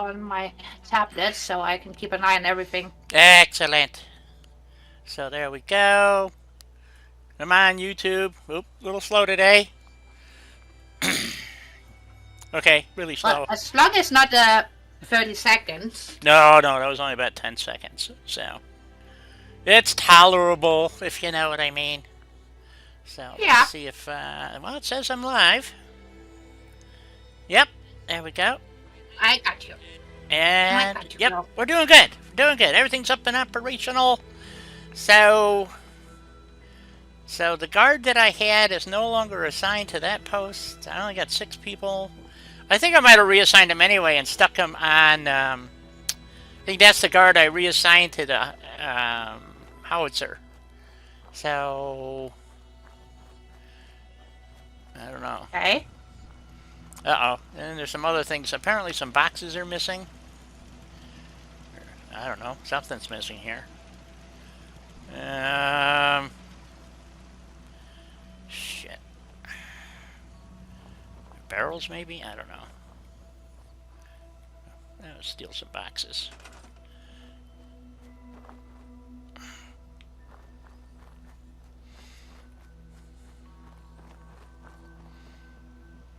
on my tablet so I can keep an eye on everything. Excellent. So there we go. I'm on YouTube. Oop, a little slow today. Okay, really Well, slow. as long as not 30 seconds. No, no, that was only about 10 seconds. So it's tolerable, if you know what I mean. So let's Yeah, see if, well, it says I'm live. Yep, there we go. I got you. I And got you, yep, girl. we're doing good. Doing good. Everything's up and operational. So, so the guard that I had is no longer assigned to that post. I only got 6 people. I think I might have reassigned him anyway and stuck him on. I think that's the guard I reassigned to the howitzer. So I don't know. Okay. Uh-oh. And there's some other things. Apparently some boxes are missing. I don't know. Something's missing here. Shit. Barrels, maybe? I don't know. I'll steal some boxes.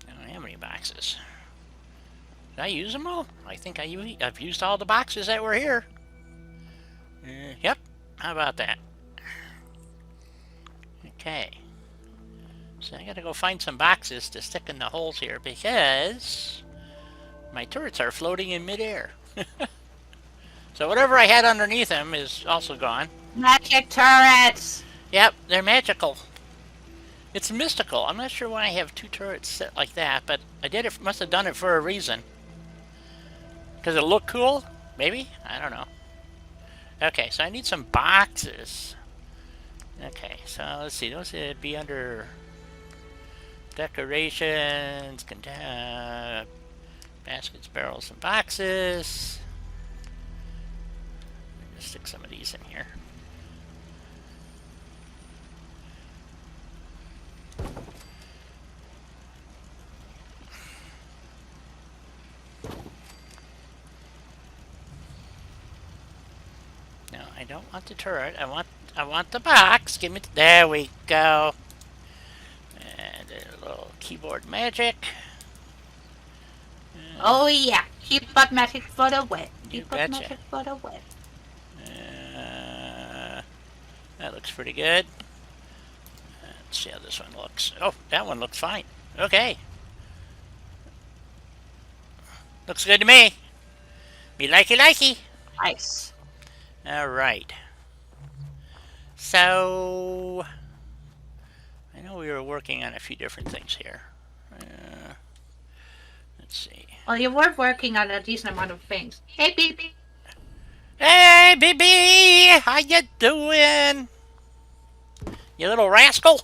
I don't have any boxes. Did I use them all? I think I've used all the boxes that were here. Yep. How about that? Okay. So I gotta go find some boxes to stick in the holes here because my turrets are floating in midair. So whatever I had underneath them is also gone. Magic turrets. Yep, they're magical. It's mystical. I'm not sure why I have 2 turrets set like that, but I did it. Must have done it for a reason. Because it looked cool? Maybe? I don't know. Okay, so I need some boxes. Okay, so let's see. Those would be under decorations, baskets, barrels, and boxes. Just stick some of these in here. No, I don't want the turret. I want the box. Give me. There we go. And a little keyboard magic. Oh yeah. Keyboard magic for the win. You Keyboard betcha. magic for the win. That looks pretty good. Let's see how this one looks. Oh, that one looks fine. Okay. Looks good to me. Me likey likey. Nice. All right. So, I know we were working on a few different things here. Let's see. Well, you were working on a decent amount of things. Hey, baby. Hey, baby! How you doing? You little rascal?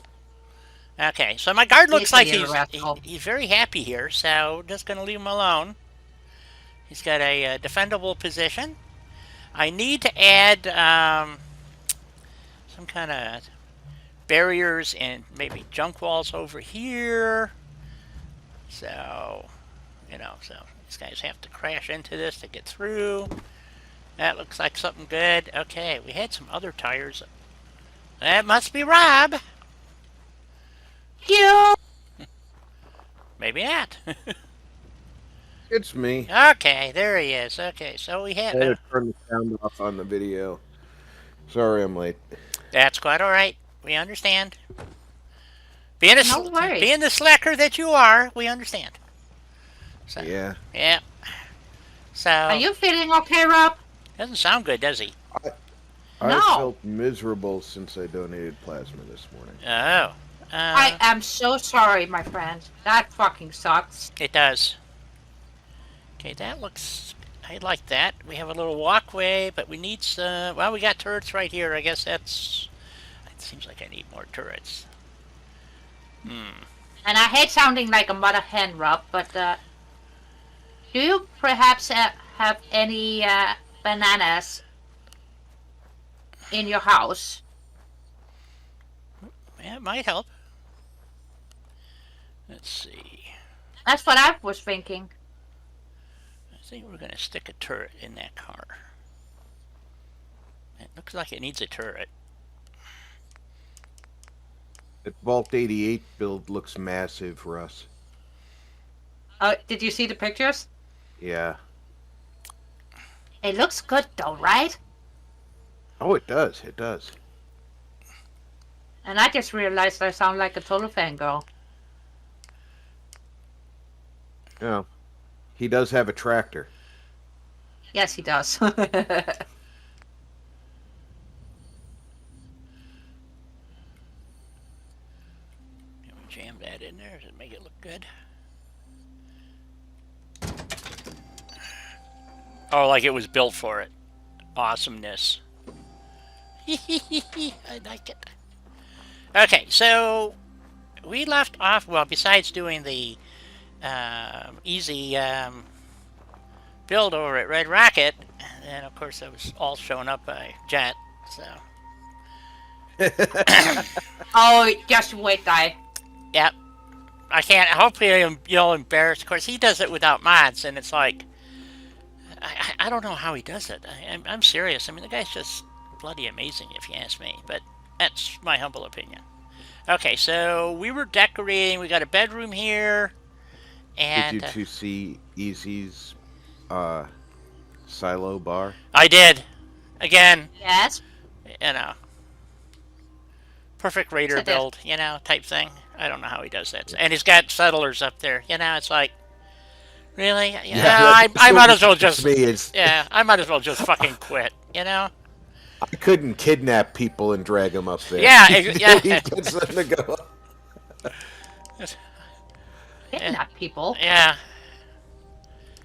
Okay, so my guard looks like he's very happy here, so just gonna leave him alone. He's got a defendable position. I need to add some kind of barriers and maybe junk walls over here. So, so these guys have to crash into this to get through. That looks like something good. Okay, we had some other tires. That must be Rob. You. Maybe not. It's me. Okay, there he is. Okay, so we I had have. to turn the sound off on the video. Sorry I'm late. That's quite all right. We understand. No worries. Being the slacker that you are, we understand. So, Yeah. yeah. So. Are you feeling okay, Rob? Doesn't sound good, does he? I No. felt miserable since I donated plasma this morning. Oh. I am so sorry, my friend. That fucking sucks. It does. Okay, that looks. I like that. We have a little walkway, but we need some. Well, we got turrets right here. I guess that's. It seems like I need more turrets. And I hate sounding like a mother hen, Rob, but do you perhaps have any bananas in your house? Yeah, it might help. Let's see. That's what I was thinking. Let's think we're going to stick a turret in that car. It looks like it needs a turret. That Vault 88 build looks massive, Russ. Did you see the pictures? Yeah. It looks good though, right? Oh, it does. It does. And I just realized I sound like a total fangirl. Oh, he does have a tractor. Yes, he does. Jam that in there to make it look good. Oh, like it was built for it. Awesomeness. I like it. Okay, so we left off, well, besides doing the easy build over at Red Rocket, and of course that was all shown up by Jet, so. Oh, just wait, die. Yep. I can't, hopefully you'll embarrass, of course he does it without mods, and it's like, I don't know how he does it. I'm serious. I mean, the guy's just bloody amazing, if you ask me. But that's my humble opinion. Okay, so we were decorating. We got a bedroom here. And Did you see Easy's silo bar? I did. Again, Yes. you know, perfect raider build, you know, type thing. I don't know how he does that. And he's got settlers up there. You know, it's like, really? Yeah, I might as well just. Yeah, I might as well just fucking quit. You know. I couldn't kidnap people and drag them up there. Yeah, yeah. He gets them to go. Kidnap people. Yeah.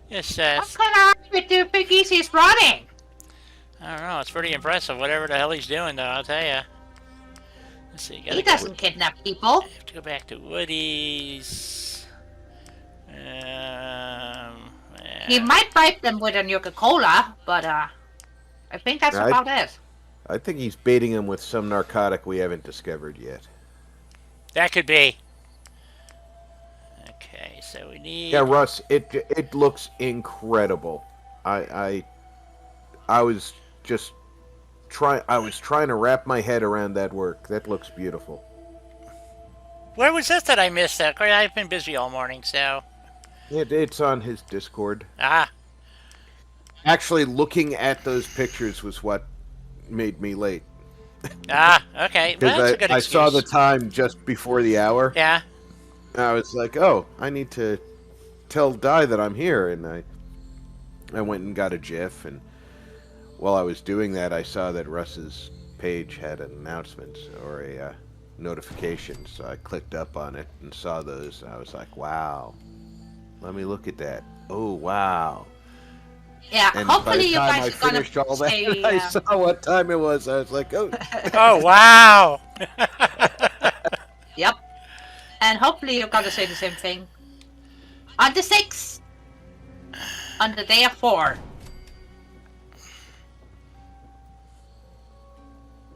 It's What kind of outfit do you think Easy's running? I don't know. It's pretty impressive. Whatever the hell he's doing, though, I'll tell you. Let's see. He doesn't kidnap people. I have to go back to Woody's. Yeah. He might bite them with a Nuka-Cola, but I think that's about it. I think he's baiting them with some narcotic we haven't discovered yet. That could be. Okay, so we need. Yeah, Russ, it looks incredible. I was just trying to wrap my head around that work. That looks beautiful. Where was this that I missed? That I've been busy all morning, so. It's on his Discord. Ah. Actually, looking at those pictures was what made me late. Ah, okay. Well, that's a good excuse. I saw the time just before the hour. Yeah. I was like, oh, I need to tell Di that I'm here, and I went and got a GIF, and while I was doing that, I saw that Russ's page had an announcement or a notification, so I clicked up on it and saw those, and I was like, wow. Let me look at that. Oh, wow. Yeah, and hopefully you by the guys time are I gonna finished all that, say, I saw what time it was. I was like, oh. Oh, wow. Yep. And hopefully you're gonna say the same thing. On the 6th. On the day of 4.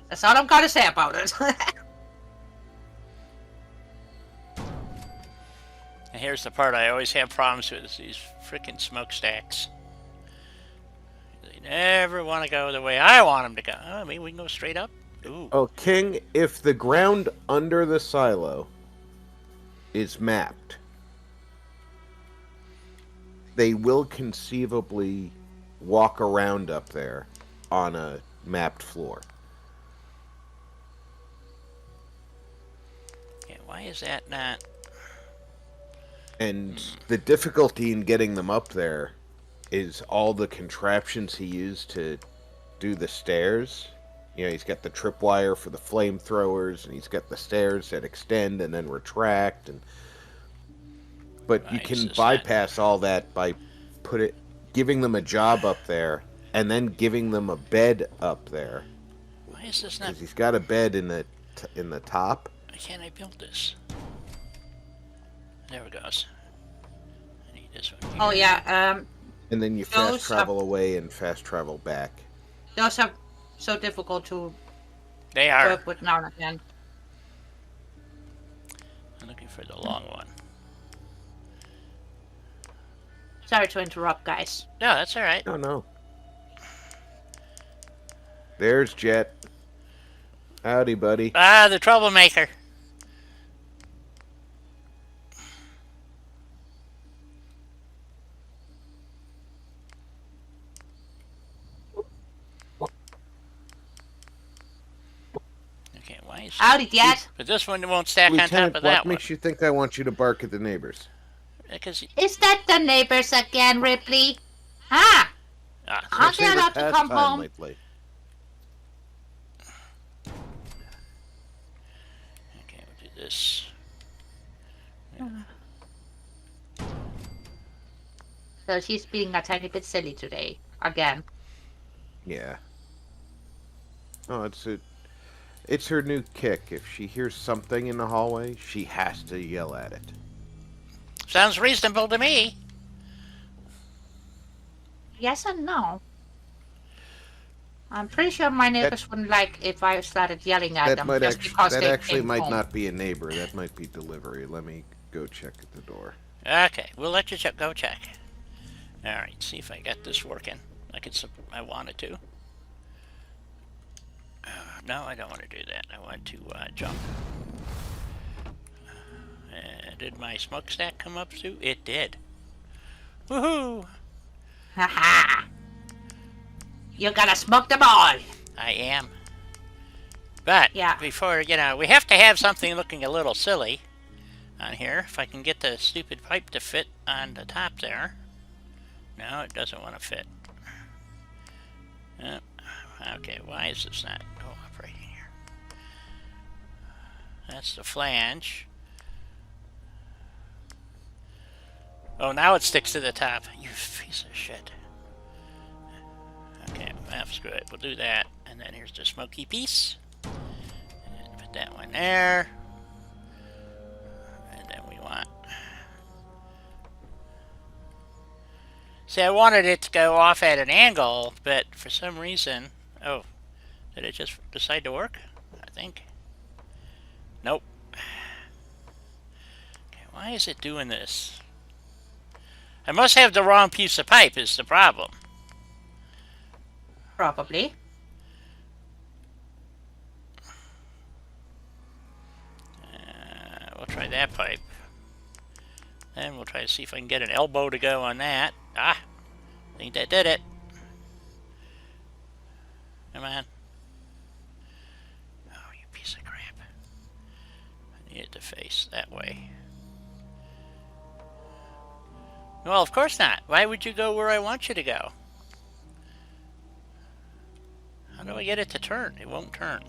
That's all I'm gonna say about it. And here's the part I always have problems with, is these frickin' smokestacks. They never want to go the way I want them to go. Oh, maybe we can go straight up? Ooh. Oh, King, if the ground under the silo is mapped, they will conceivably walk around up there on a mapped floor. Yeah, why is that not... And the difficulty in getting them up there is all the contraptions he used to do the stairs. You know, he's got the tripwire for the flamethrowers, and he's got the stairs that extend and then retract. But you can bypass all that by giving them a job up there, and then giving them a bed up there. Why is this not... Because he's got a bed in the top. Why can't I build this? There it goes. I need this one here. Oh yeah, And then you fast travel away and fast travel back. those are so difficult to work with now and again. I'm looking for the long one. Sorry to interrupt, guys. No, that's all right. No, no. There's Jet. Howdy, buddy. Ah, the troublemaker. Okay, why is Howdy, Dad. But this one won't stack on top Lieutenant, of what that one. makes you think I want you to bark at the neighbors? Because Is that the neighbors again, Ripley? Ah, aren't they Favorite allowed to come pastime home? lately. okay, we'll do this. So she's being a tiny bit silly today. Again. Yeah. Oh, it's her new kick. If she hears something in the hallway, she has to yell at it. Sounds reasonable to me. Yes and no. I'm pretty sure my neighbors wouldn't like if I started yelling at them just because that they actually came might home. not be a neighbor. That might be delivery. Let me go check at the door. Okay, we'll let you go check. All right, see if I got this working like I wanted to. No, I don't want to do that. I want to jump. Did my smokestack come up too? It did. Woohoo! Haha! You gotta smoke them all! I am. But Yeah. before, we have to have something looking a little silly on here. If I can get the stupid pipe to fit on the top there. No, it doesn't want to fit. Okay, why is this not cooperating here? That's the flange. Oh, now it sticks to the top. You piece of shit. Okay, well, screw it. We'll do that. And then here's the smoky piece. And put that one there. And then we want... See, I wanted it to go off at an angle, but for some reason... Oh, did it just decide to work? I think. Nope. Okay, why is it doing this? I must have the wrong piece of pipe is the problem. Probably. We'll try that pipe. Then we'll try to see if I can get an elbow to go on that. Ah! I think that did it. Come on. Oh, you piece of crap. I need it to face that way. Well, of course not. Why would you go where I want you to go? How do I get it to turn? It won't turn.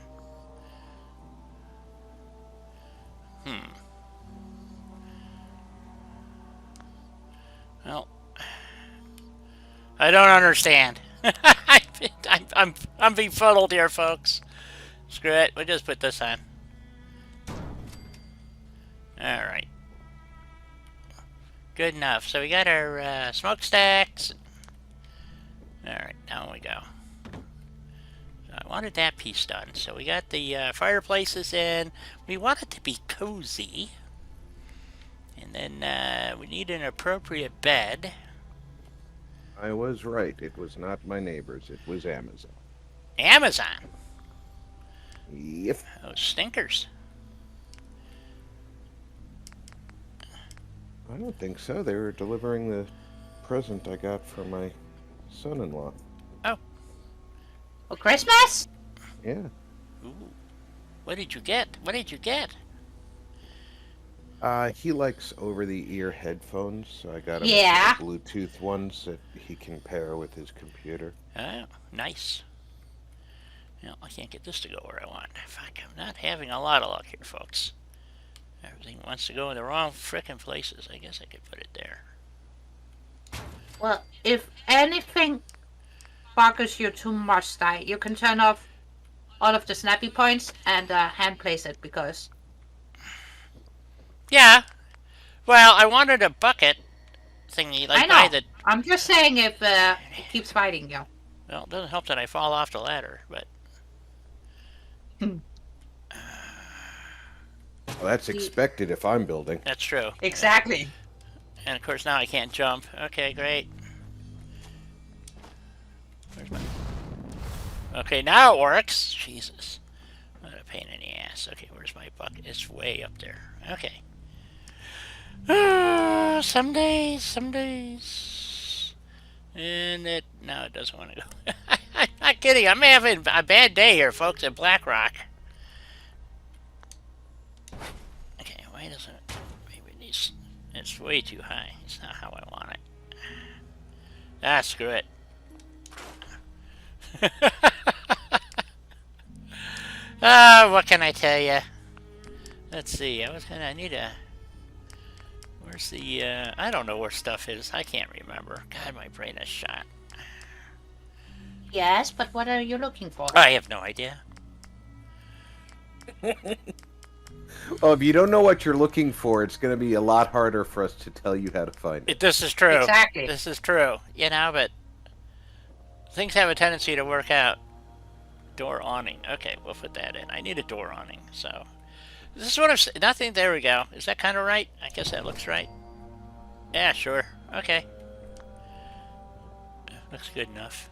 Well, I don't understand. I'm befuddled here, folks. Screw it. We'll just put this on. All right. Good enough. So we got our smokestacks. All right, down we go. So I wanted that piece done. So we got the fireplaces in. We want it to be cozy. And then we need an appropriate bed. I was right. It was not my neighbors. It was Amazon. Amazon. Yep. Those stinkers. I don't think so. They were delivering the present I got for my son-in-law. Oh. For Christmas? Yeah. Ooh. What did you get? What did you get? He likes over-the-ear headphones, so I got him Yeah. the Bluetooth ones that he can pair with his computer. Oh, nice. Well, I can't get this to go where I want. Fuck, I'm not having a lot of luck here, folks. Everything wants to go in the wrong frickin' places. I guess I could put it there. Well, if anything bothers you too much, Di, you can turn off all of the snappy points and hand place it because... Yeah. Well, I wanted a bucket thingy, like I know. by the... I'm just saying if it keeps fighting you. Well, it doesn't help that I fall off the ladder, but... Well, that's expected if I'm building. That's true. Exactly. And of course now I can't jump. Okay, great. Where's my... Okay, now it works. Jesus. What a pain in the ass. Okay, where's my bucket? It's way up there. Okay. Some days. And no, it doesn't want to go. I'm not kidding. I'm having a bad day here, folks, at Blackrock. Okay, why doesn't it? Maybe it needs... It's way too high. It's not how I want it. Ah, screw it. What can I tell you? Let's see. I need a... Where's the... I don't know where stuff is. I can't remember. God, my brain is shot. Yes, but what are you looking for? I have no idea. Well, if you don't know what you're looking for, it's going to be a lot harder for us to tell you how to find it. This is true. Exactly. This is true. You know, but things have a tendency to work out. Door awning. Okay, we'll put that in. I need a door awning, so... This is what I'm saying. Nothing. There we go. Is that kind of right? I guess that looks right. Yeah, sure. Okay. Looks good enough.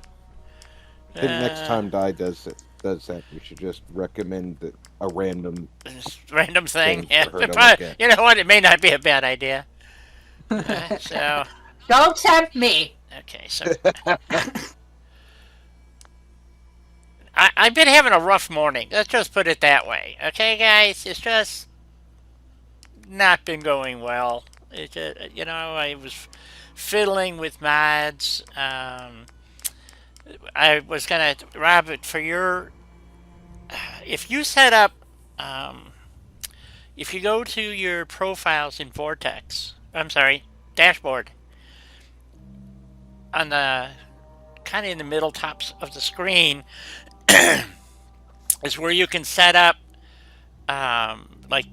I think next time Di does that, we should just recommend that a random thing. Yeah. for her to look at. You know what? It may not be a bad idea. So... Don't tempt me. Okay, so... I've been having a rough morning. Let's just put it that way. Okay, guys? It's just not been going well. It just, you know, I was fiddling with mods. I was going to, Robert, for your... If you set up... if you go to your profiles in Vortex... I'm sorry, dashboard. On the... kind of in the middle tops of the screen... is where you can set up like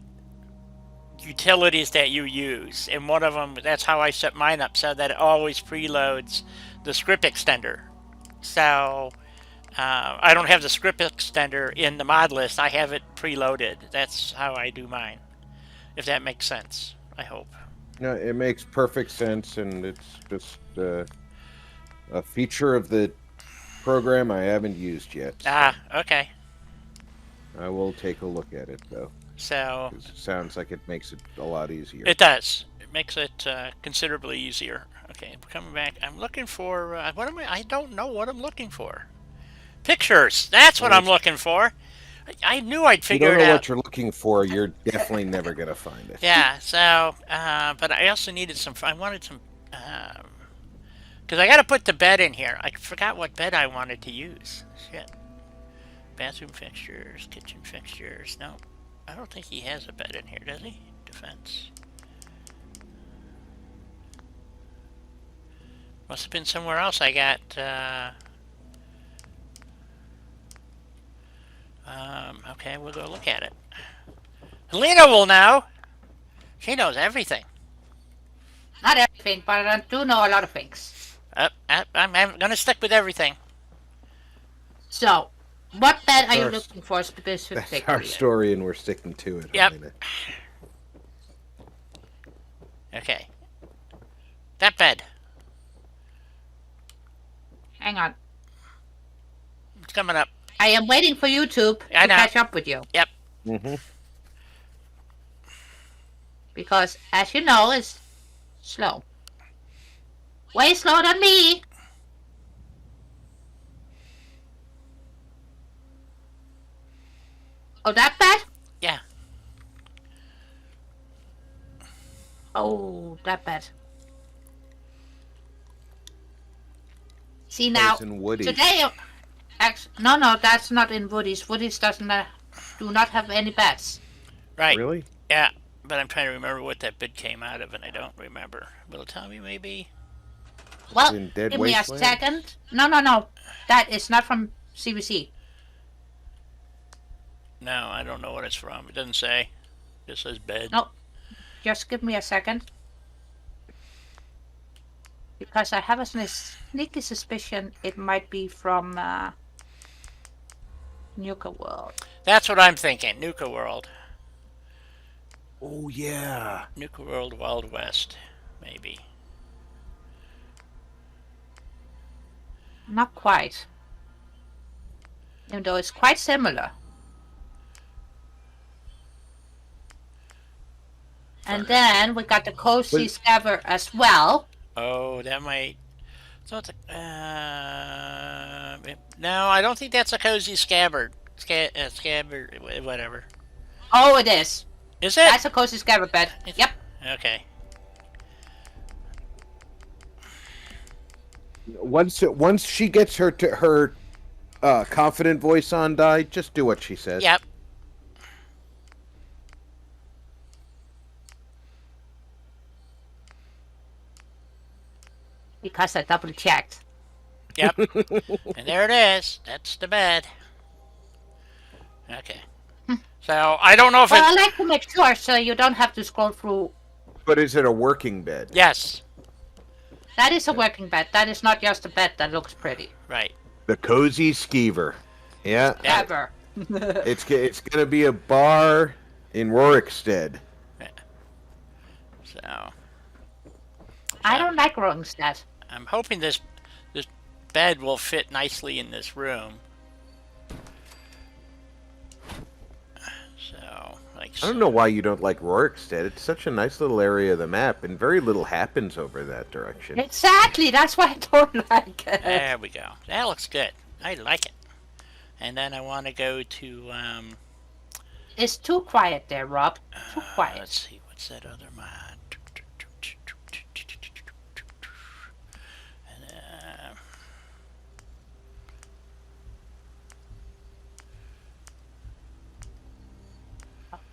utilities that you use, and one of them, that's how I set mine up, so that it always preloads the script extender. So I don't have the script extender in the mod list. I have it preloaded. That's how I do mine, if that makes sense. I hope. No, it makes perfect sense, and it's just a feature of the program I haven't used yet. So okay. I will take a look at it, though. So... It sounds like it makes it a lot easier. It does. It makes it considerably easier. Okay, coming back. I'm looking for... what am I don't know what I'm looking for. Pictures! That's what I'm looking for! I knew I'd figure it out. If you don't know what you're looking for, you're definitely never going to find it. Yeah, so... but I also needed some... I wanted some... because I got to put the bed in here. I forgot what bed I wanted to use. Shit. Bathroom fixtures, kitchen fixtures. No, I don't think he has a bed in here, does he? Defense. Must have been somewhere else. I got... okay, we'll go look at it. Helena will know. She knows everything. Not everything, but I do know a lot of things. I'm going to stick with everything. So, what bed are you looking for specifically? That's our story, and we're sticking to it. Yep. Helena. Okay. That bed. Hang on. It's coming up. I am waiting for YouTube to catch up with you. Yep. Mm-hmm. Because, as you know, it's slow. Way slower than me. Oh, that bad? Yeah. Oh, that bad. See now, today... No, that's not in Woody's. Woody's do not have any beds. Right. Really? Yeah, but I'm trying to remember what that bid came out of, and I don't remember. Will it tell me, maybe? Well, give me a second. No. That is not from CBC. No, I don't know what it's from. It doesn't say. It just says bed. No, just give me a second. Because I have a sneaky suspicion it might be from Nuka World. That's what I'm thinking. Nuka World. Oh, yeah. Nuka World Wild West. maybe. Not quite. Even though it's quite similar. And then we got the cozy scabbard as well. Oh, that might. So it's a. No, I don't think that's a cozy scabbard. Scabbard, whatever. Oh, it is. Is it? That's a cozy scabbard bed. Yep. Okay. Once she gets her confident voice on, Die, just do what she says. Yep. Because I double checked. Yep. And there it is. That's the bed. Okay. So I don't know if Well, I it. like to make sure so you don't have to scroll through. But is it a working bed? Yes. That is a working bed. That is not just a bed that looks pretty. Right. The cozy skeever. Yeah. Ever. It's gonna be a bar in Rorikstead. So I don't like Rorikstead. I'm hoping this bed will fit nicely in this room. So like. I don't know why you don't like Rorikstead. It's such a nice little area of the map, and very little happens over that direction. Exactly. That's why I don't like it. There we go. That looks good. I like it. And then I want to go to. It's too quiet there, Rob. Too quiet. Let's see. What's that other mod?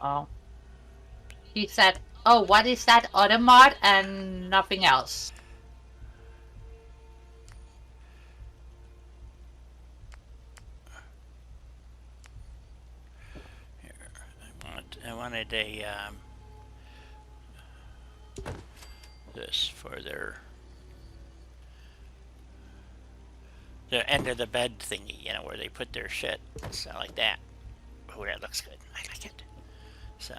Oh. He said, oh, what is that other mod? And nothing else. I wanted a this for their end of the bed thingy, you know, where they put their shit, so like that. Oh, that looks good. I like it. So,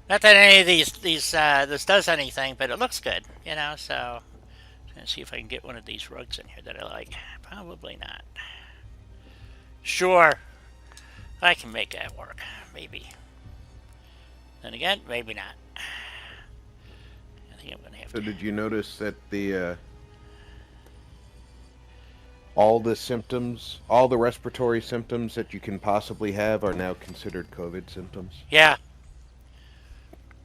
not that any of this does anything, but it looks good, you know. So, I'm gonna see if I can get one of these rugs in here that I like. Probably not. Sure, I can make that work. Maybe. Then again, maybe not. I think I'm gonna have So to. did you notice that all the symptoms, all the respiratory symptoms that you can possibly have are now considered COVID symptoms? Yeah.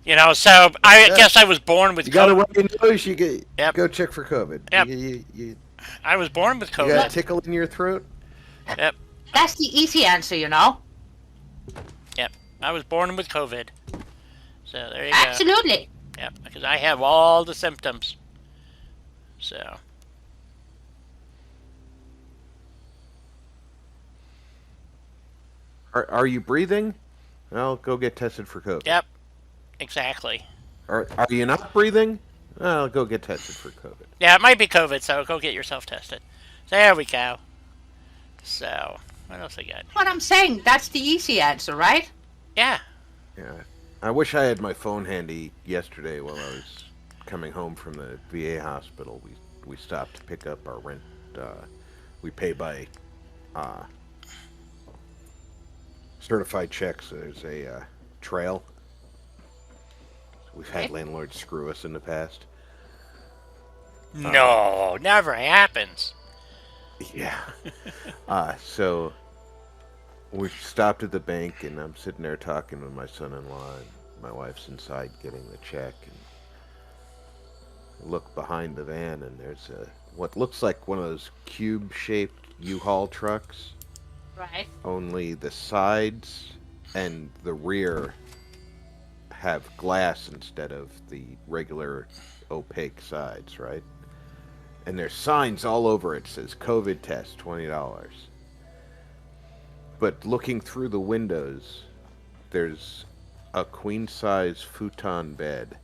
You know, so I guess I was born with You got to COVID. run your nose. You get Yep. go check for COVID. Yep. You I was born with got a COVID. tickle in your throat. Yep. That's the easy answer, you know? Yep. I was born with COVID. So there you go. Absolutely. Yep. Because I have all the symptoms. So. Are you breathing? Well, go get tested for COVID. Yep. Exactly. Are you not breathing? Well, go get tested for COVID. Yeah, it might be COVID, so go get yourself tested. There we go. So, what else I got? What I'm saying, that's the easy answer, right? Yeah. Yeah. I wish I had my phone handy yesterday while I was coming home from the VA hospital. We stopped to pick up our rent. We pay by certified checks. There's a trail. We've had landlords screw us in the past. No, never happens. Yeah. So we stopped at the bank, and I'm sitting there talking with my son-in-law, and my wife's inside getting the check. And I look behind the van, and there's what looks like one of those cube-shaped U-Haul trucks. Right. Only the sides and the rear have glass instead of the regular opaque sides, right? And there's signs all over it says COVID test, $20. But looking through the windows, there's a queen-size futon bed,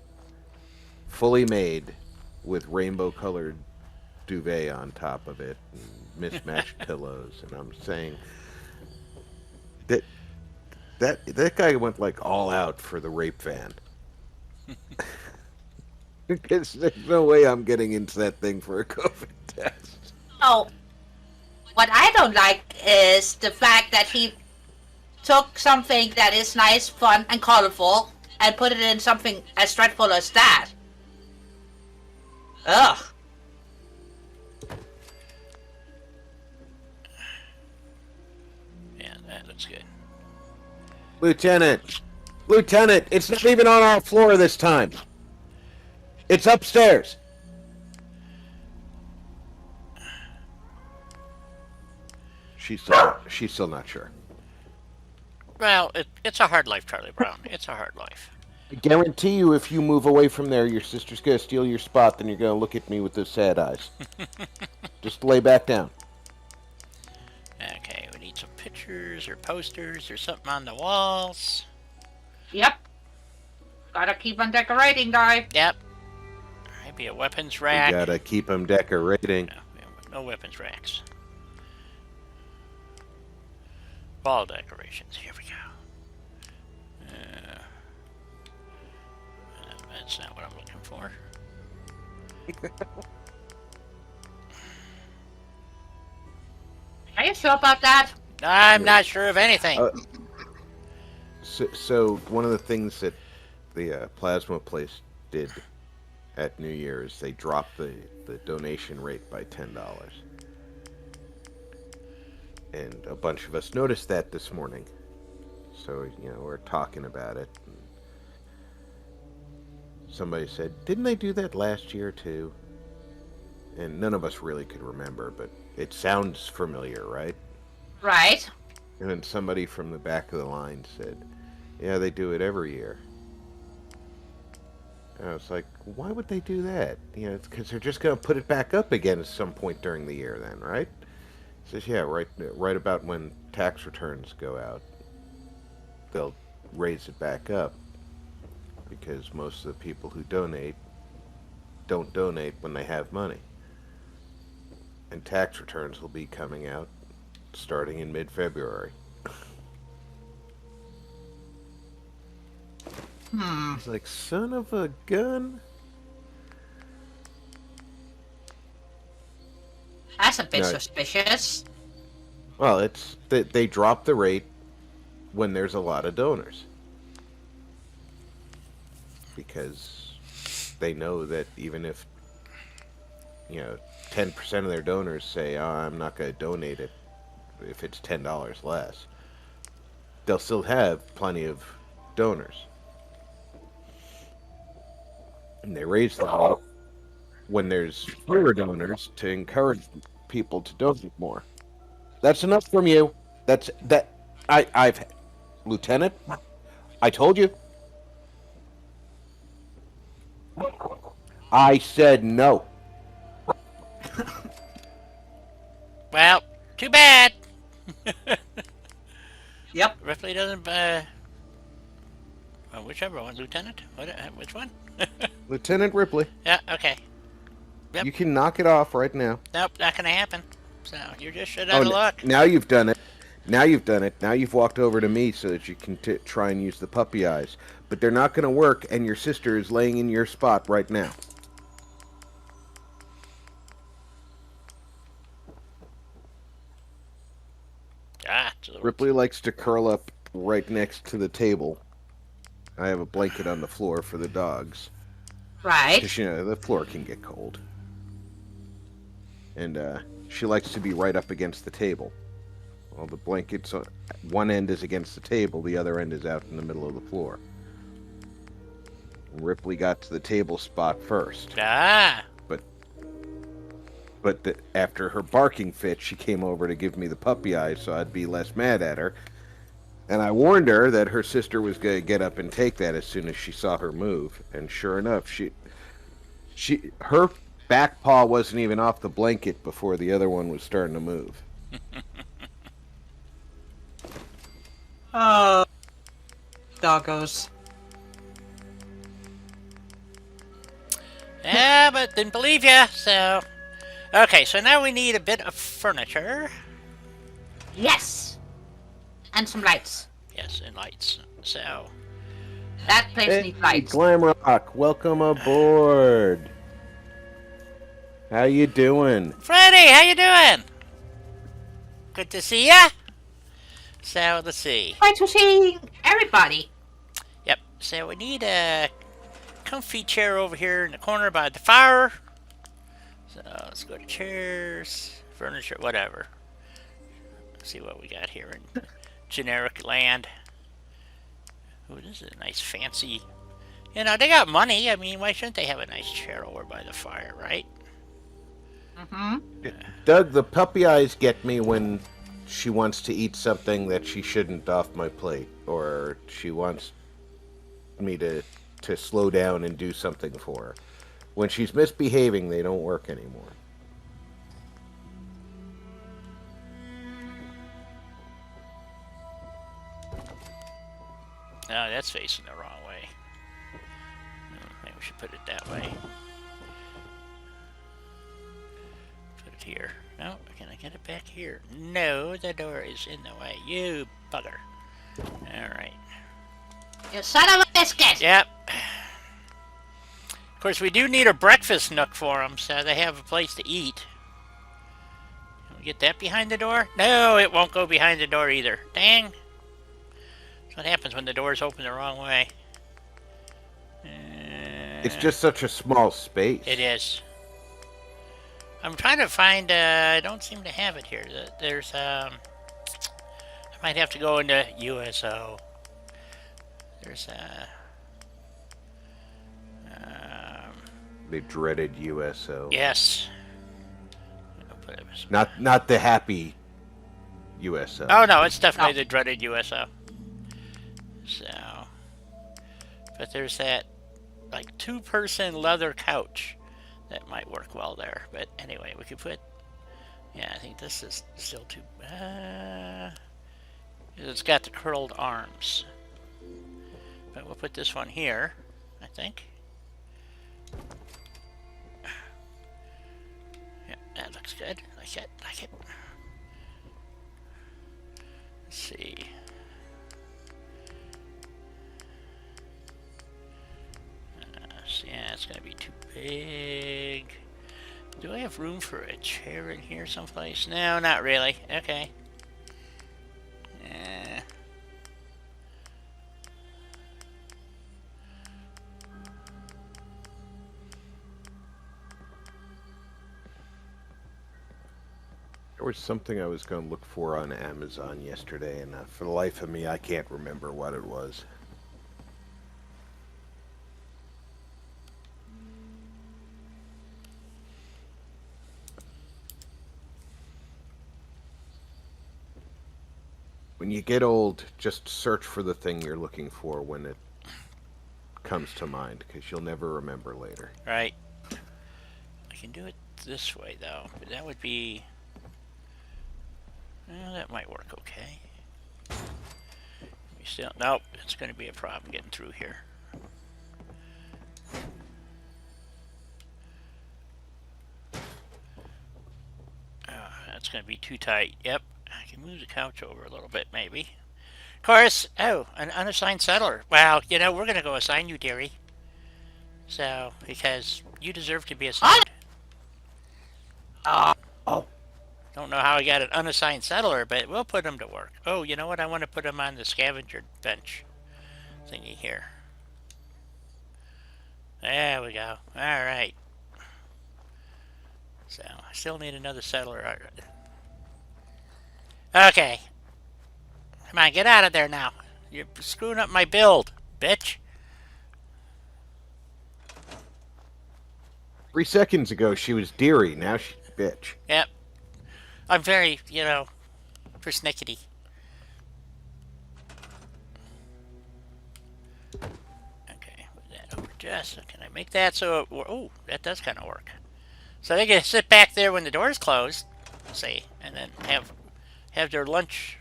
fully made, with rainbow-colored duvet on top of it, and mismatched pillows. And I'm saying that guy went like all out for the rape van. Because there's no way I'm getting into that thing for a COVID test. Oh, what I don't like is the fact that he took something that is nice, fun, and colorful and put it in something as dreadful as that. Ugh. Yeah, that looks good. Lieutenant! Lieutenant, it's not even on our floor this time. It's upstairs. She's still not sure. Well, it's a hard life, Charlie Brown. It's a hard life. I guarantee you, if you move away from there, your sister's gonna steal your spot. Then you're gonna look at me with those sad eyes. Just lay back down. Okay, we need some pictures or posters or something on the walls. Yep. Gotta keep on decorating, guy. Yep. Maybe a weapons You rack. gotta keep them decorating. No weapons racks. Wall decorations. Here we go. That's not what I'm looking for. Are you sure about that? I'm not sure of anything. So one of the things that the plasma place did at New Year's, they dropped the donation rate by $10. And a bunch of us noticed that this morning. So, we're talking about it. And somebody said, didn't they do that last year too? And none of us really could remember, but it sounds familiar, right? Right. And then somebody from the back of the line said, yeah, they do it every year. And I was like, why would they do that? It's because they're just going to put it back up again at some point during the year then, right? He says, yeah, right about when tax returns go out, they'll raise it back up. Because most of the people who donate don't donate when they have money. And tax returns will be coming out starting in mid-February. It's like, son of a gun. That's a bit No. suspicious. Well, they drop the rate when there's a lot of donors. Because they know that even if 10% of their donors say, oh, I'm not going to donate it if it's $10 less, they'll still have plenty of donors. And they raise the rate when there's fewer donors to encourage people to donate more. That's enough from you. I've Lieutenant, I told you. I said no. Well, too bad. Yep. Ripley doesn't. Whichever one, Lieutenant. Which one? Lieutenant Ripley, Yeah. Okay. Yep. you can knock it off right now. Nope, not gonna happen. So you're just shit out of luck. Now you've done it. Now you've done it. Now you've walked over to me so that you can try and use the puppy eyes. But they're not going to work, and your sister is laying in your spot right now. Ripley likes to curl up right next to the table. I have a blanket on the floor for the dogs. Right. Because, the floor can get cold. And she likes to be right up against the table. Well, the blanket's one end is against the table, the other end is out in the middle of the floor. Ripley got to the table spot first. But after her barking fit, she came over to give me the puppy eyes so I'd be less mad at her. And I warned her that her sister was going to get up and take that as soon as she saw her move. And sure enough, her back paw wasn't even off the blanket before the other one was starting to move. Oh, doggos. Yeah, but didn't believe ya, so... Okay, so now we need a bit of furniture. Yes. And some lights. Yes, and lights. So, That place Hey, needs lights. Glamrock, welcome aboard. How you doing? Freddy, how you doing? Good to see ya. So let's see. Try to see everybody. Yep. So we need a comfy chair over here in the corner by the fire. So let's go to chairs, furniture, whatever. Let's see what we got here in generic land. Ooh, this is a nice fancy. You know, they got money. I mean, why shouldn't they have a nice chair over by the fire, right? Doug, the puppy eyes get me when she wants to eat something that she shouldn't off my plate, or she wants me to slow down and do something for her. When she's misbehaving, they don't work anymore. No, that's facing the wrong way. Maybe we should put it that way. Put it here. No, can I get it back here? No, the door is in the way. You bugger. Alright. You son of a biscuit. Yep. Of course, we do need a breakfast nook for them, so they have a place to eat. Can we get that behind the door? No, it won't go behind the door either. Dang. That's what happens when the doors open the wrong way. It's just such a small space. It is. I'm trying to find, I don't seem to have it here. There's, I might have to go into USO. There's, The dreaded USO. yes. Not the happy USO. Oh, no, it's definitely the dreaded USO. So, but there's that, like, two-person leather couch that might work well there. But anyway, we could put, yeah, I think this is still too, it's got the curled arms. But we'll put this one here, I think. Yeah, that looks good. Like it, like it. Let's see. Yeah, it's gonna be too big. Do I have room for a chair in here someplace? No, not really. Okay. Yeah. There was something I was going to look for on Amazon yesterday, and for the life of me, I can't remember what it was. When you get old, just search for the thing you're looking for when it comes to mind, because you'll never remember later. Right. I can do it this way, though. But that would be... Well, that might work okay. We still... Nope, it's going to be a problem getting through here. That's going to be too tight. Yep. I can move the couch over a little bit, maybe. Of course, oh, an unassigned settler. Well, you know, we're going to go assign you, dearie. So, because you deserve to be assigned. Oh. Don't know how I got an unassigned settler, but we'll put him to work. Oh, you know what? I want to put him on the scavenger bench thingy here. There we go. All right. So, I still need another settler. Okay. Come on, get out of there now. You're screwing up my build, bitch. 3 seconds ago, she was dearie. Now she's bitch. Yep. I'm very, you know, persnickety. Okay, put that over just. So can I make that so it... Oh, that does kind of work. So they can sit back there when the door's closed, see, and then have their lunch.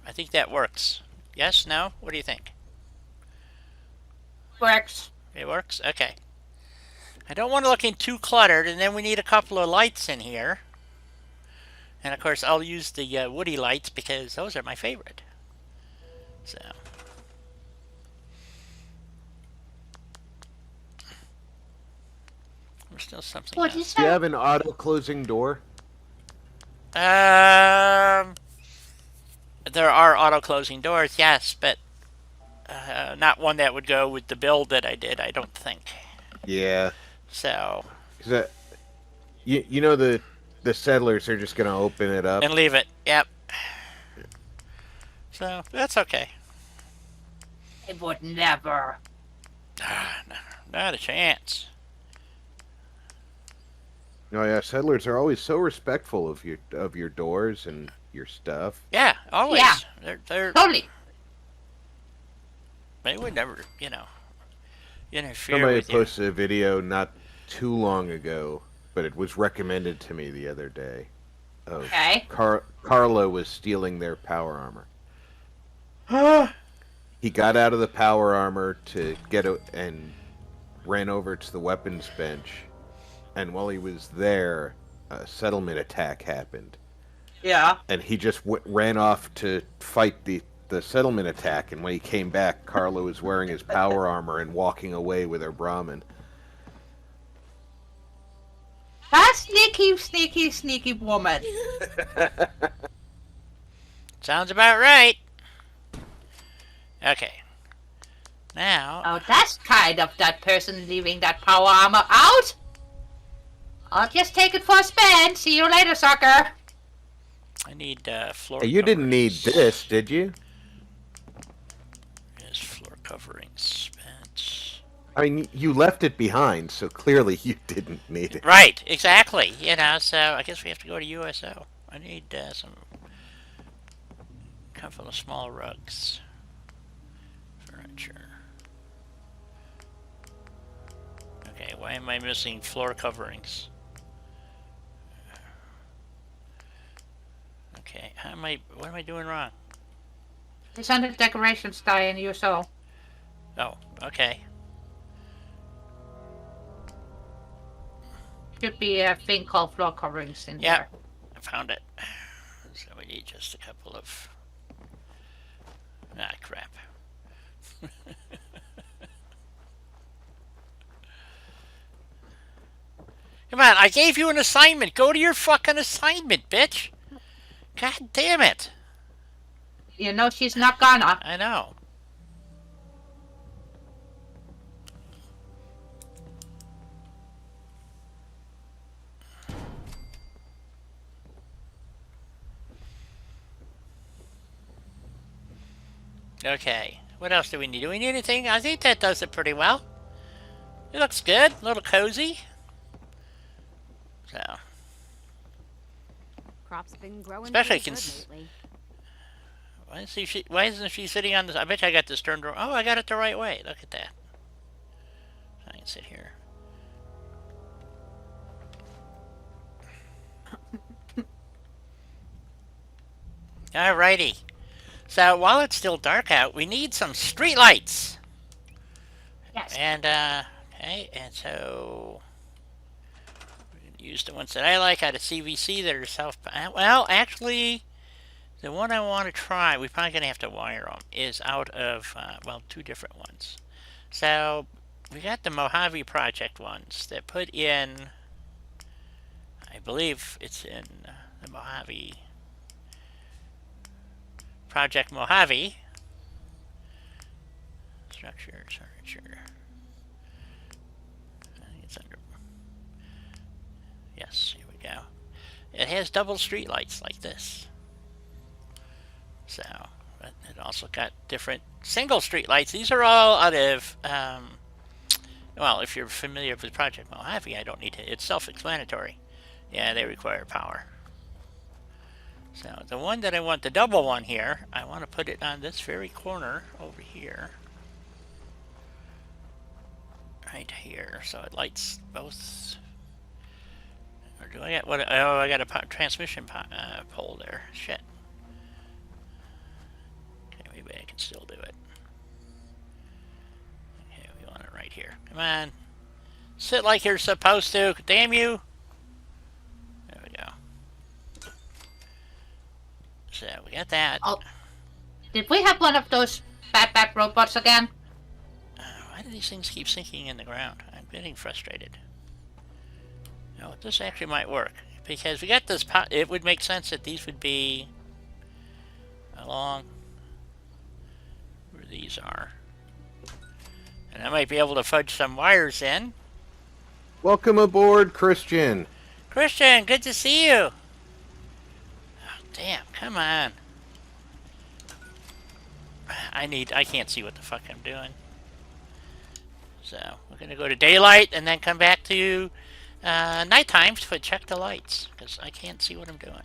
I think that works. Yes? No? What do you think? Works. It works? Okay. I don't want it looking too cluttered, and then we need a couple of lights in here. And of course, I'll use the Woody lights because those are my favorite. So, There's still something What did you else. Do you say? have an auto closing door? There are auto-closing doors, yes, but not one that would go with the build that I did, I don't think. Yeah. So, Cause you know the settlers are just gonna open it up. and leave it. Yep. So, that's okay. It would never. No, not a chance. Oh yeah, settlers are always so respectful of your doors and your stuff. Yeah, always. Yeah. They're Totally. they would never, interfere Somebody with you. posted a video not too long ago, but it was recommended to me the other day. Of Okay. Carlo was stealing their power armor. He got out of the power armor to and ran over to the weapons bench. And while he was there, a settlement attack happened. Yeah. And he just ran off to fight the settlement attack. And when he came back, Carlo was wearing his power armor and walking away with her Brahmin. That sneaky, sneaky, sneaky woman. Sounds about right. Okay. Now, Oh, that's kind of that person leaving that power armor out. I'll just take it for a spin. See you later, sucker. I need floor Hey, you didn't need coverings. this, did you? Yes, floor covering spent. I mean, you left it behind, so clearly you didn't need it. Right, exactly. So I guess we have to go to USO. I need some couple of small rugs. Furniture. Okay, why am I missing floor coverings? Okay, what am I doing wrong? It's under decorations die in USO. Oh, okay. Should be a thing called floor coverings in Yep. there. I found it. So we need just a couple of... Ah, crap. Come on, I gave you an assignment. Go to your fucking assignment, bitch. God damn it. You know she's not gonna. I know. Okay, what else do we need? Do we need anything? I think that does it pretty well. It looks good, a little cozy. So, Crop's been growing especially pretty good lately. why isn't she sitting on this? I bet you I got this turned around. Oh, I got it the right way. Look at that. I can sit here. Alrighty. So while it's still dark out, we need some street lights. Yes. And okay, and so we're gonna use the ones that I like out of CVC that are self. Well, actually, the one I want to try, we're probably gonna have to wire them, is out of well, two different ones. So we got the Mojave Project ones that put in. I believe it's in the Mojave. Project Mojave. Structure, furniture. I think it's under. Yes, here we go. It has double street lights like this. So, but it also got different single street lights. These are all out of, well, if you're familiar with Project Mojave, I don't need to, it's self-explanatory. Yeah, they require power. So the one that I want, the double one here, I want to put it on this very corner over here. Right here, so it lights both. Or do I got what? Oh, I got a transmission pole there. Shit. Okay, maybe I can still do it. Okay, we want it right here. Come on, sit like you're supposed to. Damn you! There we go. So we got that. Oh, did we have one of those fatback robots again? Why do these things keep sinking in the ground? I'm getting frustrated. No, this actually might work. Because we got this, it would make sense that these would be along where these are. And I might be able to fudge some wires in. Welcome aboard, Christian. Christian, good to see you. Oh, damn, come on. I can't see what the fuck I'm doing. So, we're going to go to daylight and then come back to nighttime to check the lights. Because I can't see what I'm doing.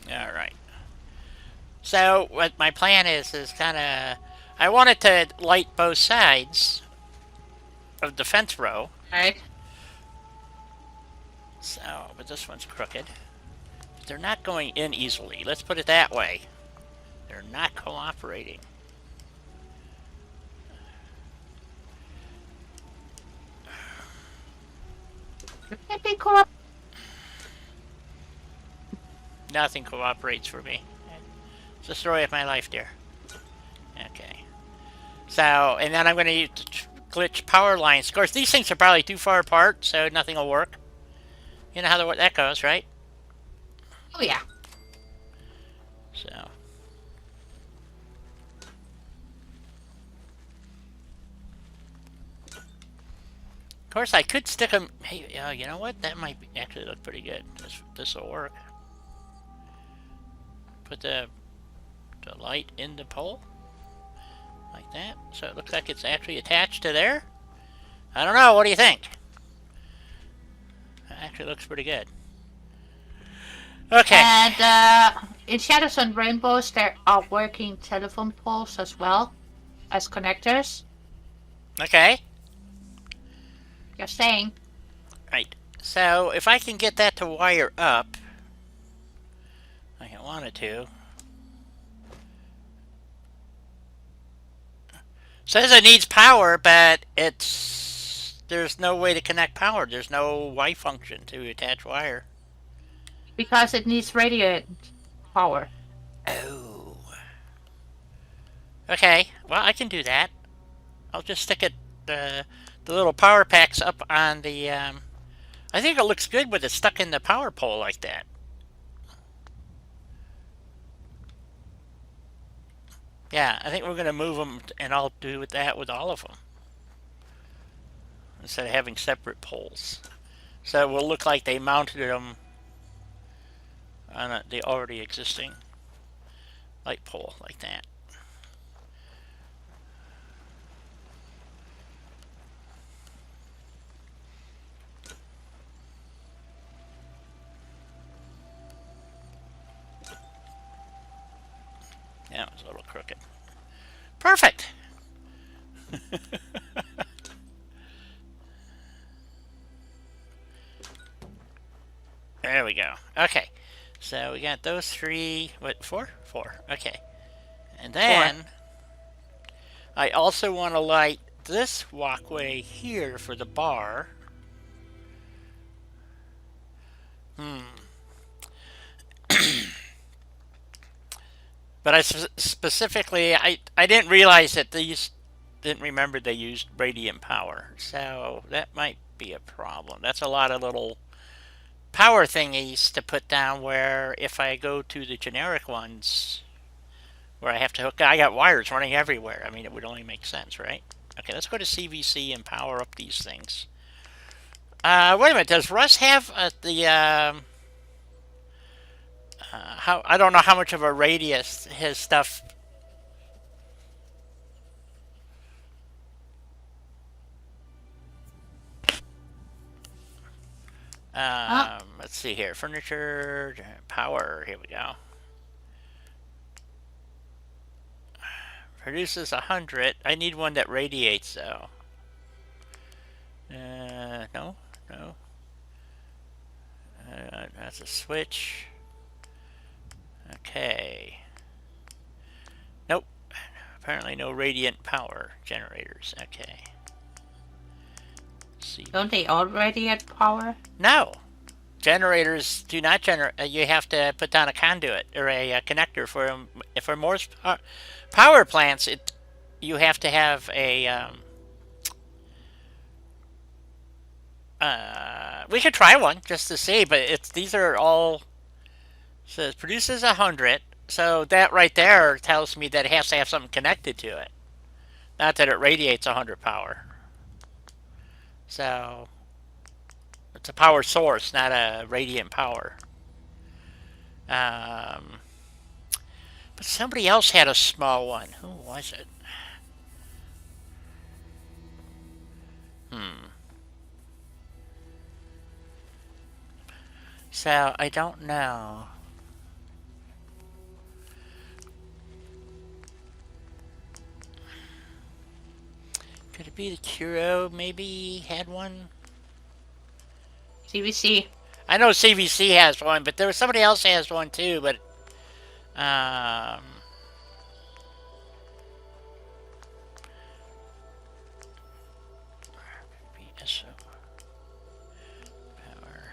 Alright. So, what my plan is kind of... I wanted to light both sides of the fence row. Right. So, but this one's crooked. They're not going in easily. Let's put it that way. They're not cooperating. Can't be co-op. Nothing cooperates for me. It's the story of my life, dear. Okay. So, and then I'm going to use glitch power lines. Of course, these things are probably too far apart, so nothing will work. You know how that goes, right? Oh yeah. So. Of course, I could stick them... Hey, you know what? That might actually look pretty good. This will work. Put the light in the pole. Like that. So it looks like it's actually attached to there. I don't know. What do you think? It actually looks pretty good. Okay. And in Shadows and Rainbows, there are working telephone poles as well as connectors. Okay. Just saying. Right. So if I can get that to wire up, like I wanted to. Says it needs power, but there's no way to connect power. There's no Y function to attach wire. Because it needs radiant power. Oh. Okay. Well, I can do that. I'll just stick it the little power packs up on the. I think it looks good with it stuck in the power pole like that. Yeah, I think we're going to move them, and I'll do that with all of them. Instead of having separate poles. So it will look like they mounted them on the already existing light pole, like that. Yeah, it was a little crooked. Perfect! There we go. Okay. So we got those three. What, four? Four. Okay. And then I also want to light this walkway here for the bar. But I specifically, I didn't realize that didn't remember they used radiant power. So that might be a problem. That's a lot of little power thingies to put down where if I go to the generic ones where I have to hook, I got wires running everywhere. I mean, it would only make sense, right? Okay, let's go to CVC and power up these things. Wait a minute, does Russ have I don't know how much of a radius his stuff. Let's see here. Furniture, power. Here we go. Produces 100. I need one that radiates, though. No. That's a switch. Okay. Nope. Apparently no radiant power generators. Okay. Don't they already at power? No. Generators do not generate. You have to put down a conduit or a connector for them. For most power plants, you have to have a. We could try one just to see, but these are all. So it produces 100. So that right there tells me that it has to have something connected to it, not that it radiates 100 power. So it's a power source, not a radiant power. But somebody else had a small one. Who was it? So I don't know. Could it be the Curo maybe had one? CVC. I know CVC has one, but there was somebody else has one too, but BSO power.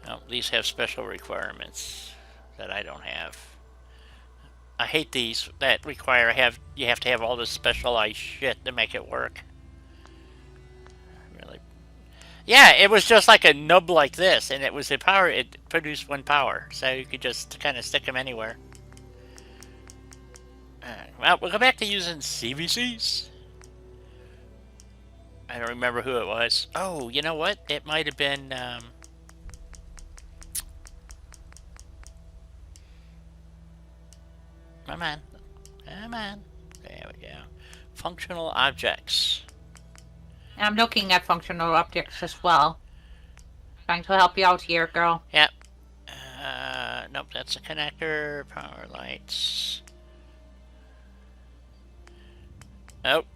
Oh, these have special requirements that I don't have. I hate these that require you have to have all this specialized shit to make it work. Really? Yeah, it was just like a nub like this, and it was a power. It produced one power, so you could just kind of stick them anywhere. Well, we'll go back to using CVCs. I don't remember who it was. Oh, you know what? It might have been. Come on. Come on. There we go. Functional objects. I'm looking at functional objects as well. Trying to help you out here, girl. Yep. Nope, that's a connector. Power lights. Nope.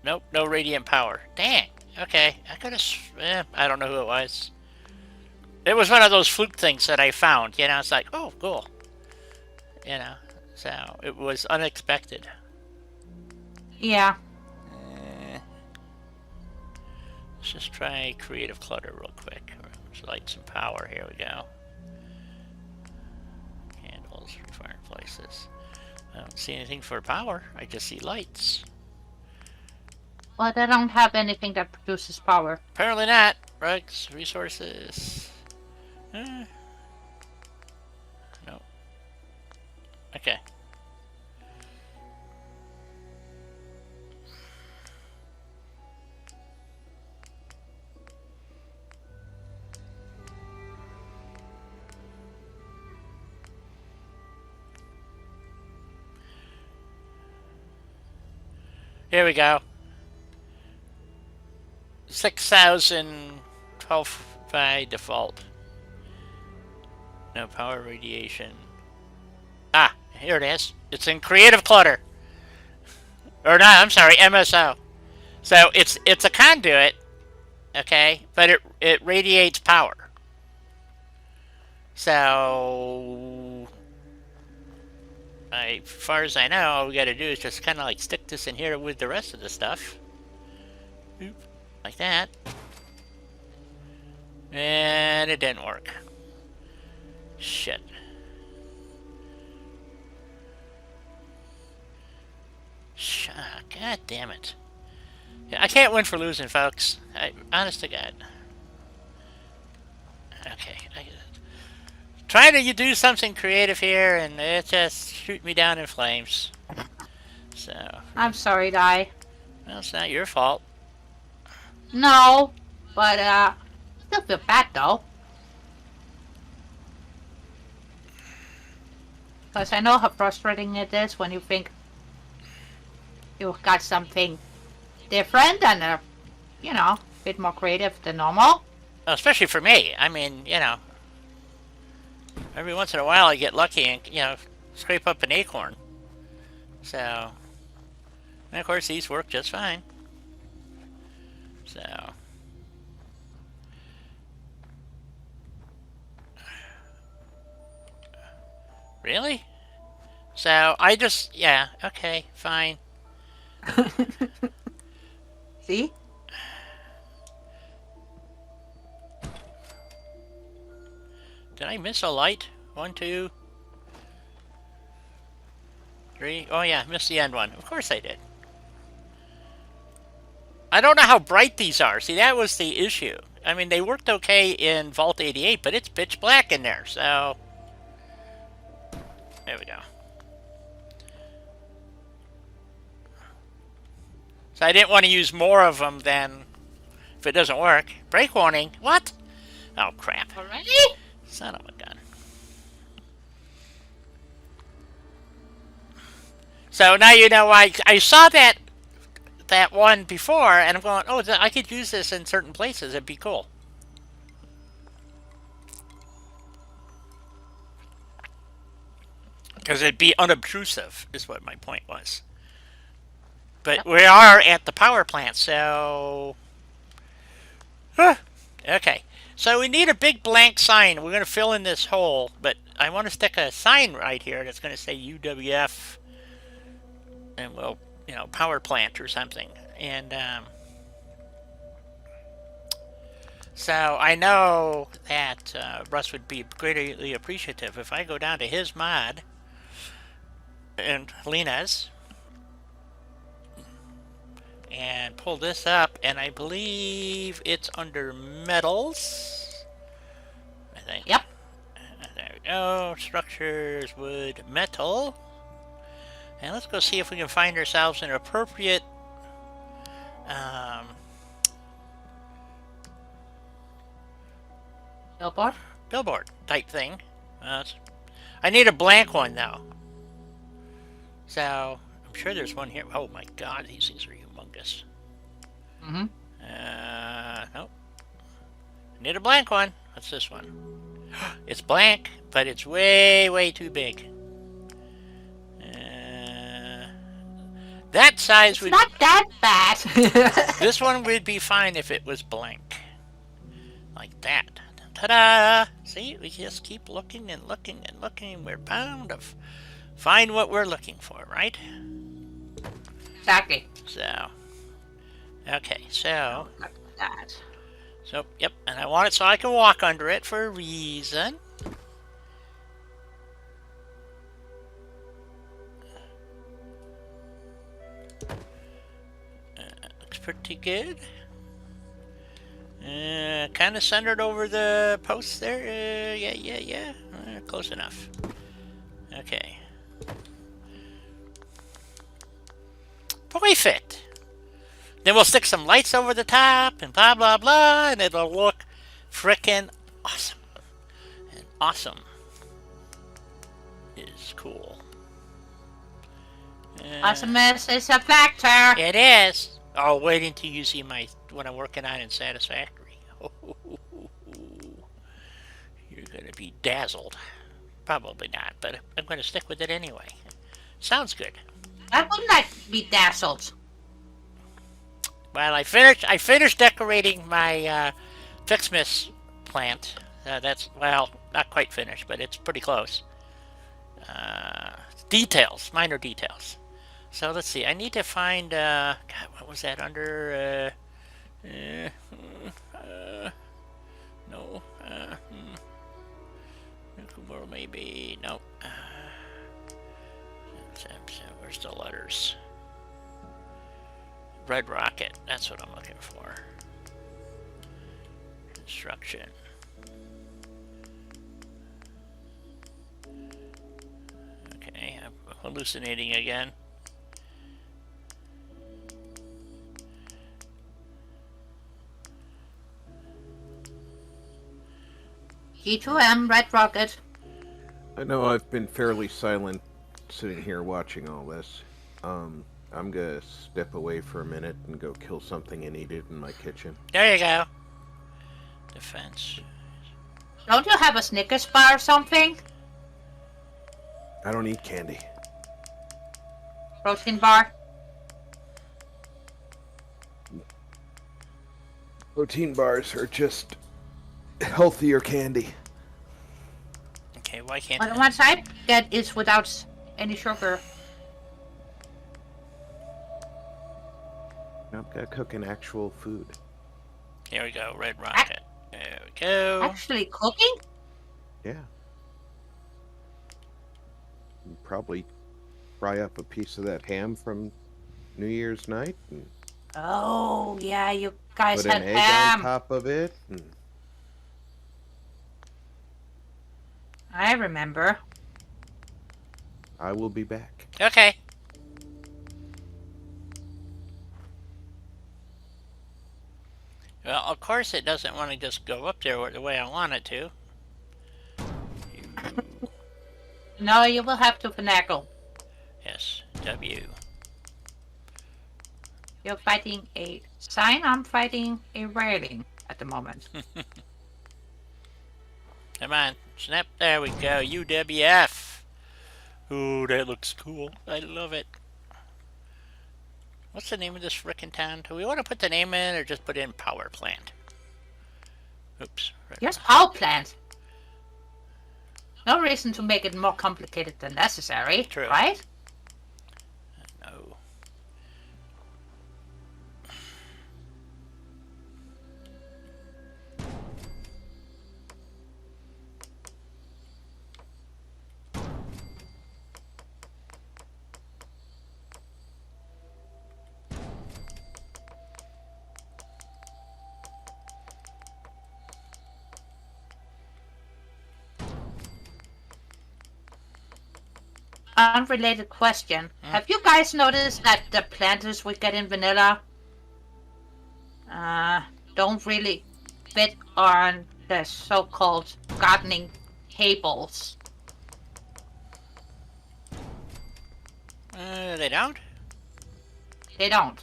Nope, no radiant power. Dang. Okay. I could have... I don't know who it was. It was one of those fluke things that I found. You know, it's like, oh, cool. You know. So, it was unexpected. Yeah. Let's just try creative clutter real quick. Let's light some power. Here we go. Candles, fireplaces. I don't see anything for power. I just see lights. Well, they don't have anything that produces power. Apparently not. Rugs, resources. No. Okay. Here we go. 6,012 by default. No power radiation. Ah, here it is. It's in creative clutter. Or not, I'm sorry, MSO. So it's a conduit, okay, but it radiates power. So as far as I know, all we got to do is just kind of like stick this in here with the rest of the stuff. Oop, like that. And it didn't work. Shit. God damn it. I can't win for losing, folks. Honest to God. Okay. Trying to do something creative here, and it just shoot me down in flames. So. I'm sorry, Di. Well, it's not your fault. No, but still feel bad though. Because I know how frustrating it is when you think you've got something different and, you know, a bit more creative than normal. Especially for me. I mean, you know, every once in a while I get lucky and, you know, scrape up an acorn. So, and of course these work just fine. So. Really? So, I just, yeah, okay, fine. See? Did I miss a light? 1, 2, 3. Oh yeah, missed the end one. Of course I did. I don't know how bright these are. See, that was the issue. I mean, they worked okay in Vault 88, but it's pitch black in there, so... There we go. So I didn't want to use more of them than if it doesn't work. Break warning. What? Oh, crap. Already? Son of a gun. So now you know why I saw that one before, and I'm going, oh, I could use this in certain places. It'd be cool. Because it'd be unobtrusive, is what my point was. But we are at the power plant, so... Okay. So we need a big blank sign. We're going to fill in this hole, but I want to stick a sign right here that's going to say UWF, and we'll, you know, power plant or something. And so I know that Russ would be greatly appreciative if I go down to his mod and Lena's and pull this up, and I believe it's under metals, I think. Yep. There we go. Structures, wood, metal. And let's go see if we can find ourselves an appropriate Billboard type thing. I need a blank one though. So I'm sure there's one here. Oh my God, these things are humongous. Mm-hmm. Nope. I need a blank one. What's this one? It's blank, but it's way, way too big. That size It's would... not that bad. This one would be fine if it was blank. Like that. Ta-da! See, we just keep looking and looking and looking, and we're bound to find what we're looking for, right? Exactly. So, okay, so... Like that. So, yep, and I want it so I can walk under it for a reason. Looks pretty good. Kind of centered over the post there. Yeah. Close enough. Okay. Perfect. Then we'll stick some lights over the top and blah, blah, blah, and it'll look frickin' awesome. And awesome is cool. Awesomeness is a factor. It is. Oh, wait until you see what I'm working on in Satisfactory. You're going to be dazzled. Probably not, but I'm going to stick with it anyway. Sounds good. I would not be dazzled. Well, I finished decorating my Fixmas plant. That's, well, not quite finished, but it's pretty close. Details, minor details. So let's see. I need to find. God, what was that under? No. Well, maybe no. Where's the letters? Red Rocket. That's what I'm looking for. Construction. Okay, I'm hallucinating again. G2M, Red Rocket. I know I've been fairly silent sitting here watching all this. I'm gonna step away for a minute and go kill something and eat it in my kitchen. There you go. Defense. Don't you have a Snickers bar or something? I don't eat candy. Protein bar? Protein bars are just healthier candy. Okay, why can't On one side, that is without any sugar. I'm gonna cook an actual food. Here we go, Red Rocket. There we go. Actually cooking? Yeah. And probably fry up a piece of that ham from New Year's night and Oh, yeah, you guys put an had egg on ham. top of it. And I remember. I will be back. Okay. Well, of course it doesn't want to just go up there the way I want it to. No, you will have to finagle. Yes, W. You're fighting a sign, I'm fighting a railing at the moment. Come on, snap. There we go. UWF. Ooh, that looks cool. I love it. What's the name of this frickin' town? Do we want to put the name in or just put in power plant? Oops. Here's power plant. No reason to make it more complicated than necessary, True. right? No. Unrelated question. Have you guys noticed that the planters we get in vanilla don't really fit on the so-called gardening tables? They don't? They don't.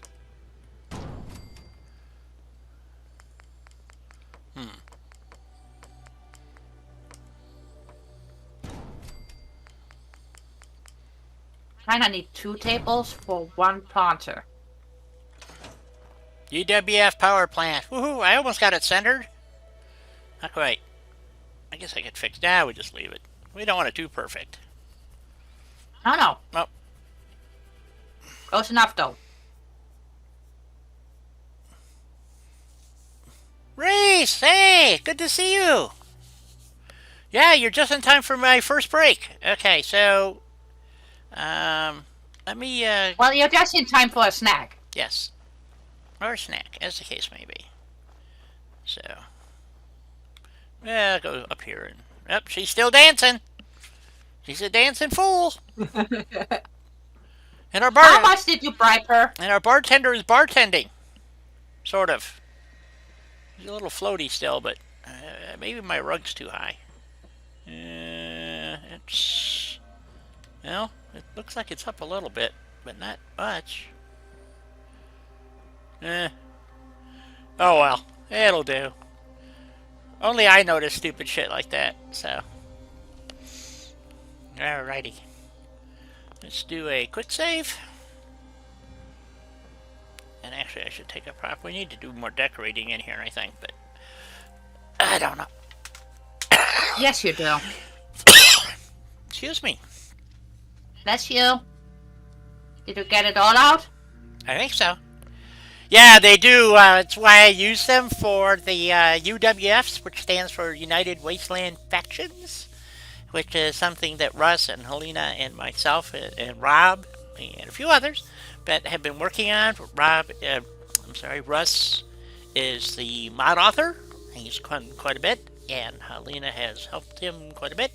Kinda need 2 tables for 1 planter. UWF power plant. Woohoo! I almost got it centered. Not quite. I guess I could fix. Nah, we just leave it. We don't want it too perfect. No. Oh. Close enough though. Reese, hey, good to see you. Yeah, you're just in time for my first break. Okay, so, let me, Well, you're just in time for a snack. yes, or a snack, as the case may be. So, yeah, go up here and, yep, she's still dancing. She's a dancing fool. And our How much did you bribe her? And our bartender is bartending, sort of. He's a little floaty still, but maybe my rug's too high. It's, well, it looks like it's up a little bit, but not much. Oh well, it'll do. Only I notice stupid shit like that, so. Alrighty. Let's do a quick save. And actually I should take a prop. We need to do more decorating in here, I think, but I don't know. Yes, you do. Excuse me. Bless you. Did you get it all out? I think so. Yeah, they do. That's why I use them for the UWFs, which stands for United Wasteland Factions, which is something that Russ and Helena and myself and Rob and a few others but have been working on. Russ is the mod author. He's done quite a bit, and Helena has helped him quite a bit,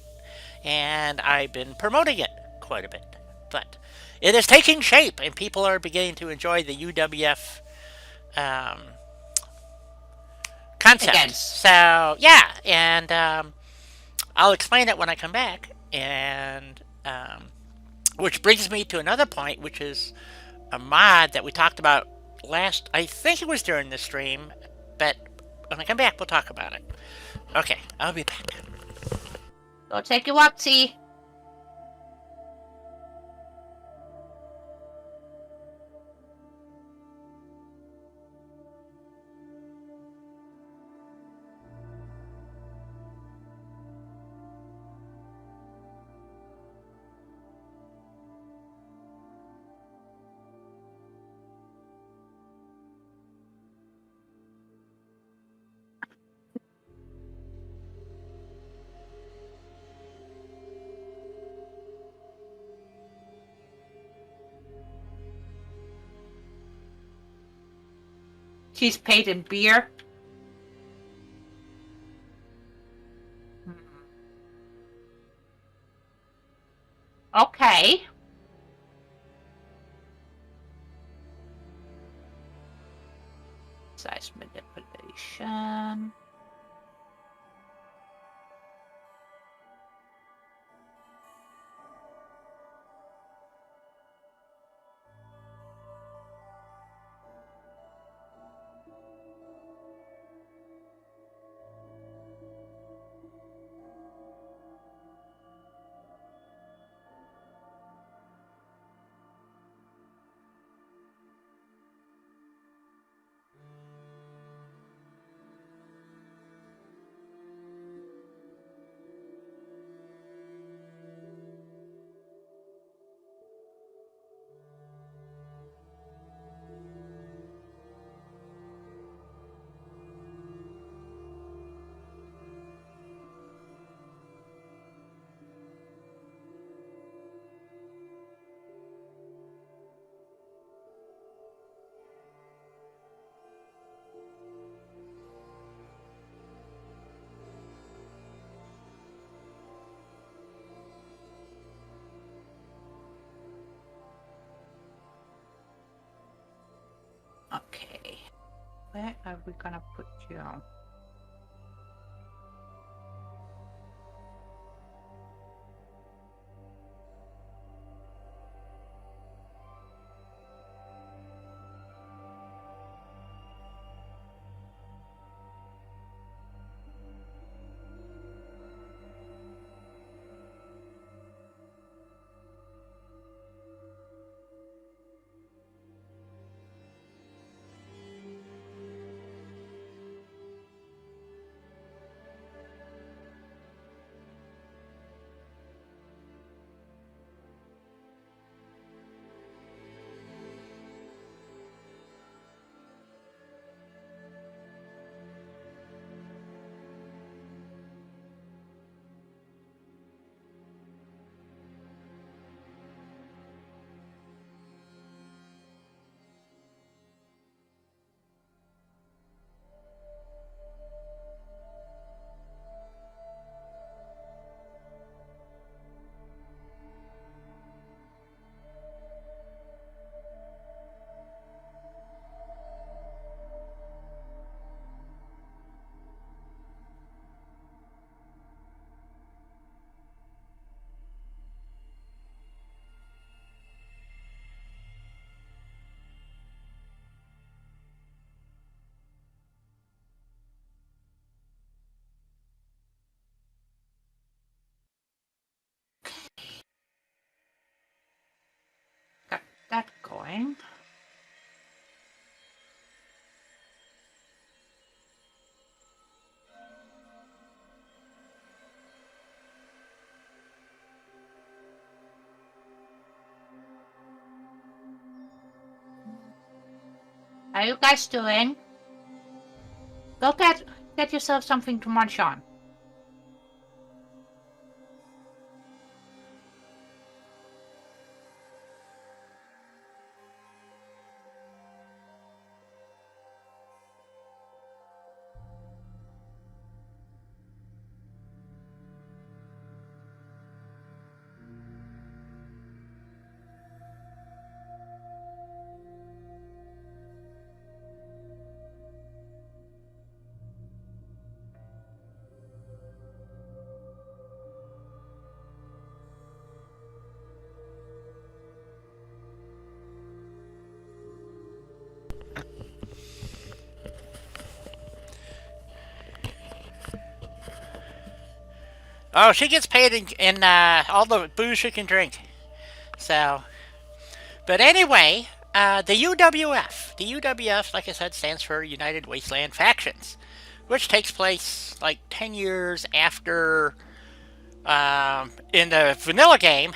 and I've been promoting it quite a bit. But it is taking shape, and people are beginning to enjoy the UWF concept. Again. So, yeah, and I'll explain it when I come back, and which brings me to another point, which is a mod that we talked about last, I think it was during the stream, but when I come back, we'll talk about it. Okay, I'll be back. Go take your walk, T. She's paid in beer. Okay. Size manipulation. Okay. Where are we gonna put you? Got that going. How you guys doing? Go get yourself something to munch on. Oh, she gets paid in all the booze she can drink. So, but anyway, the UWF, like I said, stands for United Wasteland Factions, which takes place like 10 years after, in the vanilla game,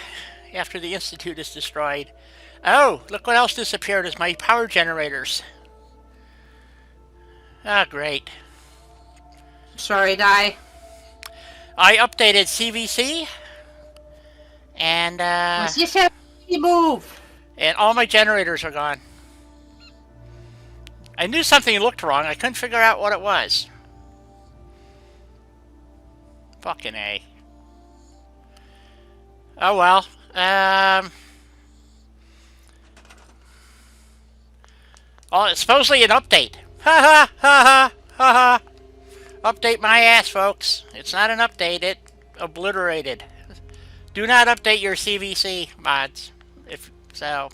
after the Institute is destroyed. Oh, look what else disappeared is my power generators. Ah, great. Sorry, Di. I updated CVC, and Was this a move? and all my generators are gone. I knew something looked wrong. I couldn't figure out what it was. Fucking A. Oh well. Oh, it's supposedly an update. Ha ha ha ha ha ha. Update my ass, folks. It's not an update. It obliterated. Do not update your CVC mods. If so.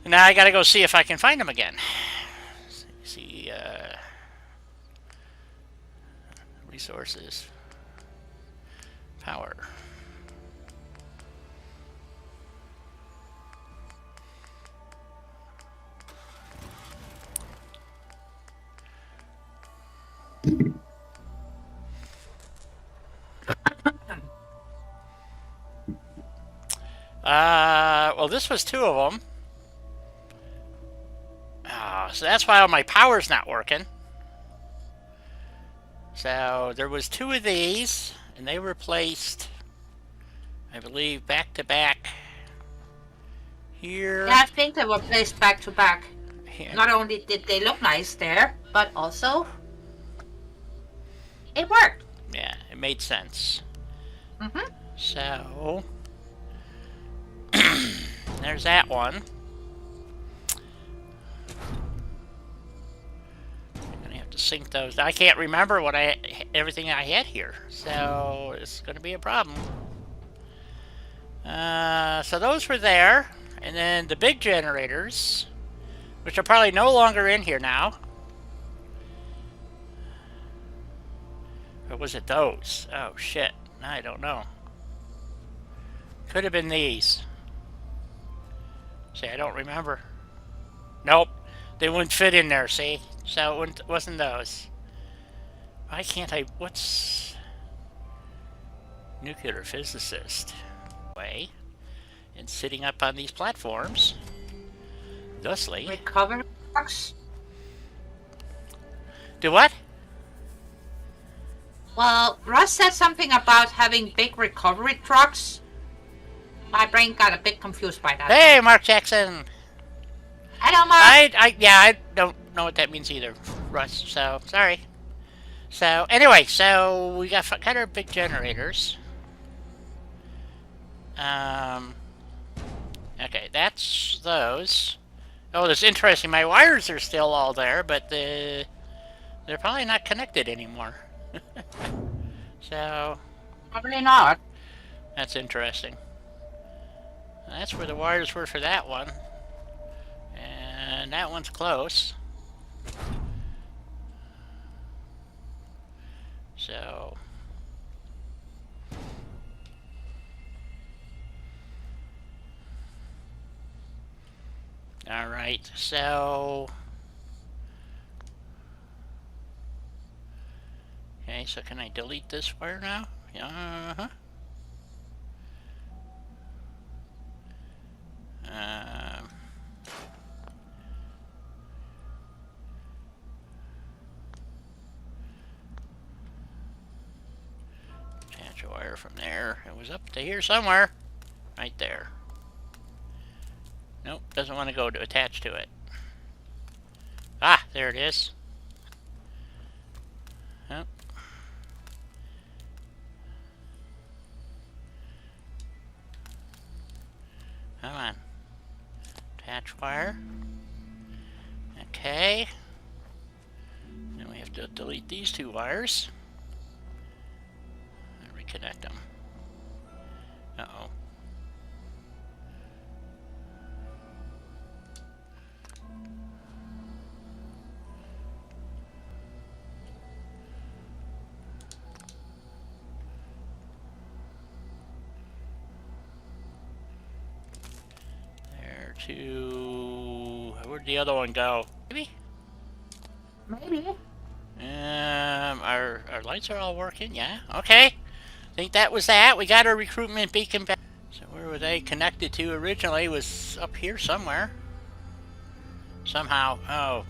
Now I gotta go see if I can find them again. See, resources. Power. Well, this was 2 of them. So that's why all my power's not working. So there was 2 of these, and they were placed, I believe, back to back here. Yeah, I think they were placed back to back. Here. Not only did they look nice there, but also it worked. Yeah, it made sense. Mm-hmm. So there's that one. I'm gonna have to sync those. I can't remember what everything I had here, so it's gonna be a problem. So those were there, and then the big generators, which are probably no longer in here now. Or was it those? Oh shit, I don't know. Could have been these. See, I don't remember. Nope, they wouldn't fit in there, see? So it wasn't those. Why can't I... What's... Nuclear physicist. Way. And sitting up on these platforms. Thusly... Recovery trucks? Do what? Well, Russ said something about having big recovery trucks. My brain got a bit confused by that. Hey, Mark Jackson! Hello, Mark! I don't know what that means either, Russ, so, sorry. So, anyway, so we got kind of big generators. Okay, that's those. Oh, that's interesting. My wires are still all there, but they're probably not connected anymore. So... Probably not. That's interesting. That's where the wires were for that one. And that one's close. So... Alright, so... Okay, so can I delete this wire now? Uh-huh. Attach a wire from there. It was up to here somewhere. Right there. Nope, doesn't want to go to attach to it. Ah, there it is. Oh. Come on. Attach wire. Okay. Then we have to delete these 2 wires. And reconnect them. Uh-oh. Where'd the other one go? Maybe? Maybe. Our lights are all working, yeah. Okay. Think that was that. We got our recruitment beacon back. So where were they connected to originally? Was up here somewhere. Somehow. Oh.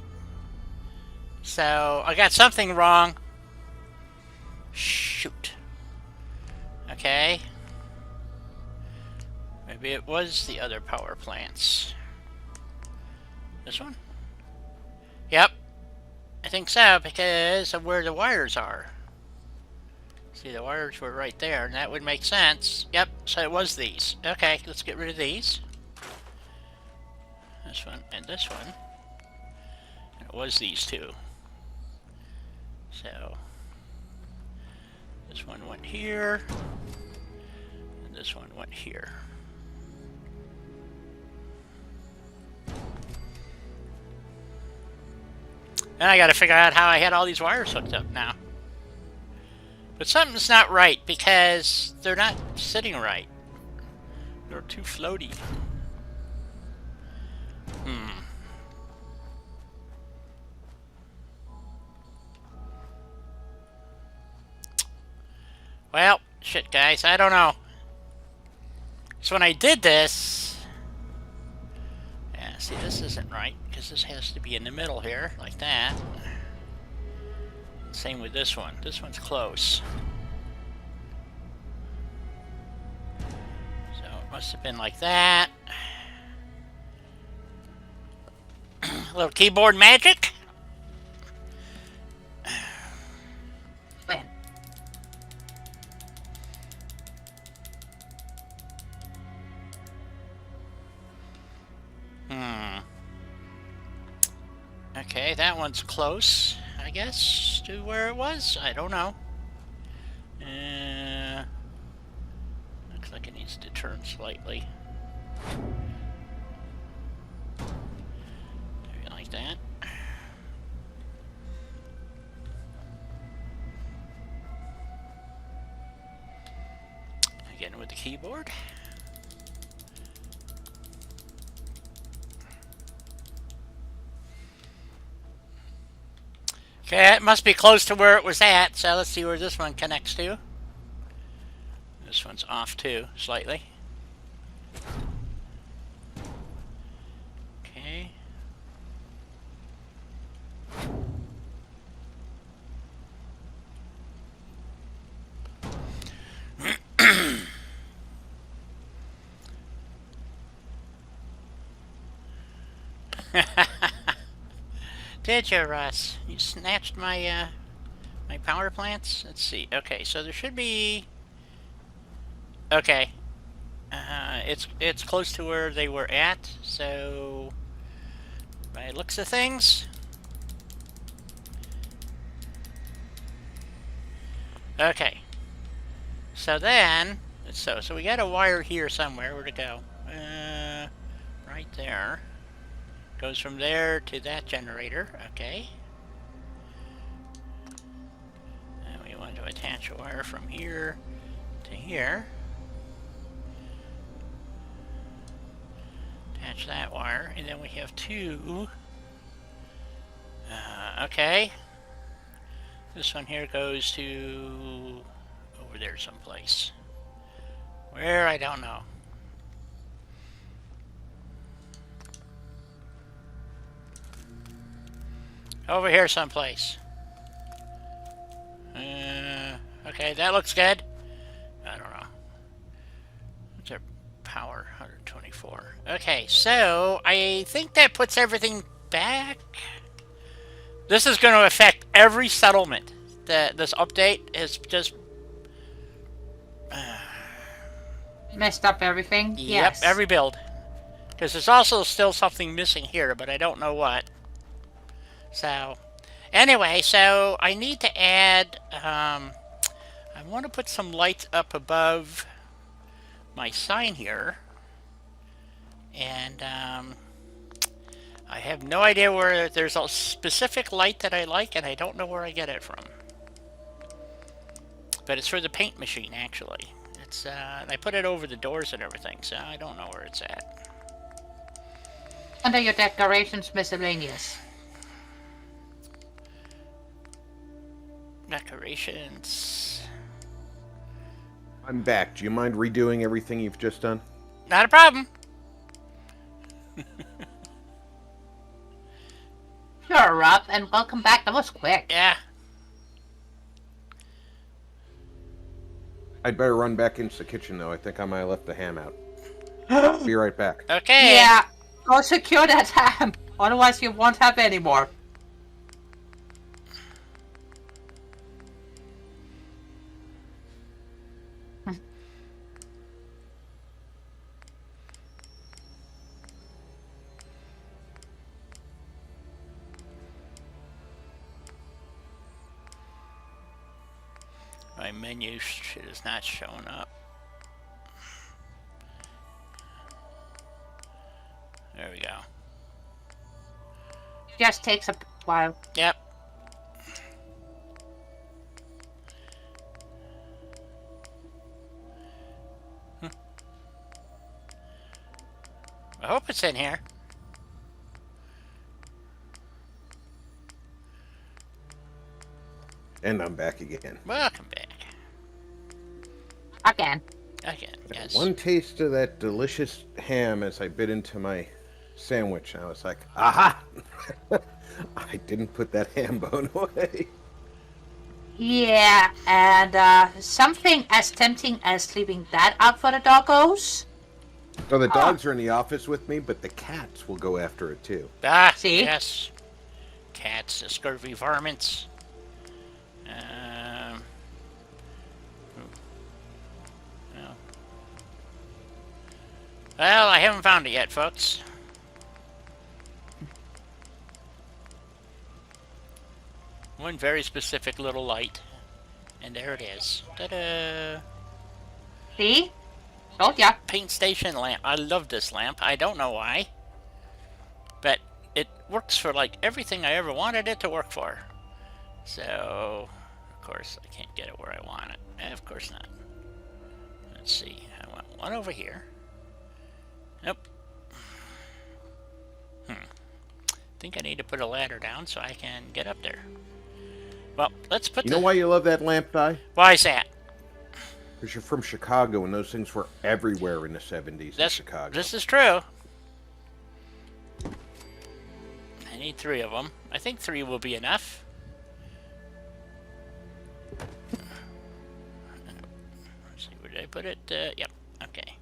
So I got something wrong. Shoot. Okay. Maybe it was the other power plants. This one? Yep. I think so, because of where the wires are. See, the wires were right there, and that would make sense. Yep, so it was these. Okay, let's get rid of these. This one and this one. And it was these two. So, this one went here, and this one went here. And I gotta figure out how I had all these wires hooked up now. But something's not right because they're not sitting right. They're too floaty. Well, shit guys, I don't know. So when I did this... Yeah, see this isn't right because this has to be in the middle here, like that. Same with this one. This one's close. So it must have been like that. A little keyboard magic. When? Okay, that one's close, I guess, to where it was. I don't know. Looks like it needs to turn slightly. Maybe like that. Again with the keyboard. Okay, it must be close to where it was at, so let's see where this one connects to. This one's off too, slightly. Okay. Did you, Russ? You snatched my my power plants? Let's see. Okay, so there should be... Okay. It's close to where they were at, so... By the looks of things... Okay. So then... So we got a wire here somewhere. Where'd it go? Right there. Goes from there to that generator. Okay. And we want to attach a wire from here to here. Attach that wire, and then we have two. Okay. This one here goes to over there someplace. Where, I don't know. Over here someplace. Okay, that looks good. I don't know. What's our power? 124. Okay, so I think that puts everything back. This is going to affect every settlement. This update is just... Messed up everything? Yep, Yes. every build. Because there's also still something missing here, but I don't know what. So, anyway, so I need to add, I want to put some lights up above my sign here. And, I have no idea where there's a specific light that I like, and I don't know where I get it from. But it's for the paint machine, actually. It's, I put it over the doors and everything, so I don't know where it's at. Under your decorations miscellaneous. Decorations. I'm back. Do you mind redoing everything you've just done? Not a problem. Sure, Rob, and welcome back. That was quick. Yeah. I'd better run back into the kitchen, though. I think I might have left the ham out. Be right back. Okay. Yeah, go secure that ham. Otherwise you won't have any more. My menu shit is not showing up. There we go. Just takes a while. Yep. I hope it's in here. And I'm back again. Welcome back. Again. Again, yes. One taste of that delicious ham as I bit into my sandwich, and I was like, aha! I didn't put that ham bone away. Yeah, and something as tempting as leaving that out for the doggos. So the dogs are in the office with me, but the cats will go after it too. Ah, See? yes. Cats, the scurvy varmints. Well, I haven't found it yet, folks. One very specific little light. And there it is. Ta-da! See? Told ya. Paint station lamp. I love this lamp. I don't know why. But it works for like everything I ever wanted it to work for. So, of course, I can't get it where I want it. Of course not. Let's see. I want one over here. Nope. I think I need to put a ladder down so I can get up there. Well, let's put You know why you love that lamp, Di? Why is that? Because you're from Chicago, and those things were everywhere in the 70s in Chicago. This is true. I need 3 of them. I think 3 will be enough. Let's see, where did I put it? Yep, okay.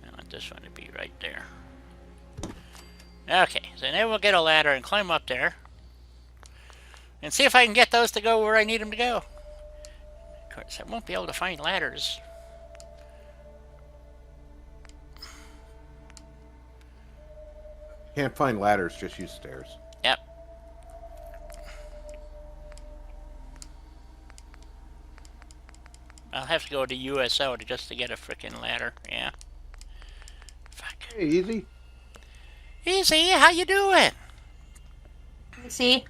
I want this one to be right there. Okay, so now we'll get a ladder and climb up there. And see if I can get those to go where I need them to go. Of course, I won't be able to find ladders. Can't find ladders, just use stairs. Yep. I'll have to go to USO just to get a frickin' ladder. Yeah. Fuck. Hey, easy. Easy, how you doing? See?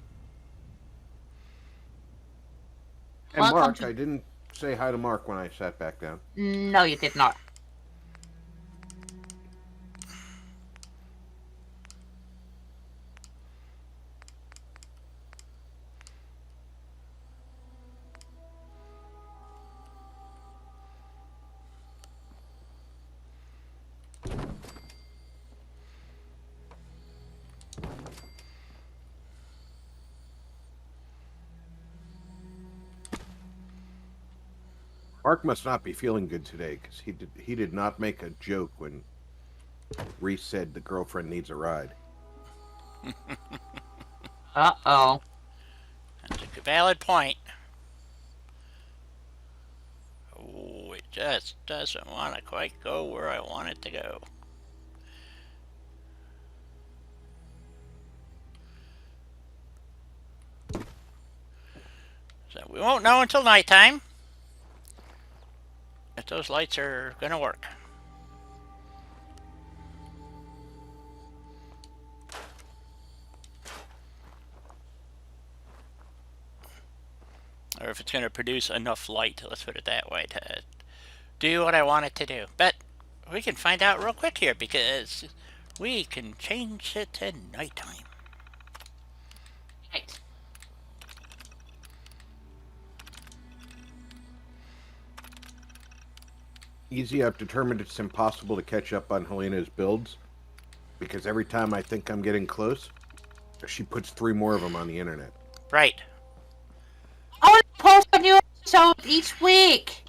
And Welcome Mark, to- I didn't say hi to Mark when I sat back down. No, you did not. Mark must not be feeling good today, because he did not make a joke when Reese said the girlfriend needs a ride. Uh-oh. That's a valid point. Oh, it just doesn't want to quite go where I want it to go. So we won't know until nighttime if those lights are going to work. Or if it's going to produce enough light, let's put it that way, to do what I want it to do. But we can find out real quick here, because we can change it to nighttime. Right. Easy, I've determined it's impossible to catch up on Helena's builds, because every time I think I'm getting close, she puts 3 more of them on the internet. Right. I want to post a new episode each week.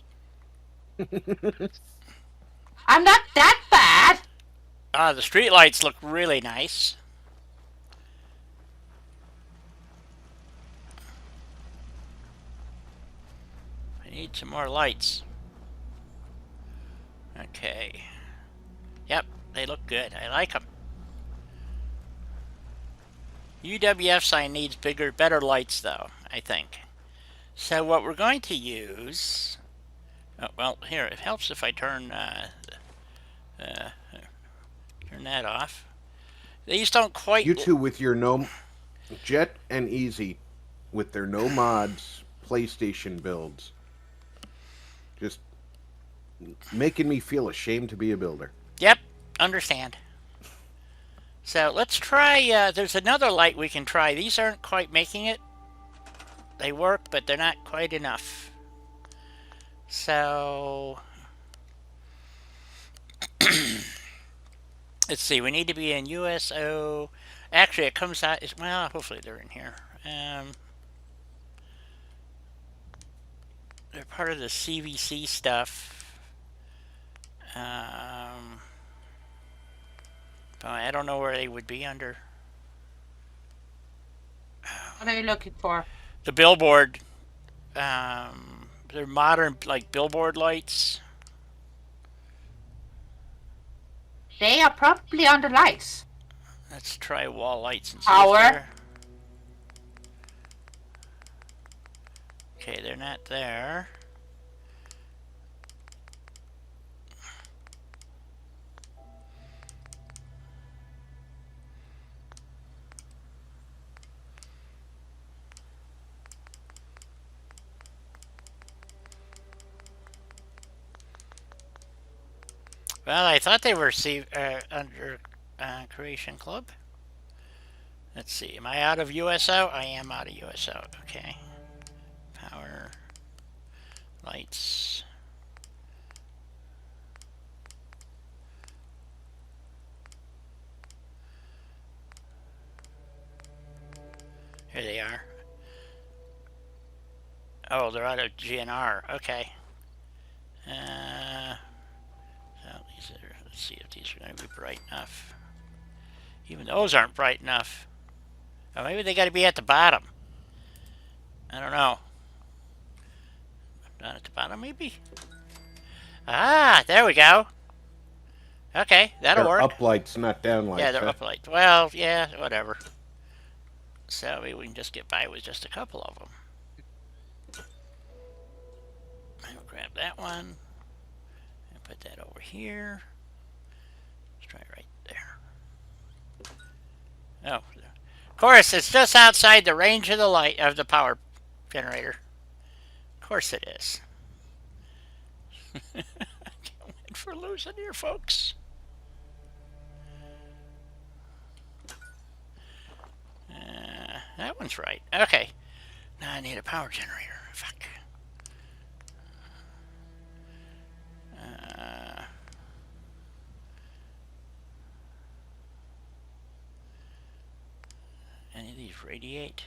I'm not that bad. The street lights look really nice. I need some more lights. Okay. Yep, they look good. I like them. UWF sign needs bigger, better lights, though, I think. So what we're going to use... Oh, well, here, it helps if I turn that off. These don't quite... You two with your no... Jet and Easy with their no mods PlayStation builds. Just making me feel ashamed to be a builder. Yep, understand. So let's try... there's another light we can try. These aren't quite making it. They work, but they're not quite enough. So... let's see, we need to be in USO. Actually, it comes out... well, hopefully they're in here. They're part of the CVC stuff. But I don't know where they would be under. What are you looking for? The billboard. They're modern, like, billboard lights. They are probably under lights. Let's try wall lights and see Power. if they're... Okay, they're not there. Well, I thought they were under Creation Club. Let's see. Am I out of USO? I am out of USO. Okay. Power. Lights. Here they are. Oh, they're out of GNR. Okay. So these are, let's see if these are going to be bright enough. Even those aren't bright enough. Oh, maybe they got to be at the bottom. I don't know. Down at the bottom, maybe? Ah, there we go. Okay, that'll They're work. up lights, not down lights. Yeah, they're up lights. Well, yeah, whatever. So maybe we can just get by with just a couple of them. I'll grab that one and put that over here. Let's try right there. Oh, of course, it's just outside the range of the light of the power generator. Of course it is. I can't wait for losing here, folks. That one's right. Okay. Now I need a power generator. Fuck. Any of these radiate?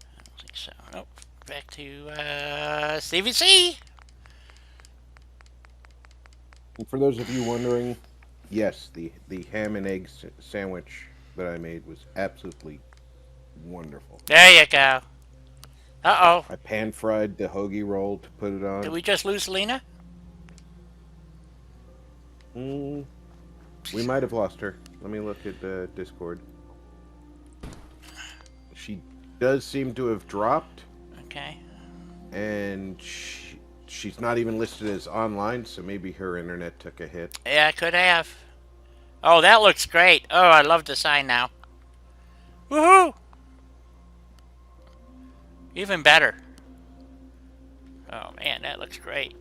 I don't think so. Nope. Back to CVC. And for those of you wondering, yes, the ham and egg sandwich that I made was absolutely wonderful. There you go. Uh-oh. I pan-fried the hoagie roll to put it on. Did we just lose Lena? We might have lost her. Let me look at Discord. She does seem to have dropped. Okay. And she's not even listed as online, so maybe her internet took a hit. Yeah, I could have. Oh, that looks great. Oh, I love the sign now. Woohoo! Even better. Oh, man, that looks great.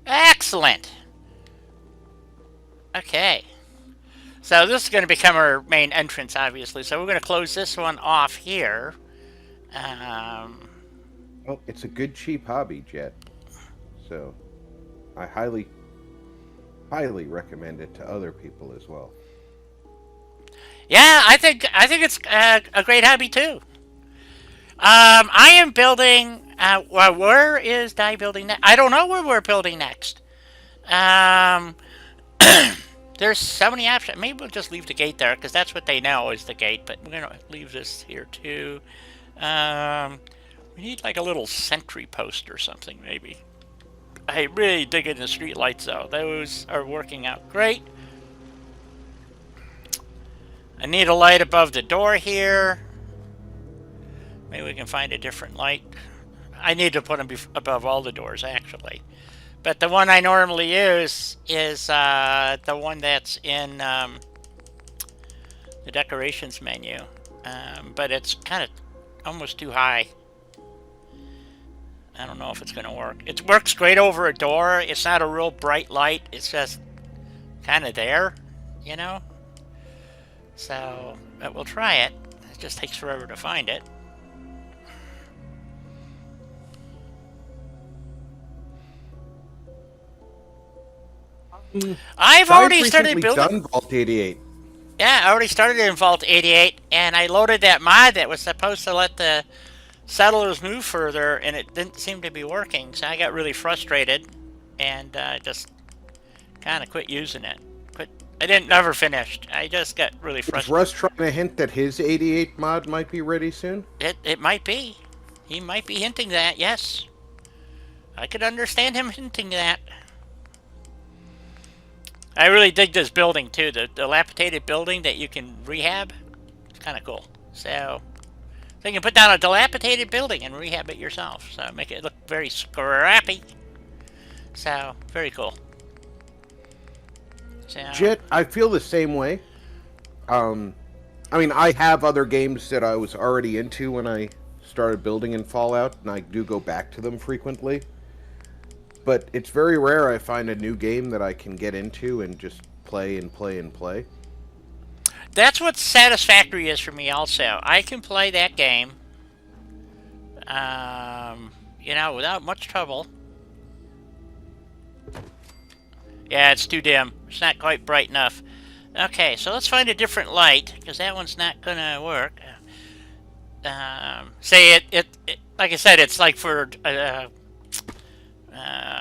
Excellent. Okay. So this is going to become our main entrance, obviously. So we're going to close this one off here. Well, it's a good cheap hobby, Jet. So I highly recommend it to other people as well. Yeah, I think it's a great hobby too. I am building. Well, where is Di building next? I don't know where we're building next. There's so many options. Maybe we'll just leave the gate there because that's what they know is the gate. But we're gonna leave this here too. We need like a little sentry post or something, maybe. I really dig in the street lights though. Those are working out great. I need a light above the door here. Maybe we can find a different light. I need to put them above all the doors, actually. But the one I normally use is the one that's in the decorations menu. But it's kind of almost too high. I don't know if it's going to work. It works great over a door. It's not a real bright light. It's just kind of there, you know? So, but we'll try it. It just takes forever to find it. I've already started building. Done Vault 88. Yeah, I already started in Vault 88, and I loaded that mod that was supposed to let the settlers move further, and it didn't seem to be working. So I got really frustrated, and just kind of quit using it. I didn't never finished. I just got really frustrated. Is Russ trying to hint that his 88 mod might be ready soon? It might be. He might be hinting that. Yes, I could understand him hinting that. I really dig this building too. The dilapidated building that you can rehab. It's kind of cool. So you can put down a dilapidated building and rehab it yourself. So make it look very scrappy. So very cool. So, Jet, I feel the same way. I mean, I have other games that I was already into when I started building in Fallout, and I do go back to them frequently. But it's very rare I find a new game that I can get into and just play and play and play. That's what satisfactory is for me also. I can play that game, you know, without much trouble. Yeah, it's too dim. It's not quite bright enough. Okay, so let's find a different light, because that one's not going to work. Say it, like I said, it's like for...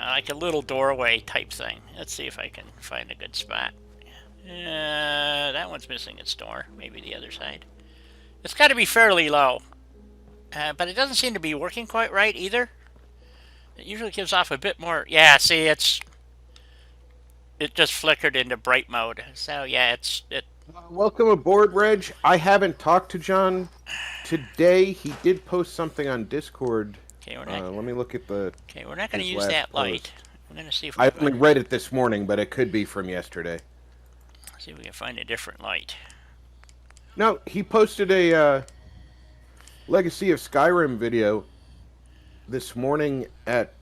like a little doorway type thing. Let's see if I can find a good spot. That one's missing its door. Maybe the other side. It's got to be fairly low. But it doesn't seem to be working quite right either. It usually gives off a bit more... Yeah, see, it just flickered into bright mode. So, yeah, Welcome aboard, Reg. I haven't talked to John today. He did post something on Discord. Okay, let me look at the... Okay, we're not going to use that light. We're going to see if I only read it this morning, but it could be from yesterday. See if we can find a different light. No, he posted a Legacy of Skyrim video this morning at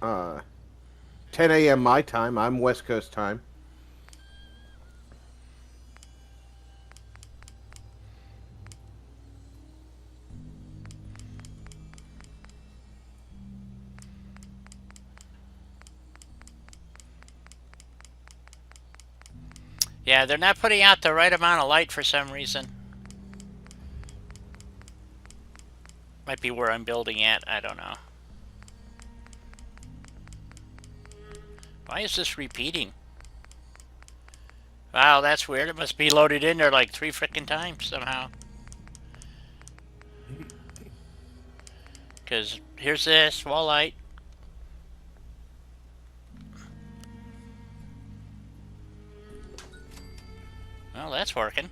10 a.m. my time. I'm West Coast time. Yeah, they're not putting out the right amount of light for some reason. Might be where I'm building at, I don't know. Why is this repeating? Wow, that's weird. It must be loaded in there like 3 frickin' times somehow. Because here's this wall light. Well, that's working.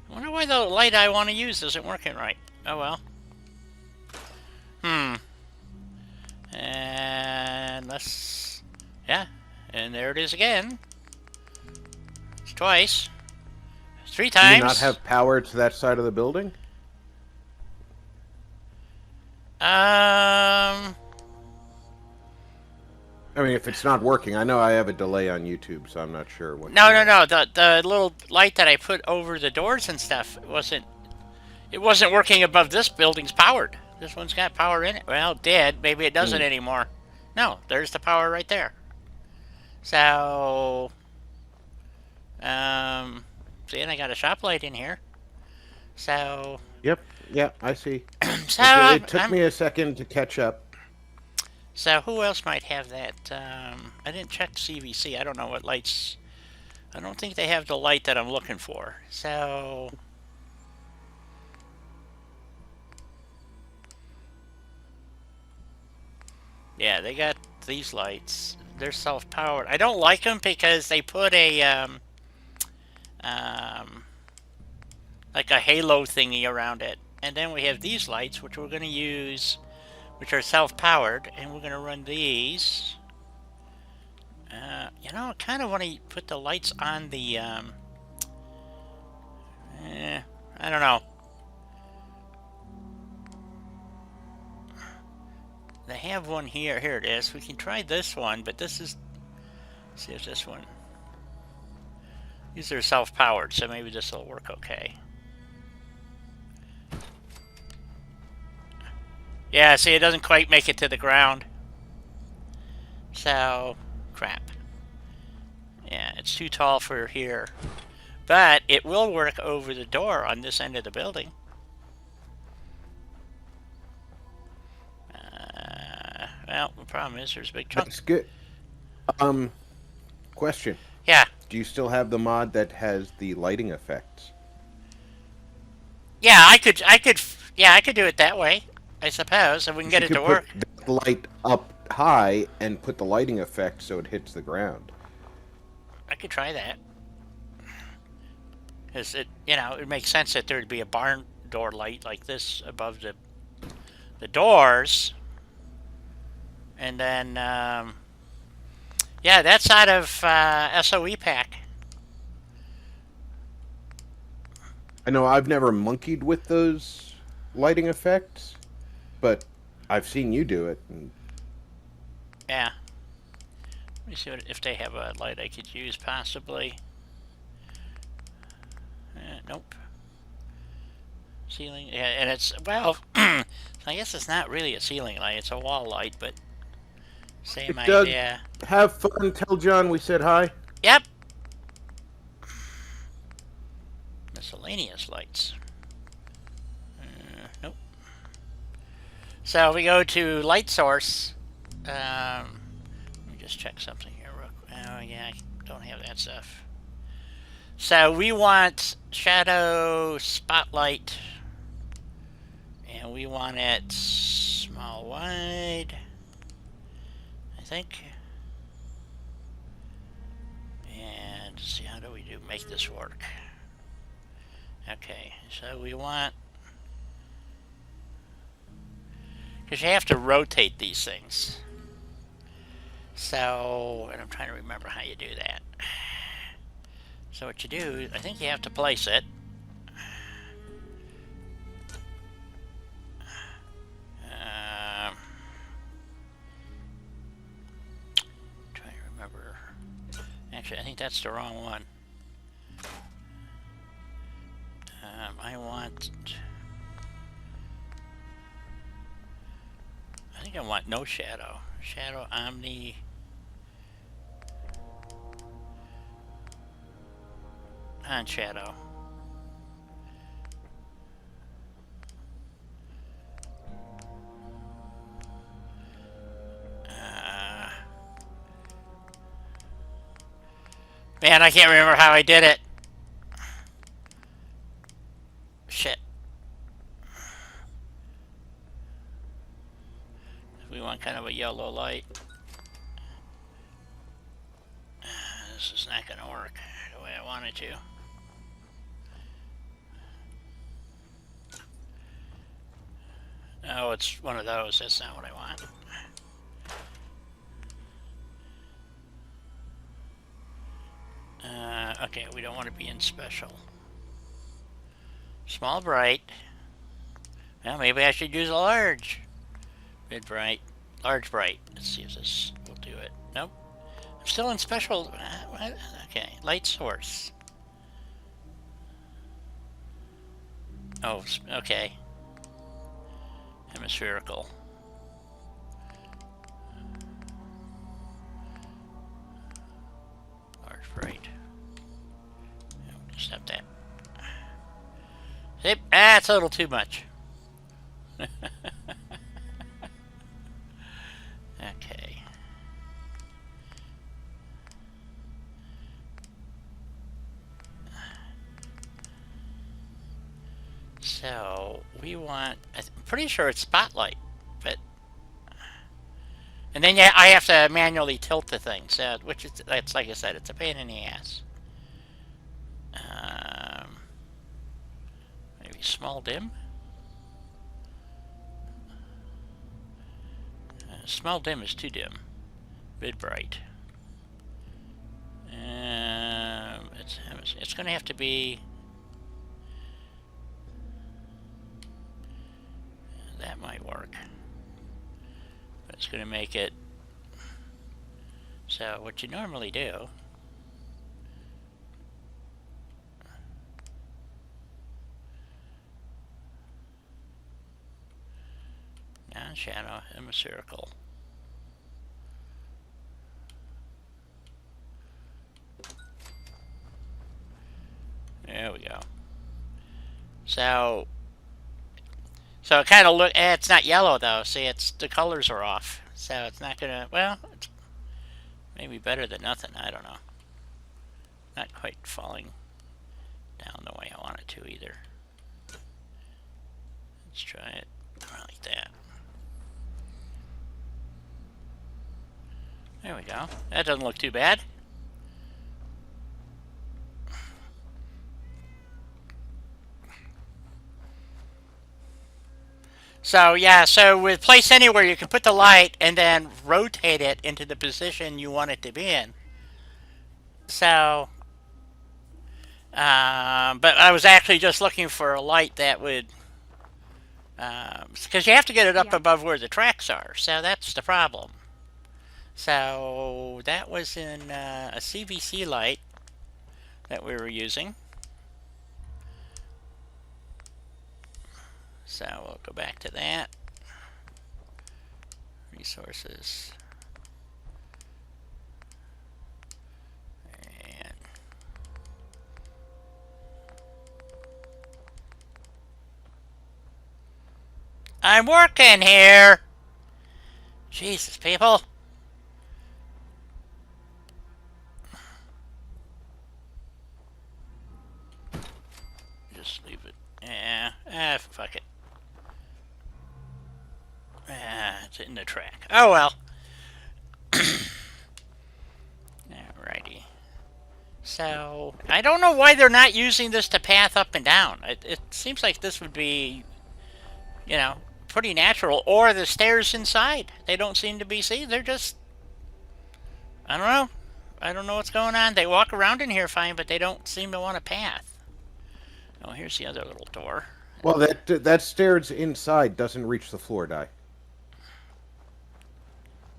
I wonder why the light I want to use isn't working right. Oh well. And let's... Yeah. And there it is again. It's twice. It's 3 times. Do you not have power to that side of the building? I mean, if it's not working, I know I have a delay on YouTube, so I'm not sure what. No. The little light that I put over the doors and stuff wasn't working above this building's powered. This one's got power in it. Well, it did. Maybe it doesn't anymore. No, there's the power right there. So, see, and I got a shop light in here. So. Yep. Yeah, I see. So it took me a second to catch up. So who else might have that? I didn't check CVC. I don't know what lights. I don't think they have the light that I'm looking for. So yeah, they got these lights. They're self-powered. I don't like them because they put a like a halo thingy around it. And then we have these lights, which we're going to use, which are self-powered, and we're going to run these. You know, I kind of want to put the lights on the, I don't know. They have one here. Here it is. We can try this one, but this is... Let's see if this one... These are self-powered, so maybe this will work okay. Yeah, see, it doesn't quite make it to the ground. So, crap. Yeah, it's too tall for here. But it will work over the door on this end of the building. Well, the problem is there's a big chunk. That's good. Question. Yeah. Do you still have the mod that has the lighting effects? Yeah, I could do it that way, I suppose, if we can get it to work. Put the light up high and put the lighting effect so it hits the ground. I could try that. Because it, you know, it makes sense that there'd be a barn door light like this above the doors. And then, yeah, that's out of SOE pack. I know I've never monkeyed with those lighting effects, but I've seen you do it. And... Yeah. Let me see if they have a light I could use, possibly. Nope. Ceiling, yeah, and it's, well, I guess it's not really a ceiling light, it's a wall light, but same idea. Have fun, tell John we said hi. Yep. Miscellaneous lights. Nope. So we go to light source. Let me just check something here real quick. Oh yeah, I don't have that stuff. So we want shadow spotlight, and we want it small wide, I think. And let's see, how do we make this work? Okay, so we want, because you have to rotate these things. So, and I'm trying to remember how you do that. So what you do, I think you have to place it. Trying to remember. Actually, I think that's the wrong one. I think I want no shadow. Shadow Omni. On shadow. Man, I can't remember how I did it. Shit. We want kind of a yellow light. This is not going to work the way I want it to. Oh, it's one of those. That's not what I want. Okay, we don't want to be in special. Small bright. Well, maybe I should use a large. Mid bright. Large bright. Let's see if this will do it. Nope. I'm still in special. Okay, light source. Oh, okay. Hemispherical. Large bright. Just have that. Zip. That's a little too much. Okay. So we want, I'm pretty sure it's spotlight, but, and then yeah, I have to manually tilt the thing, so, which is, that's like I said, it's a pain in the ass. see, small dim. Small dim is too dim. Mid bright. It's going to have to be. That might work. But it's going to make it. So what you normally do. Non-shadow, hemispherical. There we go. So it kind of look. It's not yellow though. See, it's the colors are off. So it's not gonna. Well, it's maybe better than nothing. I don't know. Not quite falling down the way I want it to either. Let's try it like that. There we go. That doesn't look too bad. So yeah, so with Place Anywhere, you can put the light and then rotate it into the position you want it to be in. So, but I was actually just looking for a light that would, because you have to get it up above where the tracks are. So that's the problem. So that was in a CVC light that we were using. So we'll go back to that. Resources. And I'm working here. Jesus, people. Just leave it. Yeah, fuck it. It's in the track. Oh well. Alrighty. So, I don't know why they're not using this to path up and down. It seems like this would be, you know, pretty natural. Or the stairs inside. They don't seem to be, see, they're just, I don't know. I don't know what's going on. They walk around in here fine, but they don't seem to want to path. Oh, here's the other little door. Well, that stairs inside doesn't reach the floor, Di.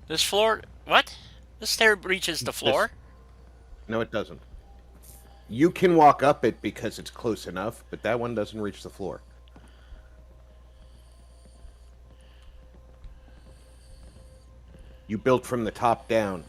This floor, what? This stair reaches the floor? No, it doesn't. You can walk up it because it's close enough, but that one doesn't reach the floor. You built from the top down.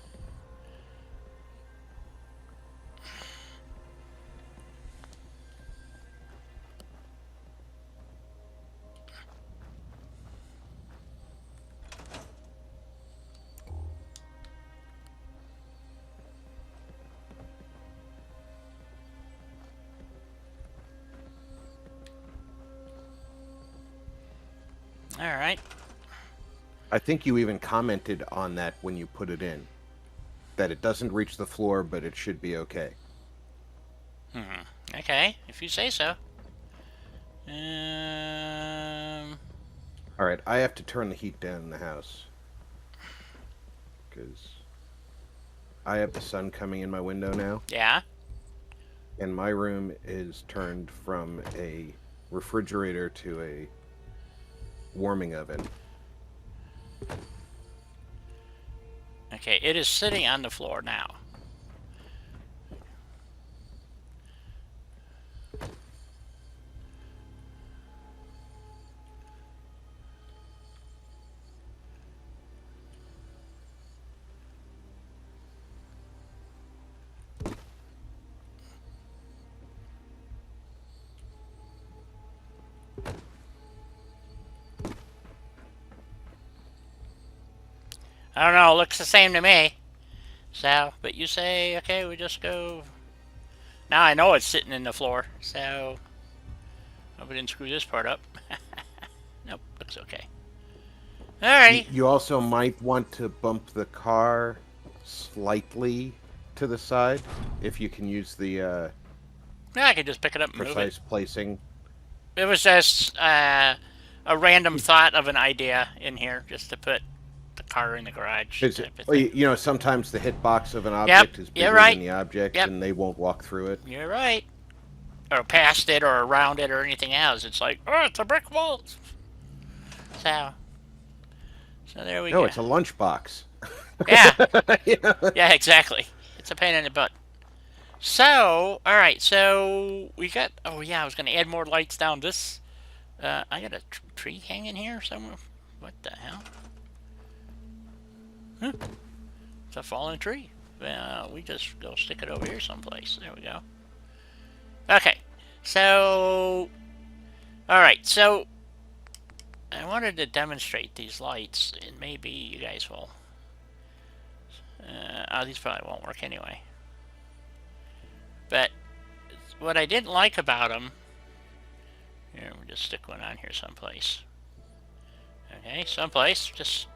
Alright. I think you even commented on that when you put it in. That it doesn't reach the floor, but it should be okay. Okay, if you say so. Alright, I have to turn the heat down in the house. Because I have the sun coming in my window now. Yeah? And my room is turned from a refrigerator to a warming oven. Okay, it is sitting on the floor now. I don't know, it looks the same to me. So, but you say, okay, we just go... Now I know it's sitting in the floor, so... Hope I didn't screw this part up. Nope, looks okay. Alrighty. You also might want to bump the car slightly to the side, if you can use the Yeah, I can just pick it up and move it. precise placing. It was just a random thought of an idea in here, just to put the car in the garage Is it, type of well, thing. you know, sometimes the hitbox of an Yep, object is you're bigger than right. the object, Yep, and they won't walk through it. you're right. Or past it, or around it, or anything else. It's like, oh, it's a brick wall. So, so there we No, go. it's a lunchbox. Yeah, Yeah. yeah, exactly. It's a pain in the butt. So, all right. So we got. Oh yeah, I was gonna add more lights down this. I got a tree hanging here somewhere. What the hell? Huh? It's a fallen tree. Well, we just go stick it over here someplace. There we go. Okay. So, all right. So I wanted to demonstrate these lights, and maybe you guys will. These probably won't work anyway. But what I didn't like about them. Here, we'll just stick one on here someplace. Okay, someplace. Just.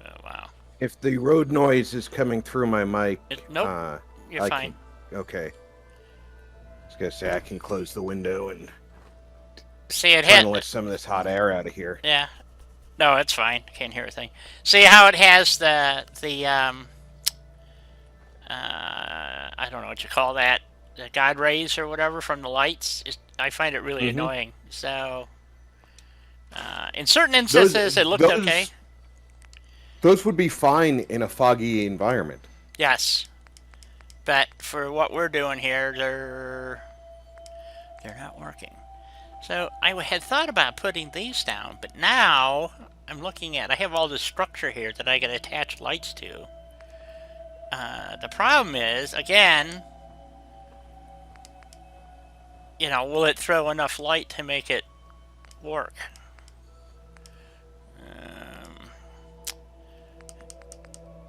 Oh, wow. If the road noise is coming through my mic, Nope, you're I fine. okay. I was gonna say I can close the window and See, it trying to hit. let some of this hot air out of here. Yeah. No, it's fine. I can't hear a thing. See how it has the I don't know what you call that, the God rays or whatever from the lights. I find it really annoying. So, in certain instances, it looked okay. Those would be fine in a foggy environment. Yes, but for what we're doing here, they're not working. So I had thought about putting these down, but now I'm looking at. I have all this structure here that I can attach lights to. The problem is, again, you know, will it throw enough light to make it work?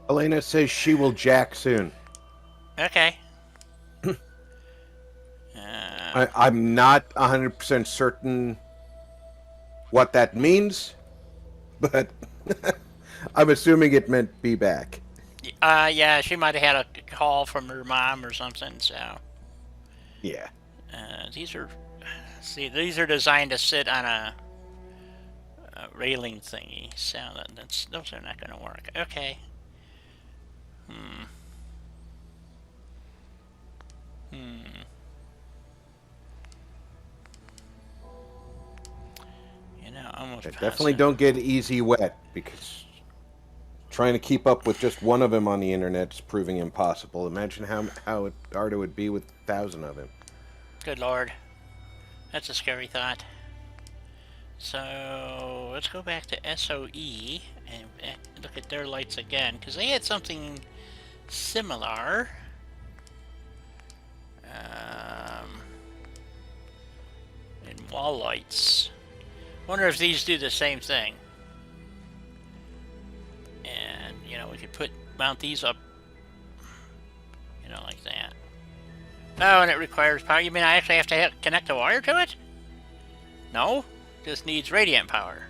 Elena says she will jack soon. Okay. I'm not 100% certain what that means, but I'm assuming it meant be back. Yeah, she might have had a call from her mom or something. So. Yeah. These are. See, these are designed to sit on a railing thingy, so those are not going to work. Okay. You know, almost. Definitely don't get easy wet, because trying to keep up with just one of them on the internet is proving impossible. Imagine how hard it would be with 1,000 of them. Good lord. That's a scary thought. So let's go back to SOE and look at their lights again, because they had something similar. In wall lights. Wonder if these do the same thing. And you know, we could mount these up, you know, like that. Oh, and it requires power. You mean I actually have to connect a wire to it? No, just needs radiant power.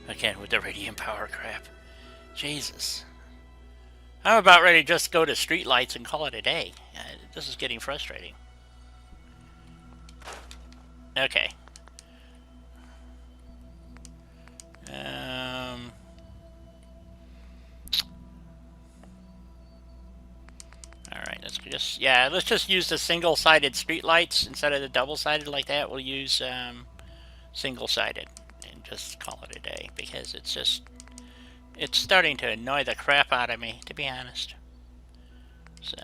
Again with the radiant power crap. Jesus. I'm about ready to just go to street lights and call it a day. This is getting frustrating. Okay. Alright, let's just use the single-sided street lights instead of the double-sided like that. We'll use single-sided and just call it a day, because it's starting to annoy the crap out of me, to be honest. So.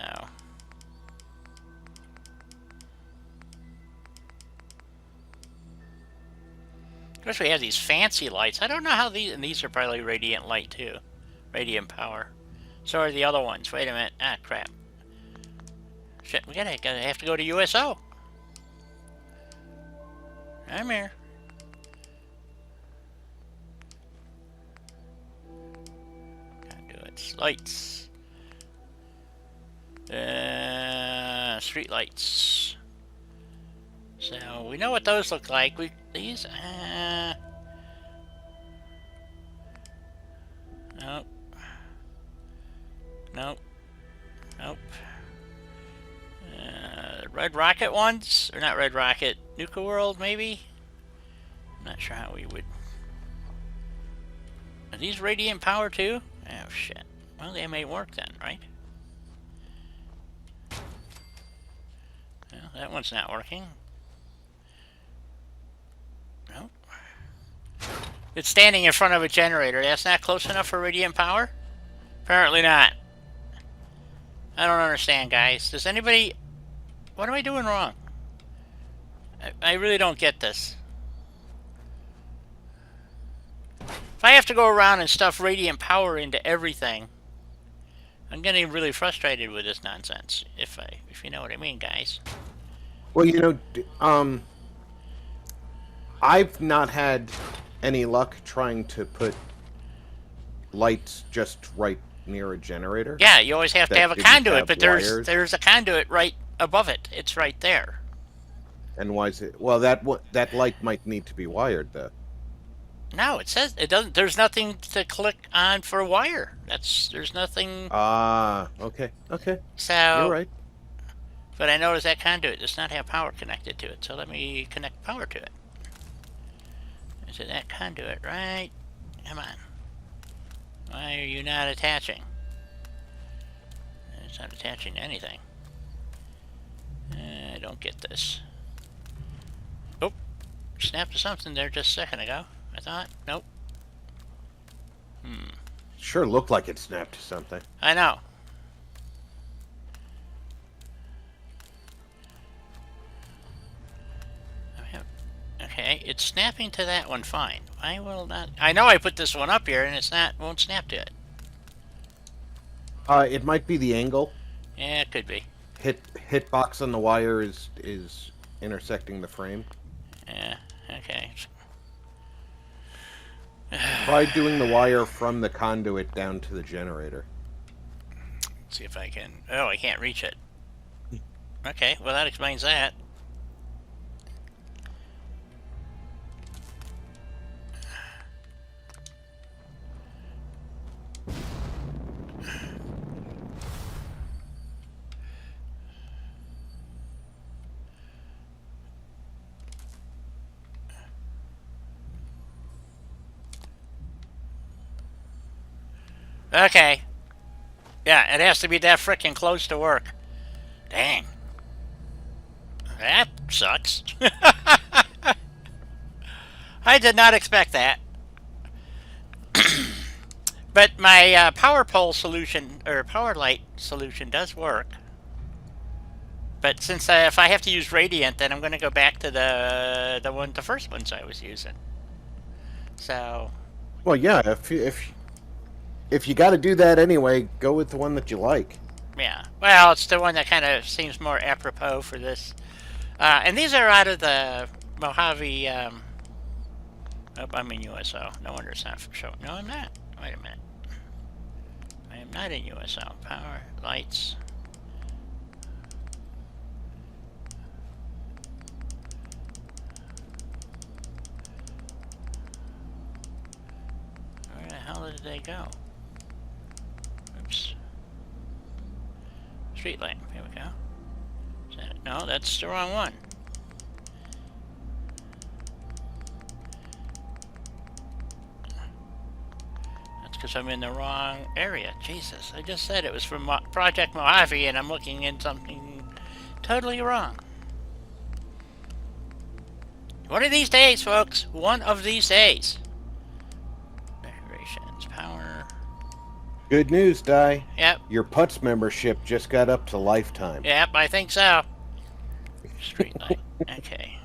Of course, we have these fancy lights. I don't know how these are probably radiant light too. Radiant power. So are the other ones. Wait a minute. Ah, crap. Shit, we gotta have to go to USO. I'm here. Conduits. Lights. Street lights. So we know what those look like. These. Nope. Nope. Nope. Red Rocket ones, or not Red Rocket, Nuka World maybe. I'm not sure how we would. Are these radiant power too? Oh shit. Well, they may work then, right? Well, that one's not working. Nope. It's standing in front of a generator. That's not close enough for radiant power? Apparently not. I don't understand, guys. Does anybody... What am I doing wrong? I really don't get this. If I have to go around and stuff radiant power into everything, I'm getting really frustrated with this nonsense. If you know what I mean, guys. Well, you know, I've not had any luck trying to put lights just right near a generator. Yeah, you always have to have a conduit, but wires. there's a conduit right above it. It's right there. And why is it? Well, that light might need to be wired, though. No, it says it doesn't. There's nothing to click on for a wire. There's nothing. Ah, okay. So You're right. But I noticed that conduit does not have power connected to it. So let me connect power to it. Is it that conduit, right? Come on. Why are you not attaching? It's not attaching to anything. I don't get this. Oh, snapped to something there just a second ago. I thought. Nope. Sure looked like it snapped to something. I know. Okay, it's snapping to that one fine. Why will not... I know I put this one up here and it's not... won't snap to it. It might be the angle. Yeah, it could be. Hitbox on the wire is intersecting the frame. Yeah, okay. Try doing the wire from the conduit down to the generator. See if I can... Oh, I can't reach it. Okay, well that explains that. Okay. Yeah, it has to be that frickin' close to work. Dang. That sucks. I did not expect that. But my power pole solution, or power light solution does work. But since if I have to use radiant, then I'm going to go back to the first ones I was using. So... Well, yeah, if you got to do that anyway, go with the one that you like. Yeah, well, it's the one that kind of seems more apropos for this. And these are out of the Mojave... oh, I'm in USO. No wonder it's not showing. No, I'm not. Wait a minute. I am not in USO. Power, lights... Where the hell did they go? Oops. Street light. Here we go. Is that it? No, that's the wrong one. That's because I'm in the wrong area. Jesus, I just said it was from Project Mojave and I'm looking in something totally wrong. One of these days, folks. One of these days. Decorations, power. Good news, Di. Yep. Your Putz membership just got up to lifetime. Yep, I think so. Street light. Okay.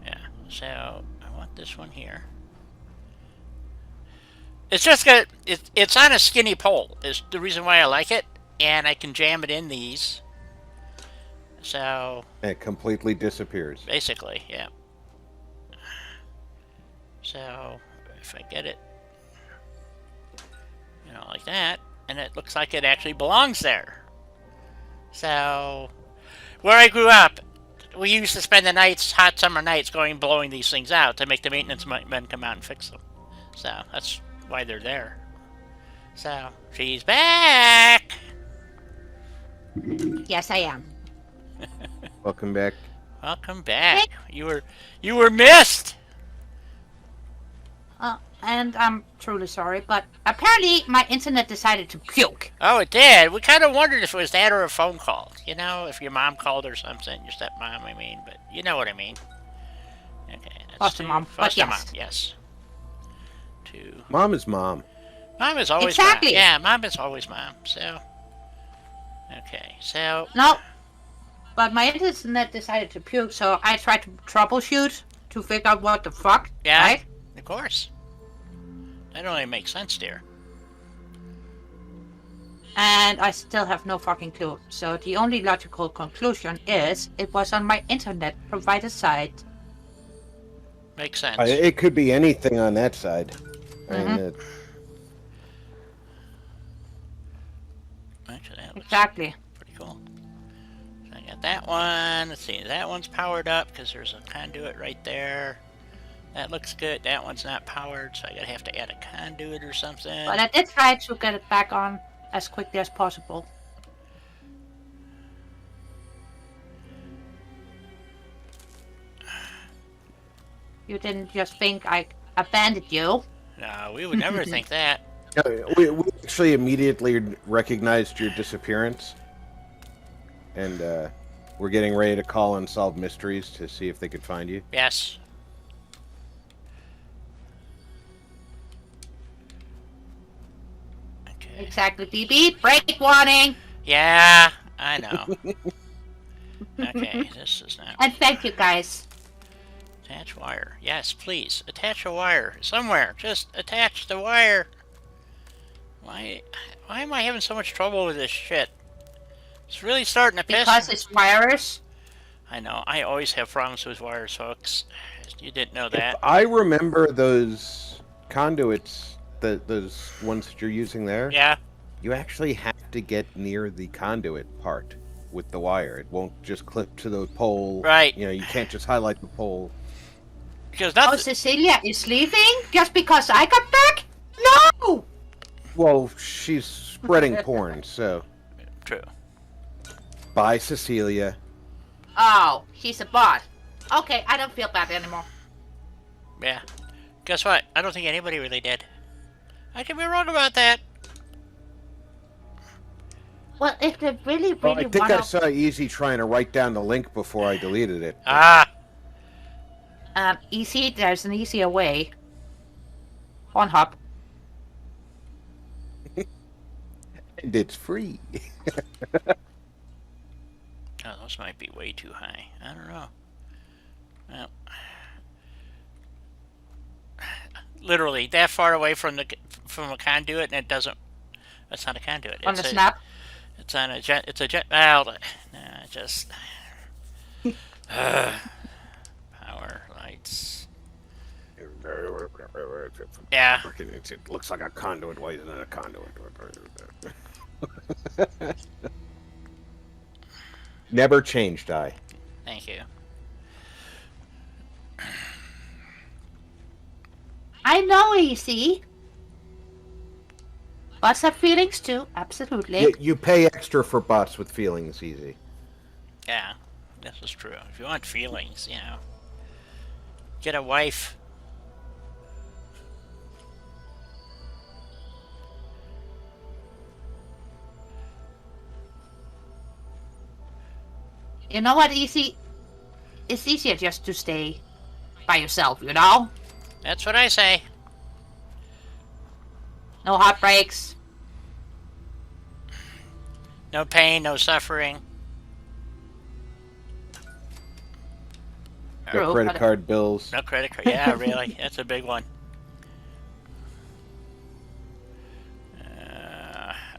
Yeah, so I want this one here. It's just got it's on a skinny pole is the reason why I like it, and I can jam it in these. So It completely disappears. basically, yeah. So if I get it, you know, like that, and it looks like it actually belongs there. So where I grew up, we used to spend the nights, hot summer nights, blowing these things out to make the maintenance men come out and fix them. So that's why they're there. So she's back. Yes, I am. Welcome back. Welcome back. You were missed. And I'm truly sorry, but apparently my internet decided to puke. Oh, it did. We kind of wondered if it was that or a phone call. You know, if your mom called or something. Your stepmom, I mean. But you know what I mean. Okay. Foster mom, but Foster yes. mom, yes. Two. Mom is mom. Mom is always Exactly. mom. Yeah, mom is always mom. So. Okay, so. No, but my internet decided to puke, so I tried to troubleshoot to figure out what the fuck. Yeah. Right? Of course. That only makes sense, dear. And I still have no fucking clue. So the only logical conclusion is it was on my internet provider side. Makes sense. It could be anything on that side. I mean, Actually, that looks Exactly. pretty cool. So I got that one. Let's see, that one's powered up because there's a conduit right there. That looks good. That one's not powered, so I gotta have to add a conduit or something. But I did try to get it back on as quickly as possible. You didn't just think I abandoned you. No, we would never think that. we actually immediately recognized your disappearance. And we're getting ready to call Unsolved Mysteries to see if they could find you. Yes. Okay. Exactly, BB. Break warning. Yeah, I know. Okay, this is not. And thank you, guys. Attach wire. Yes, please. Attach a wire. Somewhere. Just attach the wire. Why am I having so much trouble with this shit? It's really starting to piss Because me. it's wires. I know. I always have problems with wires, folks. You didn't know that. I remember those conduits, those ones that you're using there. Yeah. You actually have to get near the conduit part with the wire. It won't just clip to the pole. Right. You know, you can't just highlight the pole. Because Oh, nothing. Cecilia is leaving just because I got back? No! Well, she's spreading porn, so True. bye, Cecilia. Oh, she's a bot. Okay, I don't feel bad anymore. Yeah. Guess what? I don't think anybody really did. I could be wrong about that. Well, if they really, Well, really I think want I saw Easy trying to write down the link before I deleted it. Ah. easy, there's an easier way. Pornhub. And it's free. Oh, those might be way too high. I don't know. Well, literally that far away from a conduit, and it doesn't. That's not a conduit. On the snap. It's on a jet. It's a jet. Well, nah, just power lights. Yeah. It looks like a conduit. Why isn't it a conduit? Never change, Die. Thank you. I know, easy. Bots have feelings too, absolutely. You pay extra for bots with feelings, Easy. Yeah, this is true. If you want feelings, you know, get a wife. You know what, easy? It's easier just to stay by yourself, you know? That's what I say. No heartbreaks. No pain, no suffering. No True, credit but- card bills. No credit card. Yeah, really. That's a big one.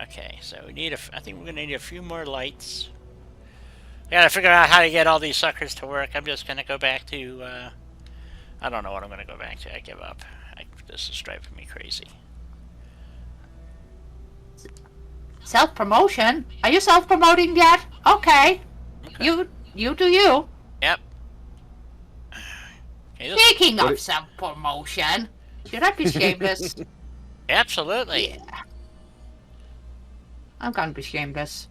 Okay, so we need I think we're gonna need a few more lights. I gotta figure out how to get all these suckers to work. I'm just gonna go back to, I don't know what I'm gonna go back to. I give up. This is driving me crazy. Self-promotion? Are you self-promoting yet? Okay. You do you. Yep. Okay, this, Speaking of self-promotion, should I be shameless? absolutely. Yeah. I'm gonna be shameless.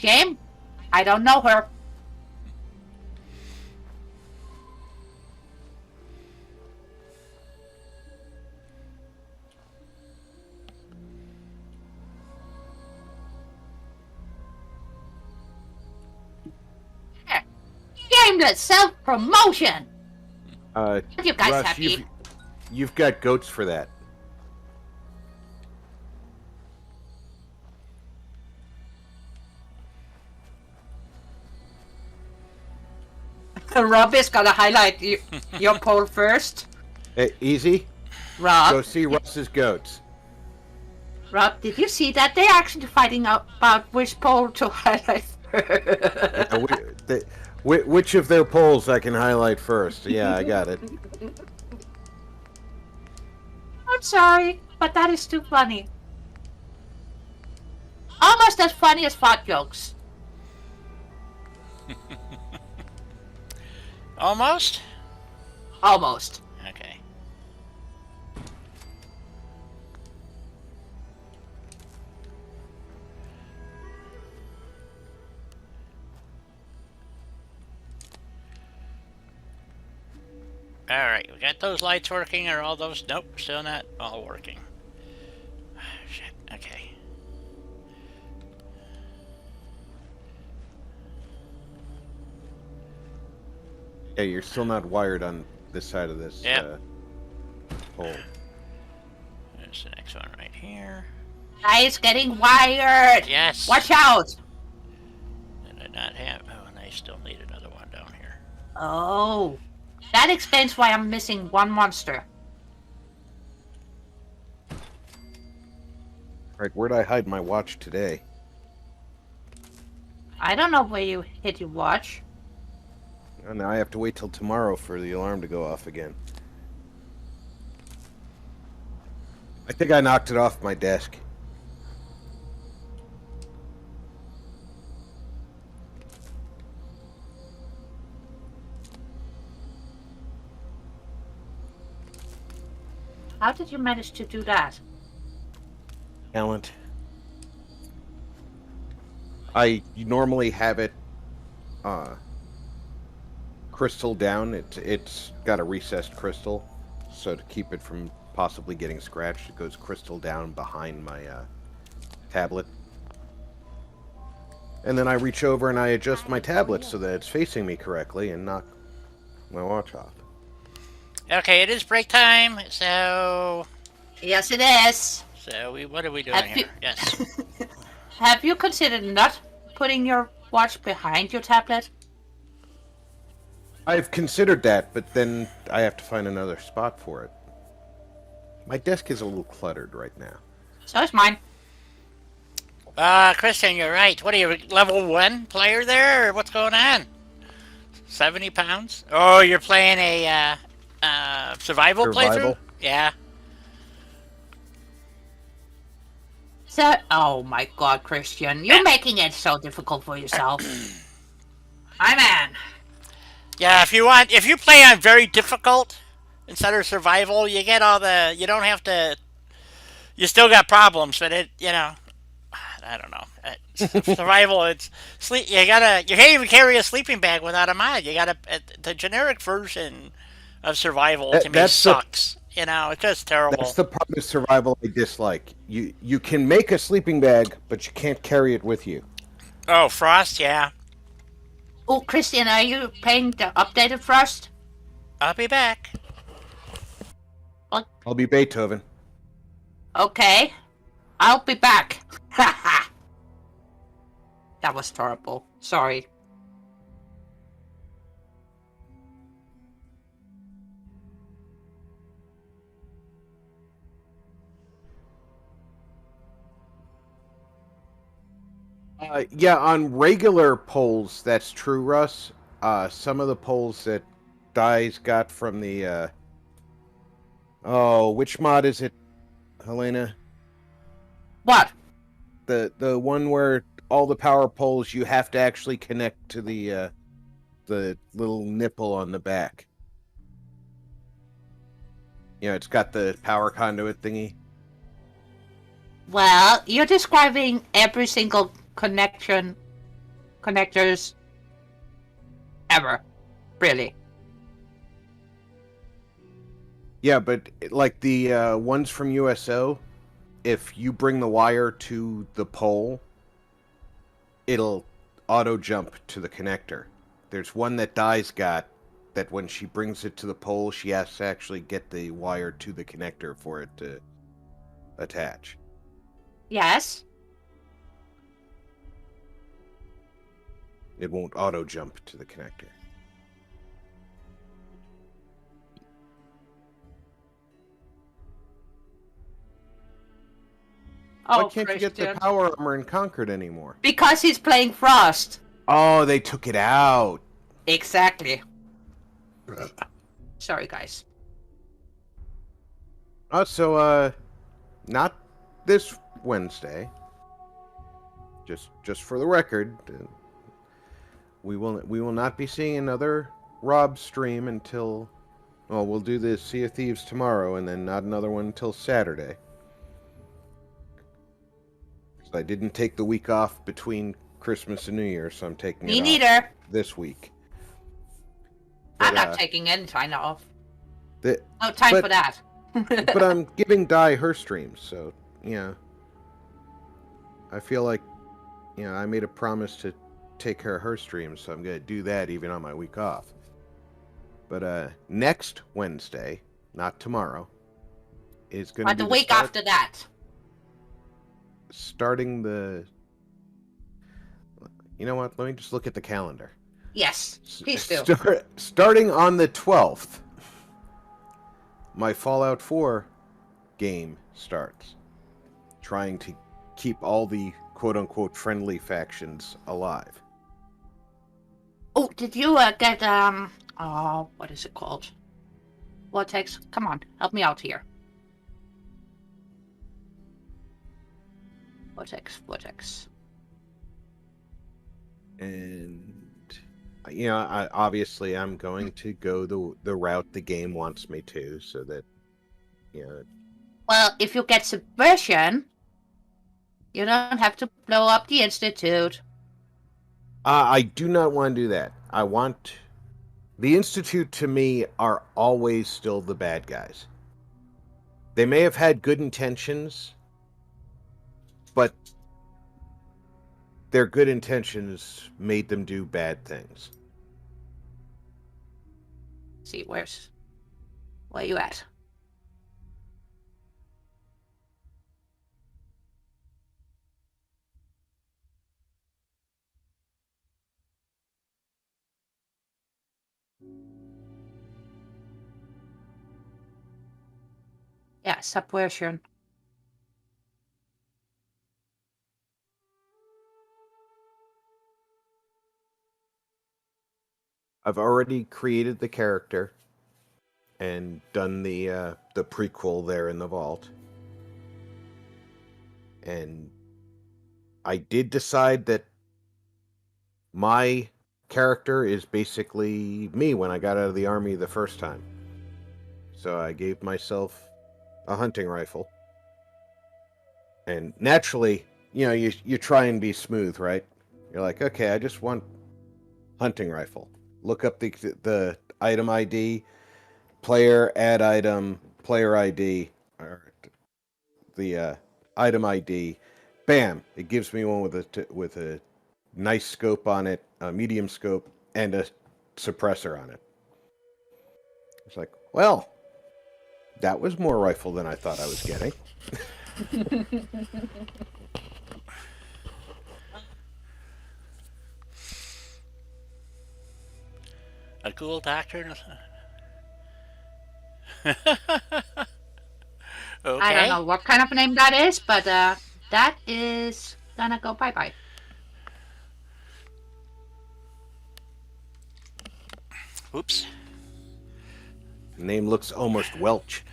Shame. I don't know her. Shameless self-promotion. Uh, You guys Russ, happy? you've got goats for that. Rob is gonna highlight your poll first. Hey, easy. Go Rob, see Russ's goats. Rob, did you see that they're actually fighting out about which poll to highlight first? Which of their polls I can highlight first? Yeah, I got it. I'm sorry, but that is too funny. Almost as funny as fart jokes. Almost? Almost. Okay. Alright, we got those lights working. Are all those? Nope, still not all working. Shit, okay. Yeah, you're still not wired on this side of this pole. There's the next one right here. Guys, getting wired. Yes! Watch out. Did I not have... Oh, and I still need another one down here. Oh, that explains why I'm missing one monster. Right, where'd I hide my watch today? I don't know where you hid your watch. Oh, now I have to wait till tomorrow for the alarm to go off again. I think I knocked it off my desk. How did you manage to do that? Talent. I normally have it crystal down. It's got a recessed crystal, so to keep it from possibly getting scratched, it goes crystal down behind my tablet. And then I reach over and I adjust my tablet so that it's facing me correctly and knock my watch off. Okay, it is break time, so... Yes, it is. So, what are we doing here? Yes. Have you considered not putting your watch behind your tablet? I've considered that, but then I have to find another spot for it. My desk is a little cluttered right now. So is mine. Christian, you're right. What are you, level 1 player there, or what's going on? 70 pounds? Oh, you're playing a, survival playthrough? Yeah. So, oh my god, Christian, you're making it so difficult for yourself. My man. Yeah, if you play on very difficult instead of survival, you get all the, you don't have to, you still got problems, but it, you know, I don't know. Survival, it's, you can't even carry a sleeping bag without a mod. You gotta, the generic version of survival to me sucks. You know, it's just terrible. That's the part of survival I dislike. You can make a sleeping bag, but you can't carry it with you. Oh, Frost, yeah. Oh, Christian, are you playing the updated Frost? I'll be back. I'll be Beethoven. Okay. I'll be back. Haha. That was terrible. Sorry. Yeah, on regular polls, that's true, Russ. Some of the polls that Dice got from the, which mod is it, Helena? What? The one where all the power poles you have to actually connect to the little nipple on the back. You know, it's got the power conduit thingy. Well, you're describing every single connection connectors ever, really. Yeah, but like the ones from USO, if you bring the wire to the pole, it'll auto jump to the connector. There's one that Di's got that when she brings it to the pole, she has to actually get the wire to the connector for it to attach. Yes. It won't auto jump to the connector. Oh, Why can't you get the Christian. power armor in Concord anymore? Because he's playing Frost. Oh, they took it out. Exactly. Sorry, guys. Oh, so not this Wednesday. Just for the record, we will not be seeing another Rob stream until, well, we'll do the Sea of Thieves tomorrow, and then not another one until Saturday. I didn't take the week off between Christmas and New Year, so I'm taking Me it neither. off this week. I'm But, not taking any time off. the, No time but- for that. but I'm giving Di her streams, so yeah. I feel like, I made a promise to take care of her streams, so I'm gonna do that even on my week off. But next Wednesday, not tomorrow, is gonna But be the week after that. starting the. You know what? Let me just look at the calendar. Yes, please do. Starting on the 12th, my Fallout 4 game starts. Trying to keep all the quote-unquote friendly factions alive. Oh, did you get oh, what is it called? Vortex. Come on, help me out here. Vortex. And obviously I'm going to go the route the game wants me to, so that Well, if you get Subversion, you don't have to blow up the Institute. I do not want to do that. I want the Institute, to me, are always still the bad guys. They may have had good intentions, but their good intentions made them do bad things. See, where you at? Yeah, Subversion. I've already created the character and done the prequel there in the vault. And I did decide that my character is basically me when I got out of the army the first time. So I gave myself a hunting rifle. And naturally, you try and be smooth, right? You're like, okay, I just want hunting rifle. Look up the item ID, player, add item, player ID, or the item ID. Bam! It gives me one with a nice scope on it, a medium scope, and a suppressor on it. It's like, well, that was more rifle than I thought I was getting. A cool doctor. Okay. I don't know what kind of name that is, but that is gonna go bye-bye. Oops. Name looks almost Welch.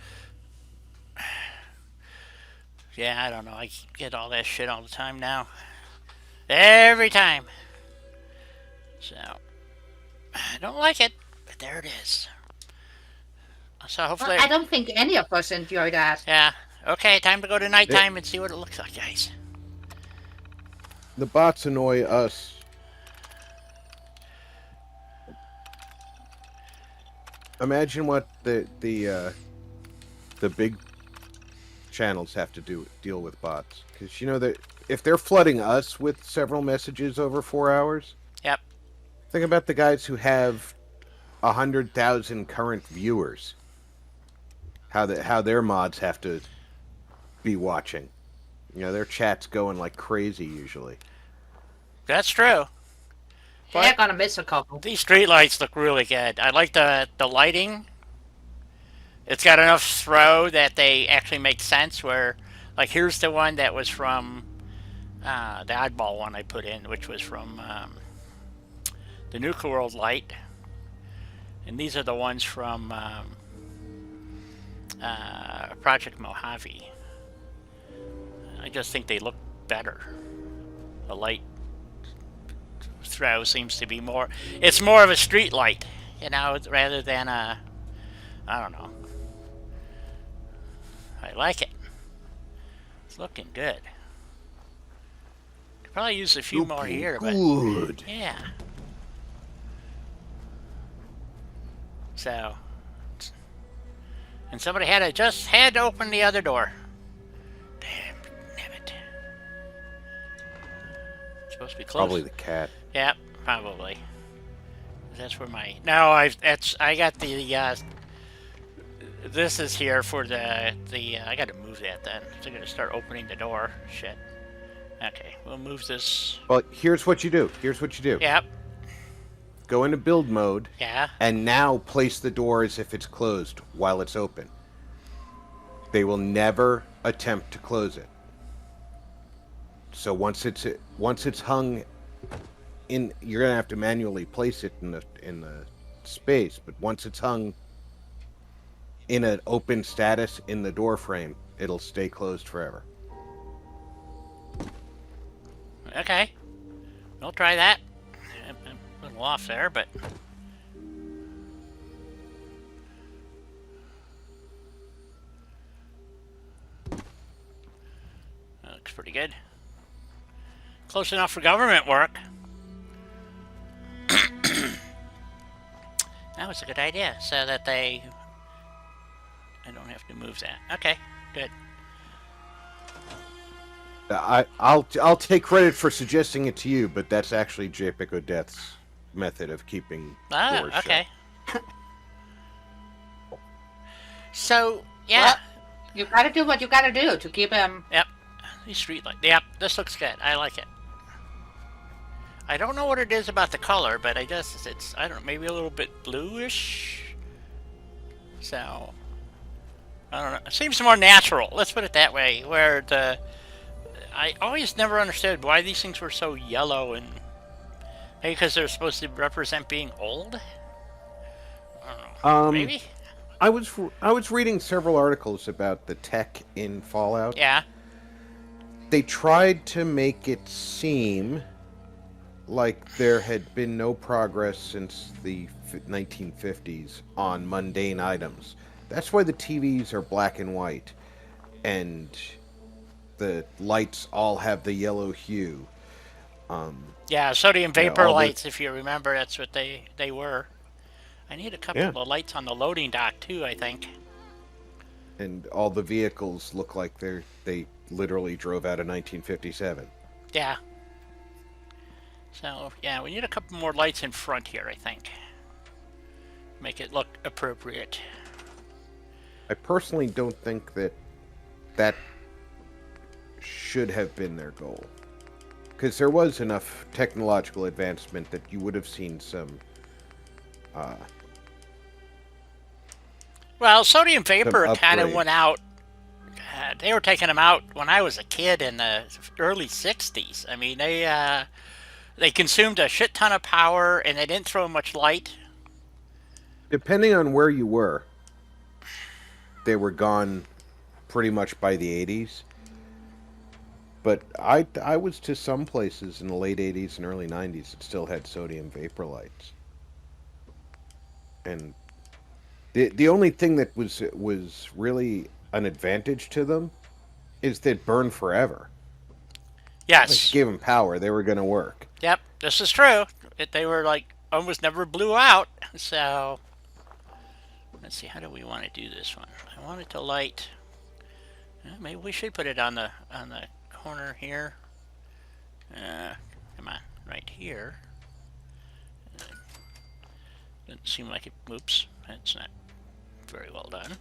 Yeah, I don't know. I get all that shit all the time now. Every time. So, I don't like it, but there it is. So hopefully... Well, I don't think any of us enjoy that. Yeah. Okay, time to go to nighttime and see what it looks like, guys. The bots annoy us imagine what the big channels have to deal with bots, because you know that if they're flooding us with several messages over 4 hours, Yep. think about the guys who have 100,000 current viewers. How their mods have to be watching. You know, their chat's going like crazy usually. That's true. They're gonna miss a couple. These street lights look really good. I like the lighting. It's got enough throw that they actually make sense. Where, like, here's the one that was from the oddball one I put in, which was from the Nuka World light, and these are the ones from Project Mojave. I just think they look better. The light throw seems to be more. It's more of a street light, you know, rather than a. I don't know. I like it. It's looking good. Could probably use a few more here, but good. yeah. So, and somebody just had to open the other door. Damn it! It's supposed to be closed. Probably the cat. Yep, probably. That's where my I got the this is here for the I got to move that then. So I'm gonna start opening the door. Shit. Okay, we'll move this. Well, here's what you do. Yep. Go into build mode. Yeah. And now place the door as if it's closed while it's open. They will never attempt to close it. So once it's hung in, you're gonna have to manually place it in the space. But once it's hung in an open status in the door frame, it'll stay closed forever. Okay. We'll try that. I'm a little off there, but that looks pretty good. Close enough for government work. That was a good idea, so that I don't have to move that. Okay, good. I'll take credit for suggesting it to you, but that's actually JPEG Odeth's method of keeping doors okay. shut. So, yeah. Well, you gotta do what you gotta do to keep him. Yep. These street lights. Yep, this looks good. I like it. I don't know what it is about the color, but I guess it's, I don't know, maybe a little bit bluish. So, I don't know. It seems more natural. Let's put it that way. Where I always never understood why these things were so yellow, and maybe because they're supposed to represent being old. I don't know. Maybe. I was reading several articles about the tech in Fallout. Yeah. They tried to make it seem like there had been no progress since the 1950s on mundane items. That's why the TVs are black and white, and the lights all have the yellow hue. Yeah, sodium vapor all lights, if you remember, that's what they were. I need a couple of lights on the loading dock, too, I think. And all the vehicles look like they literally drove out of 1957. Yeah. So, yeah, we need a couple more lights in front here, I think. Make it look appropriate. I personally don't think that should have been their goal. Because there was enough technological advancement that you would have seen some... well, sodium vapor kind of upgrades. went out. They were taking them out when I was a kid in the early 60s. I mean, they consumed a shit ton of power, and they didn't throw much light. Depending on where you were, they were gone pretty much by the 80s. But I was to some places in the late 80s and early 90s that still had sodium vapor lights. And the only thing that was really an advantage to them is that burn forever. Yes. Like, you gave them power, they were going to work. Yep, this is true. They were like almost never blew out. So, Let's see, how do we want to do this one? I want it to light. Maybe we should put it on the corner here. Come on, right here. Doesn't seem like it. Oops, that's not very well done.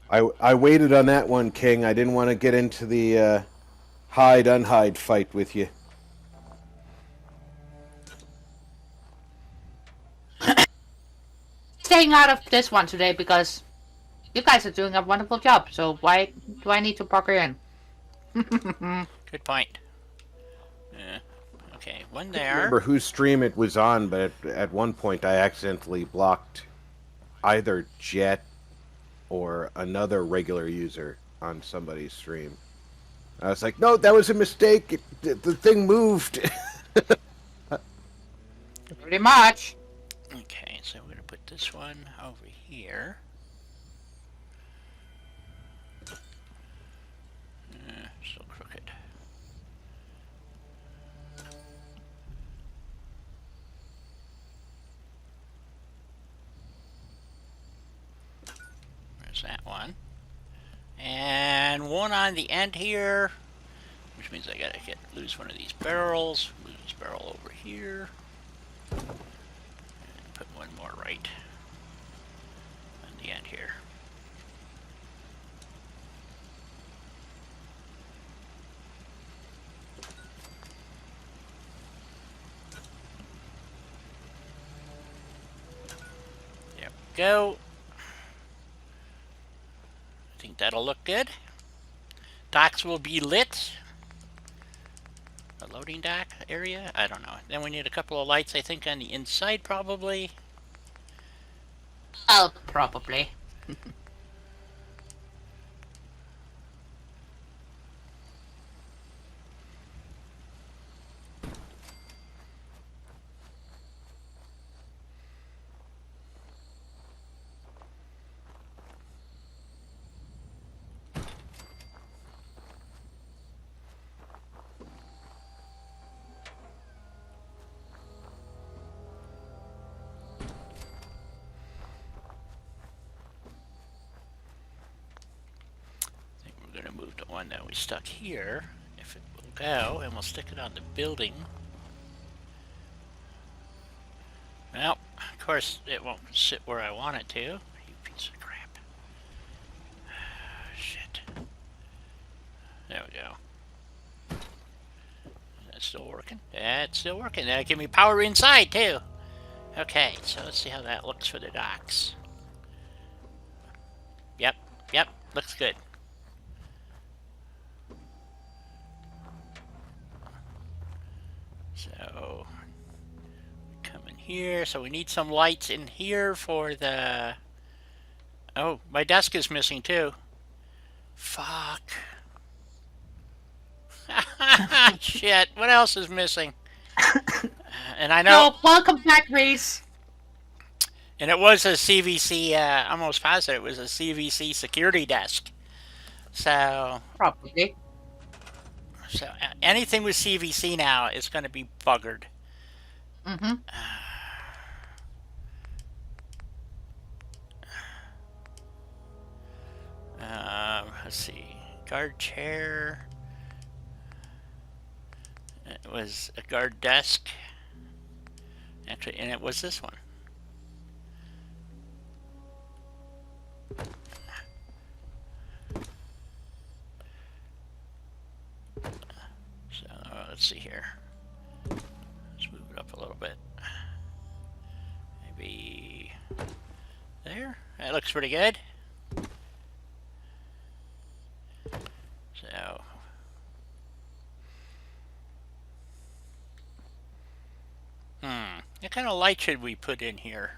I waited on that one, King. I didn't want to get into the hide-unhide fight with you. Staying out of this one today because you guys are doing a wonderful job. So why do I need to bugger in? Good point. Okay, one I there. don't remember whose stream it was on, but at one point I accidentally blocked either Jet or another regular user on somebody's stream. I was like, no, that was a mistake. The thing moved. Pretty much. Okay, so we're gonna put this one over here. Still crooked. There's that one. And one on the end here, which means I gotta lose one of these barrels. Move this barrel over here. And put one more right on the end here. There we go. I think that'll look good. Docks will be lit. The loading dock area? I don't know. Then we need a couple of lights, I think, on the inside probably. Oh, probably. I think we're going to move the one that we stuck here, if it will go, and we'll stick it on the building. Well, of course, it won't sit where I want it to. You piece of crap. Shit. There we go. That's still working. That's still working. That'll give me power inside, too. Okay, so let's see how that looks for the docks. Yep, looks good. So, come in here. So we need some lights in here for the... Oh, my desk is missing too. Fuck. Shit, what else is missing? And I know... So, welcome back, Reese. And it was a CVC, almost positive it was a CVC security desk. So... Probably. So anything with CVC now is going to be buggered. Mm-hmm. Let's see. Guard chair. It was a guard desk. Actually, and it was this one. So let's see here. Let's move it up a little bit. Maybe there. That looks pretty good. So what kind of light should we put in here?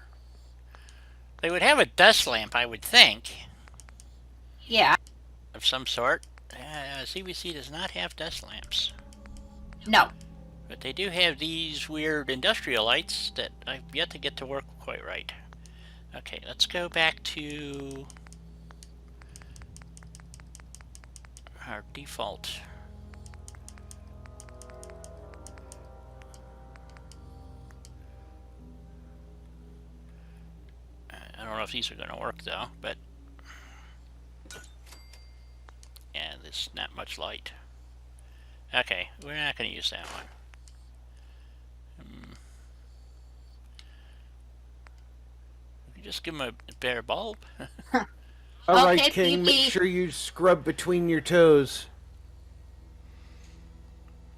They would have a dust lamp, I would think. Yeah. Of some sort. CVC does not have dust lamps. No. But they do have these weird industrial lights that I've yet to get to work quite right. Okay, let's go back to our default. I don't know if these are going to work, though, but... Yeah, there's not much light. Okay, we're not going to use that one. Just give him a bare bulb. All right, Okay, King, PP. make sure you scrub between your toes.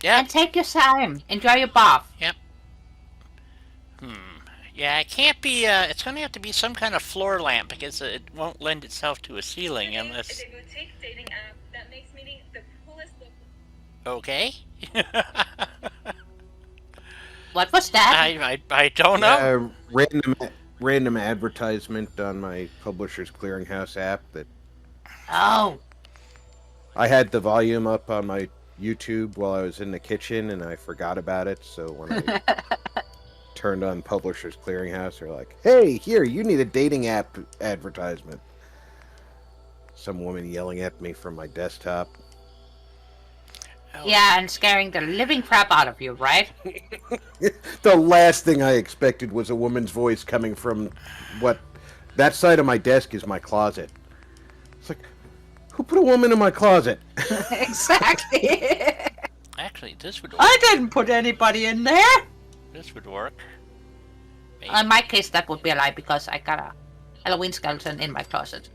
Yep. And take your time. Enjoy your bath. Yep. Yeah, it can't be, it's going to have to be some kind of floor lamp because it won't lend itself to a ceiling unless... It's a boutique dating app that makes meeting the coolest look. Okay. What was that? I don't know. Random advertisement on my Publishers Clearinghouse app that Oh. I had the volume up on my YouTube while I was in the kitchen and I forgot about it. So when I turned on Publishers Clearinghouse, they're like, "Hey, here, you need a dating app advertisement." Some woman yelling at me from my desktop. Oh. Yeah, and scaring the living crap out of you, right? The last thing I expected was a woman's voice coming from that side of my desk is my closet. It's like, who put a woman in my closet? Exactly. Actually, this would work. I didn't put anybody in there. This would work. Maybe. In my case, that would be a lie because I got a Halloween skeleton in my closet.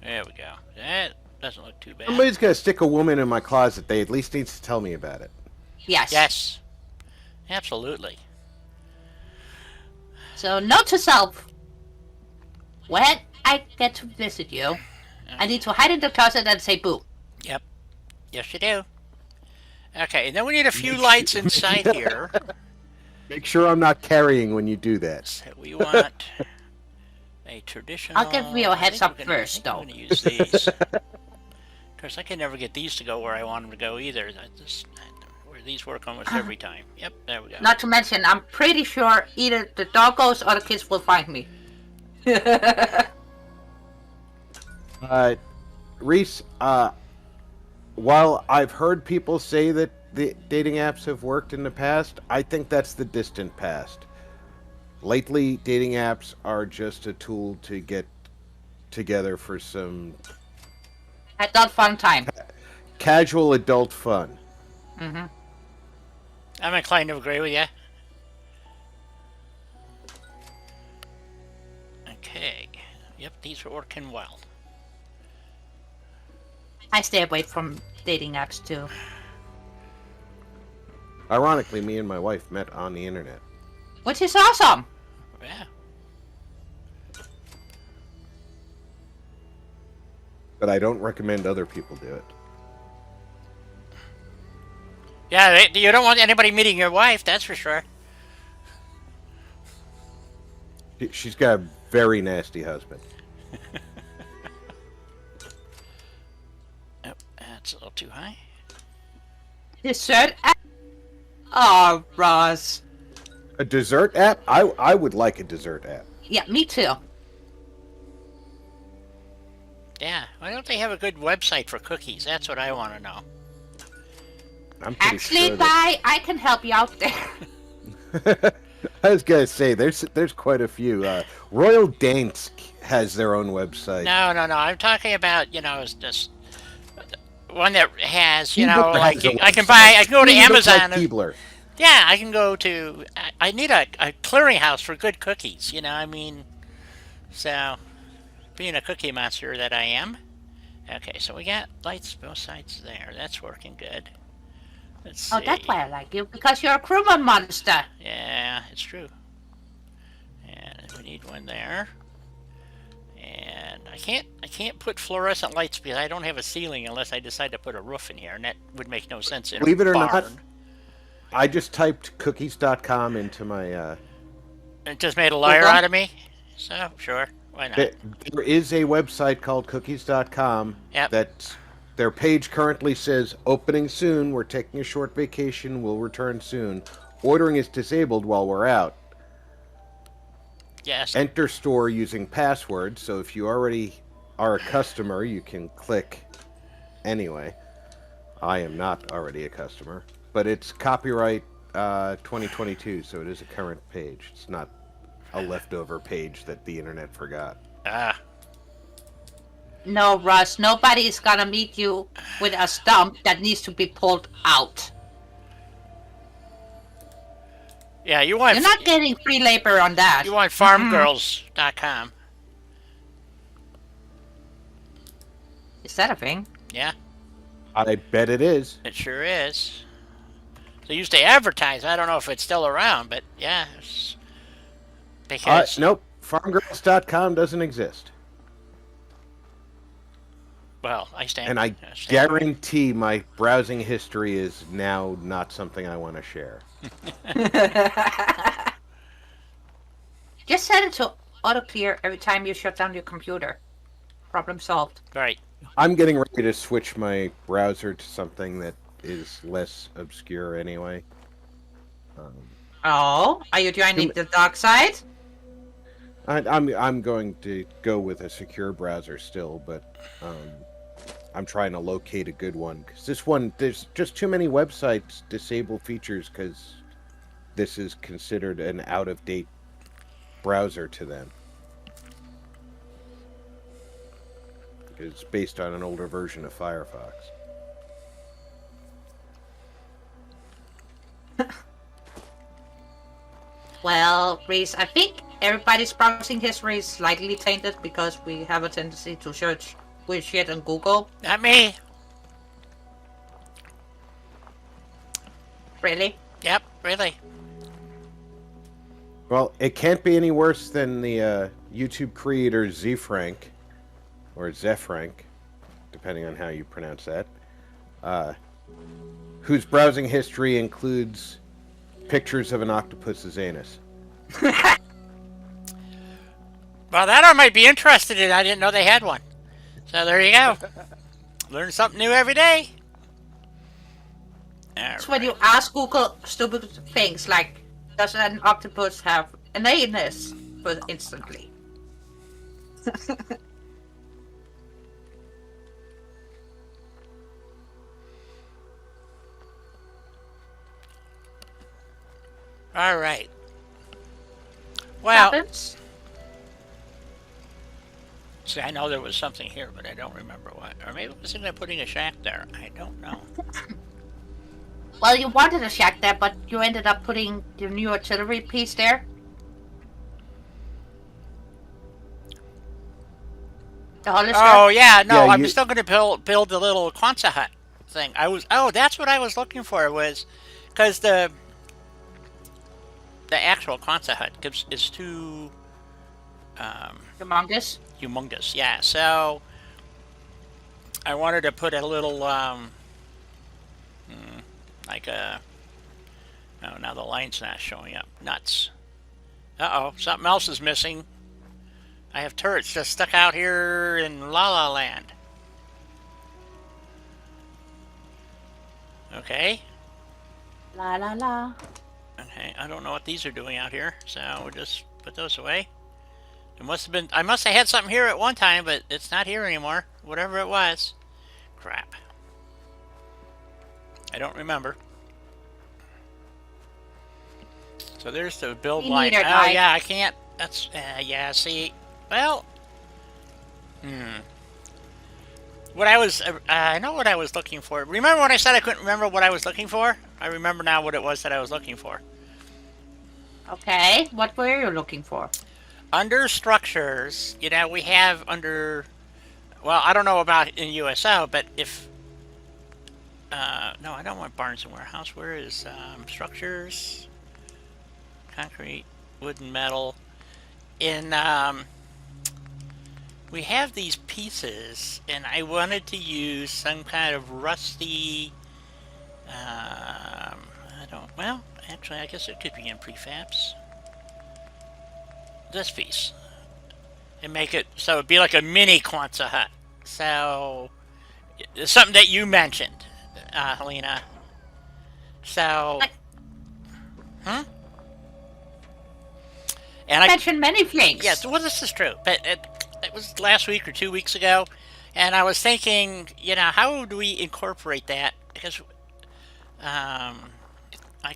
There we go. That doesn't look too bad. Somebody's gonna stick a woman in my closet. They at least needs to tell me about it. Yes. Yes. Absolutely. So note to self. When I get to visit you, I need to hide in the closet and say boo. Yep. Yes, you do. Okay, and then we need a few lights inside here. Make sure I'm not carrying when you do that. So we want a traditional... I'll give you a heads up first, though. I'm going to use these. Of course, I can never get these to go where I want them to go either. Where these work almost every time. Yep, there we go. Not to mention, I'm pretty sure either the doggos or the kids will find me. Reese, while I've heard people say that the dating apps have worked in the past, I think that's the distant past. Lately, dating apps are just a tool to get together for some Adult fun time. casual adult fun. Mm-hmm. I'm inclined to agree with you. Okay. Yep, these are working well. I stay away from dating apps too. Ironically, me and my wife met on the internet. Which is awesome. Yeah. But I don't recommend other people do it. Yeah, you don't want anybody meeting your wife, that's for sure. She's got a very nasty husband. Oh, that's a little too high. Dessert app? Oh, Ross. A dessert app? I would like a dessert app. Yeah, me too. Yeah, why don't they have a good website for cookies? That's what I want to know. I'm pretty Actually, sure Guy, I can help you out there. I was gonna say there's quite a few. Royal Dansk has their own website. No. I'm talking about, it's just one that has, Keebler like has a I can website. go to You look like Amazon. Keebler. Yeah, I can go to. I need a clearinghouse for good cookies. So being a cookie monster that I am. Okay, so we got lights both sides there. That's working good. Let's see. Oh, that's why I like you, because you're a crewman monster. Yeah, it's true. And we need one there. And I can't put fluorescent lights because I don't have a ceiling unless I decide to put a roof in here, and that would make no sense in Believe a it or barn. not, I just typed cookies.com into my. It just made a liar out of me. So sure, why not? There is a website called cookies.com. Yep. That their page currently says opening soon. We're taking a short vacation. We'll return soon. Ordering is disabled while we're out. Yes. Enter store using password. So if you already are a customer, you can click anyway. I am not already a customer, but it's copyright 2022, so it is a current page. It's not a leftover page that the internet forgot. Ah. No, Russ, nobody's gonna meet you with a stump that needs to be pulled out. Yeah, you want... You're not getting free labor on that. You want farmgirls.com. Is that a thing? Yeah, I bet it is. it sure is. They used to advertise. I don't know if it's still around, but yeah. Because... Nope. Farmgirls.com doesn't exist. Well, I stand... And I guarantee my browsing history is now not something I want to share. Just set it to auto clear every time you shut down your computer. Problem solved. Right. I'm getting ready to switch my browser to something that is less obscure anyway. Oh, are you joining the dark side? I'm going to go with a secure browser still, but I'm trying to locate a good one because this one, there's just too many websites disable features because this is considered an out-of-date browser to them. It's based on an older version of Firefox. Well, Reese, I think everybody's browsing history is slightly tainted because we have a tendency to search weird shit on Google. Not me. Really? Yep, really. Well, it can't be any worse than the YouTube creator Zfrank, or Zefrank, depending on how you pronounce that, whose browsing history includes pictures of an octopus's anus. Well, that I might be interested in. I didn't know they had one. So there you go. Learn something new every day. That's when you ask Google stupid things like, does an octopus have an anus? But instantly. All right. Well, Happens. see, I know there was something here, but I don't remember what. Or maybe it was in there putting a shack there. I don't know. Well, you wanted a shack there, but you ended up putting the new artillery piece there. The Hollister. Oh yeah, no, Yeah, I'm still going to build the little Quonset hut thing. That's what I was looking for, was because the actual Quonset hut is too Humongous. humongous. Yeah, so I wanted to put a little like a... Oh, now the line's not showing up. Nuts. Uh-oh, something else is missing. I have turrets just stuck out here in La La Land. Okay. La la la. Okay, I don't know what these are doing out here, so we'll just put those away. It must have been... I must have had something here at one time, but it's not here anymore. Whatever it was. Crap. I don't remember. So there's the build Me line. neither, Oh Ty. yeah, I can't. That's yeah. See, well, what I was I know what I was looking for. Remember when I said I couldn't remember what I was looking for? I remember now what it was that I was looking for. Okay, what were you looking for? Under structures, you know, we have under. Well, I don't know about in USO, but if no, I don't want barns and warehouse. Where is structures? Concrete, wood, and metal. In we have these pieces, and I wanted to use some kind of rusty. I don't. Well, actually, I guess it could be in prefabs. This piece, and make it so it'd be like a mini Quonset hut. So, it's something that you mentioned, Helena. So, and I mentioned many things. Yes, well, this is true, but it was last week or 2 weeks ago, and I was thinking, you know, how do we incorporate that? Because I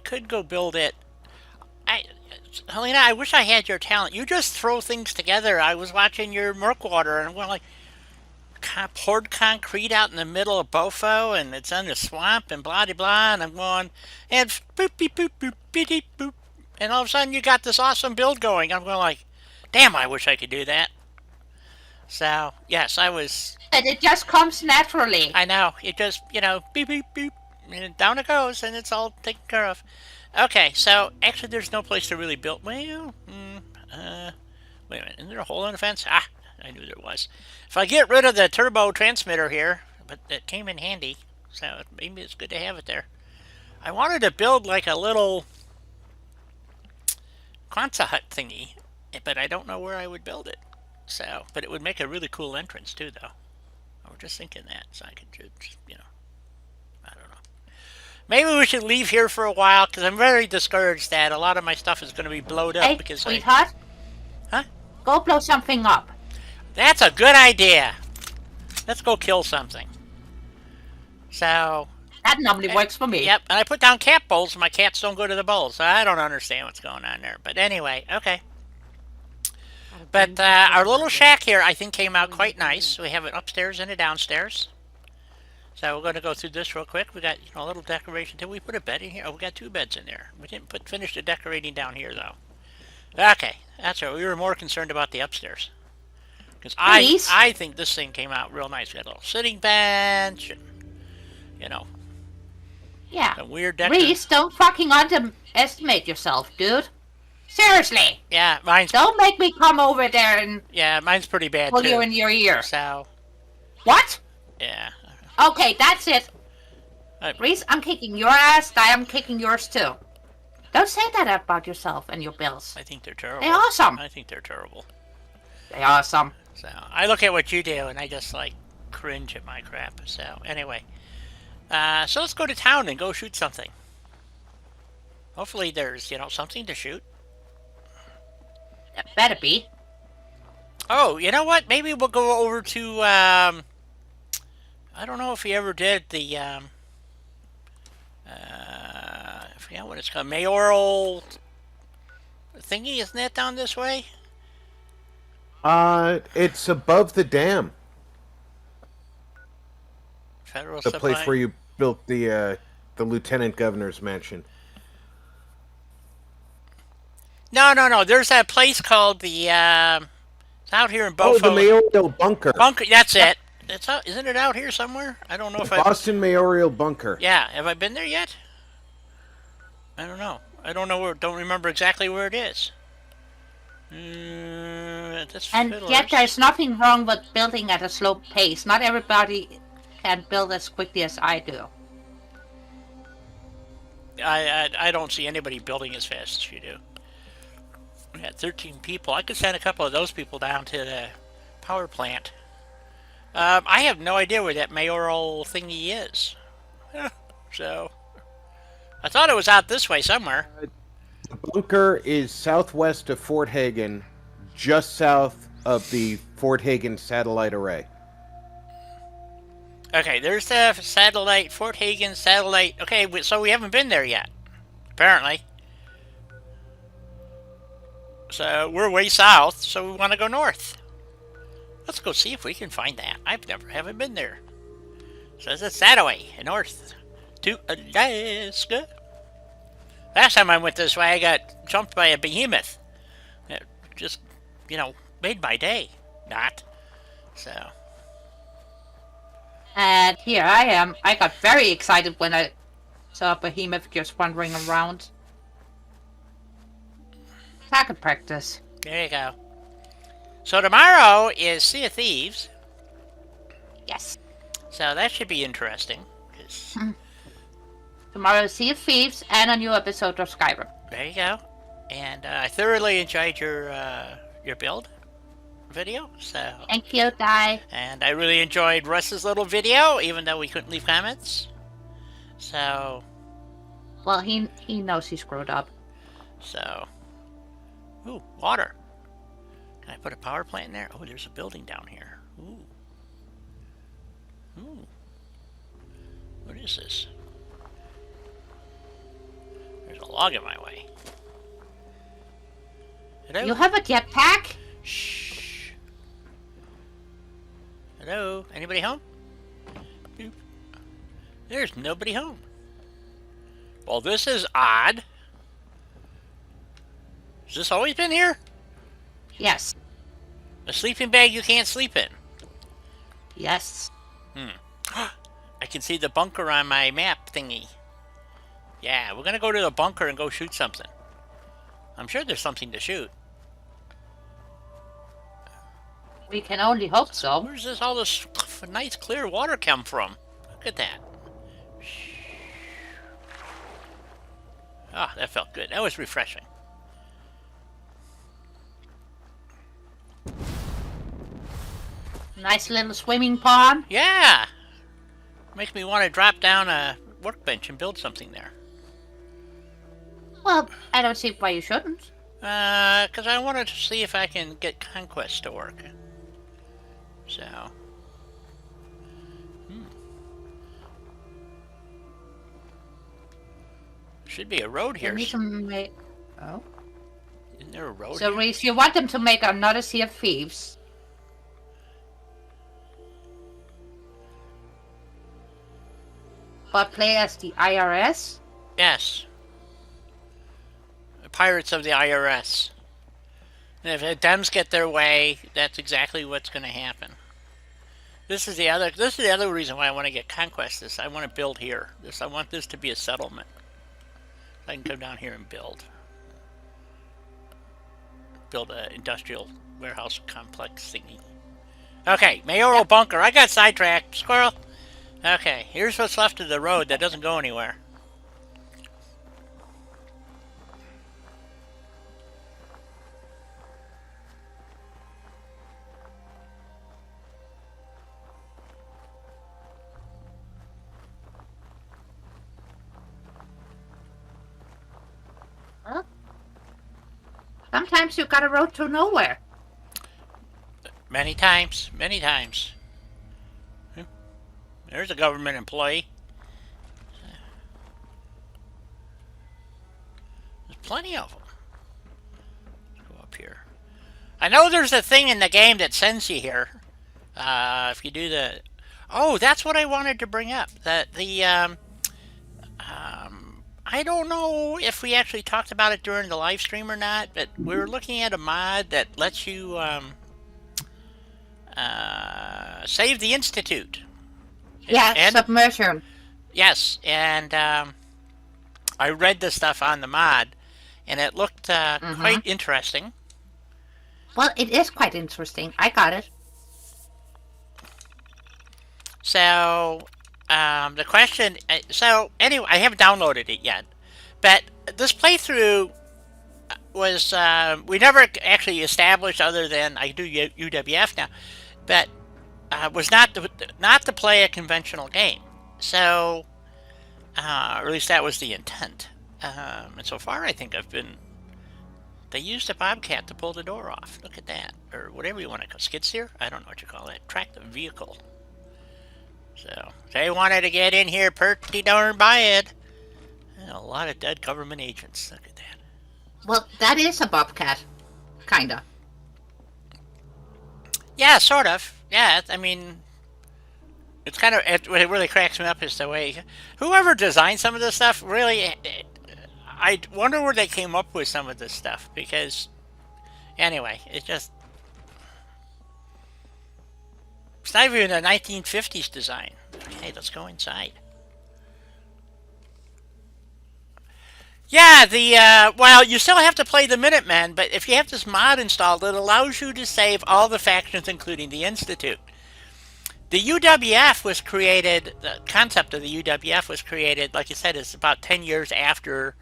could go build it. Helena, I wish I had your talent. You just throw things together. I was watching your Murkwater, and I'm going like, poured concrete out in the middle of Bofo, and it's in the swamp, and blah, blah, blah, and I'm going, and boop, beep, boop, boop, beep, beep, boop, and all of a sudden you got this awesome build going. I'm going like, damn, I wish I could do that. So, yes, I was... And it just comes naturally. I know. It just, beep, beep, beep, and down it goes, and it's all taken care of. Okay, so, actually, there's no place to really build... Well, wait a minute. Isn't there a hole in the fence? Ah, I knew there was. If I get rid of the turbo transmitter here, but it came in handy, so maybe it's good to have it there. I wanted to build like a little Quonset hut thingy, but I don't know where I would build it. So, but it would make a really cool entrance too, though. I was just thinking that, so I could just, I don't know. Maybe we should leave here for a while, because I'm very discouraged that a lot of my stuff is going to be blowed up. Hey, Because sweetheart. Huh? Go blow something up. That's a good idea. Let's go kill something. So... That normally works for me. Yep, and I put down cat bowls, and my cats don't go to the bowls, so I don't understand what's going on there. But anyway, okay. But our little shack here, I think, came out quite nice. We have an upstairs and a downstairs. So we're going to go through this real quick. We got a little decoration. Did we put a bed in here? Oh, we got 2 beds in there. We didn't finish the decorating down here, though. Okay, that's right. We were more concerned about the upstairs. Because I think this thing came out real nice. We got a little sitting bench, and, Yeah. some weird decoration. Reese, don't fucking underestimate yourself, dude. Seriously. Yeah, Don't make me come over there and... Yeah, mine's pretty bad, pull too. you in your ear. So... What? Yeah. Okay, that's it. Reese, I'm kicking your ass. I'm kicking yours, too. Don't say that about yourself and your bills. I think they're terrible. They're awesome. I think they're terrible. They're awesome. So, I look at what you do, and I just, cringe at my crap. So, anyway. So let's go to town and go shoot something. Hopefully there's, something to shoot. It better be. Oh, you know what? Maybe we'll go over to, I don't know if we ever did the, I forget what it's called, mayoral thingy, isn't that down this way? It's above the dam. Federal The supply. place where you built the lieutenant governor's mansion. No. There's that place called the, it's out here in Bofo. Oh, the mayoral bunker. Bunker, that's it. It's out, isn't it out here somewhere? I don't know if I... Boston mayoral bunker. Yeah, have I been there yet? I don't know. I don't remember exactly where it is. And yet there's nothing wrong with building at a slow pace. Not everybody can build as quickly as I do. I don't see anybody building as fast as you do. We got 13 people. I could send a couple of those people down to the power plant. I have no idea where that mayoral thingy is. So, I thought it was out this way somewhere. The bunker is southwest of Fort Hagen, just south of the Fort Hagen satellite array. Okay, there's the satellite, Fort Hagen satellite. Okay, so we haven't been there yet, apparently. So we're way south, so we want to go north. Let's go see if we can find that. Haven't been there. Says it's that way, north to Alaska. Last time I went this way, I got jumped by a behemoth. It just, made my day. Not. So. And here I am. I got very excited when I saw a behemoth just wandering around. Target practice. There you go. So tomorrow is Sea of Thieves. Yes. So that should be interesting. Tomorrow is Sea of Thieves and a new episode of Skyrim. There you go. And I thoroughly enjoyed your build video. So. Thank you, Di. And I really enjoyed Russ's little video, even though we couldn't leave comments. So. Well, he knows he screwed up. So. Ooh, water. Can I put a power plant in there? Oh, there's a building down here. Ooh. Ooh. What is this? There's a log in my way. Hello? You have a jetpack? Shh. Hello? Anybody home? Boop. There's nobody home. Well, this is odd. Has this always been here? Yes. A sleeping bag you can't sleep in. Yes. I can see the bunker on my map thingy. Yeah, we're gonna go to the bunker and go shoot something. I'm sure there's something to shoot. We can only hope so. Where's this all this nice clear water come from? Look at that. Ah, that felt good. That was refreshing. Nice little swimming pond. Yeah! Makes me want to drop down a workbench and build something there. Well, I don't see why you shouldn't. Because I wanted to see if I can get Conquest to work. So... Should be a road You here. need to make... Oh. Isn't there a road So, here? Reese, you want them to make another Sea of Thieves. But play as the IRS? Yes. The Pirates of the IRS. And if the Dems get their way, that's exactly what's going to happen. This is the other reason why I want to get Conquest. I want to build here. I want this to be a settlement. I can come down here and build an industrial warehouse complex thingy. Okay, mayoral bunker. I got sidetracked. Squirrel. Okay, here's what's left of the road that doesn't go anywhere. Huh? Sometimes you got a road to nowhere. Many times, many times. There's a government employee. There's plenty of them. Let's go up here. I know there's a thing in the game that sends you here. If you do the... Oh, that's what I wanted to bring up. I don't know if we actually talked about it during the live stream or not, but we were looking at a mod that lets you save the Institute. Yeah, And- submersion. Yes, and I read the stuff on the mod, and it looked quite interesting. Well, it is quite interesting. I got it. So, the question... So, anyway, I haven't downloaded it yet, but this playthrough was... we never actually established, other than I do UWF now, but was not to play a conventional game. So, or at least that was the intent. And so far, I think they used a bobcat to pull the door off. Look at that. Or whatever you want to call it. Skid steer? I don't know what you call it. Track the vehicle. So, they wanted to get in here pretty darn bad. And a lot of dead government agents. Look at that. Well, that is a bobcat. Kinda. Yeah, sort of. Yeah, I mean, it's kind of... What really cracks me up is the way... Whoever designed some of this stuff, really... I wonder where they came up with some of this stuff, because... Anyway, it just... It's not even a 1950s design. Okay, let's go inside. Yeah, well, you still have to play the Minutemen, but if you have this mod installed, it allows you to save all the factions, including the Institute. The UWF was created, the concept of the UWF was created, like I said, it's about 10 years after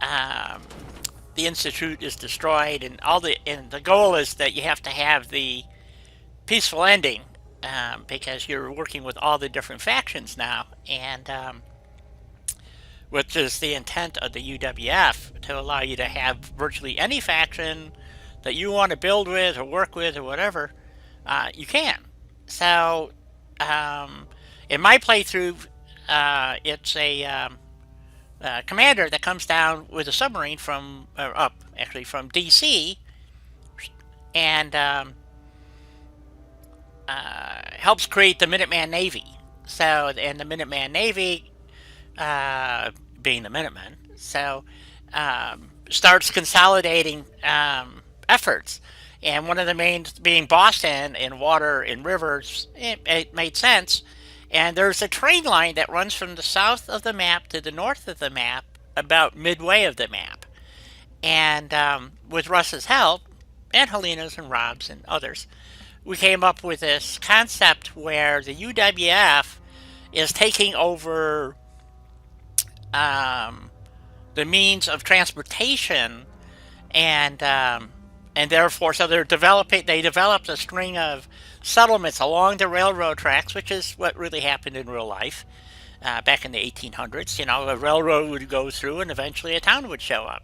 the Institute is destroyed, and the goal is that you have to have the peaceful ending, because you're working with all the different factions now, and which is the intent of the UWF, to allow you to have virtually any faction that you want to build with or work with or whatever, you can. So, in my playthrough, it's a commander that comes down with a submarine from from DC, and helps create the Minuteman Navy. So, and the Minuteman Navy, being the Minutemen, starts consolidating efforts. And one of the main being Boston in water and rivers, it made sense. And there's a train line that runs from the south of the map to the north of the map, about midway of the map. And with Russ's help, and Helena's and Rob's and others, we came up with this concept where the UWF is taking over the means of transportation, and therefore, so they developed a string of settlements along the railroad tracks, which is what really happened in real life back in the 1800s. You know, a railroad would go through, and eventually a town would show up,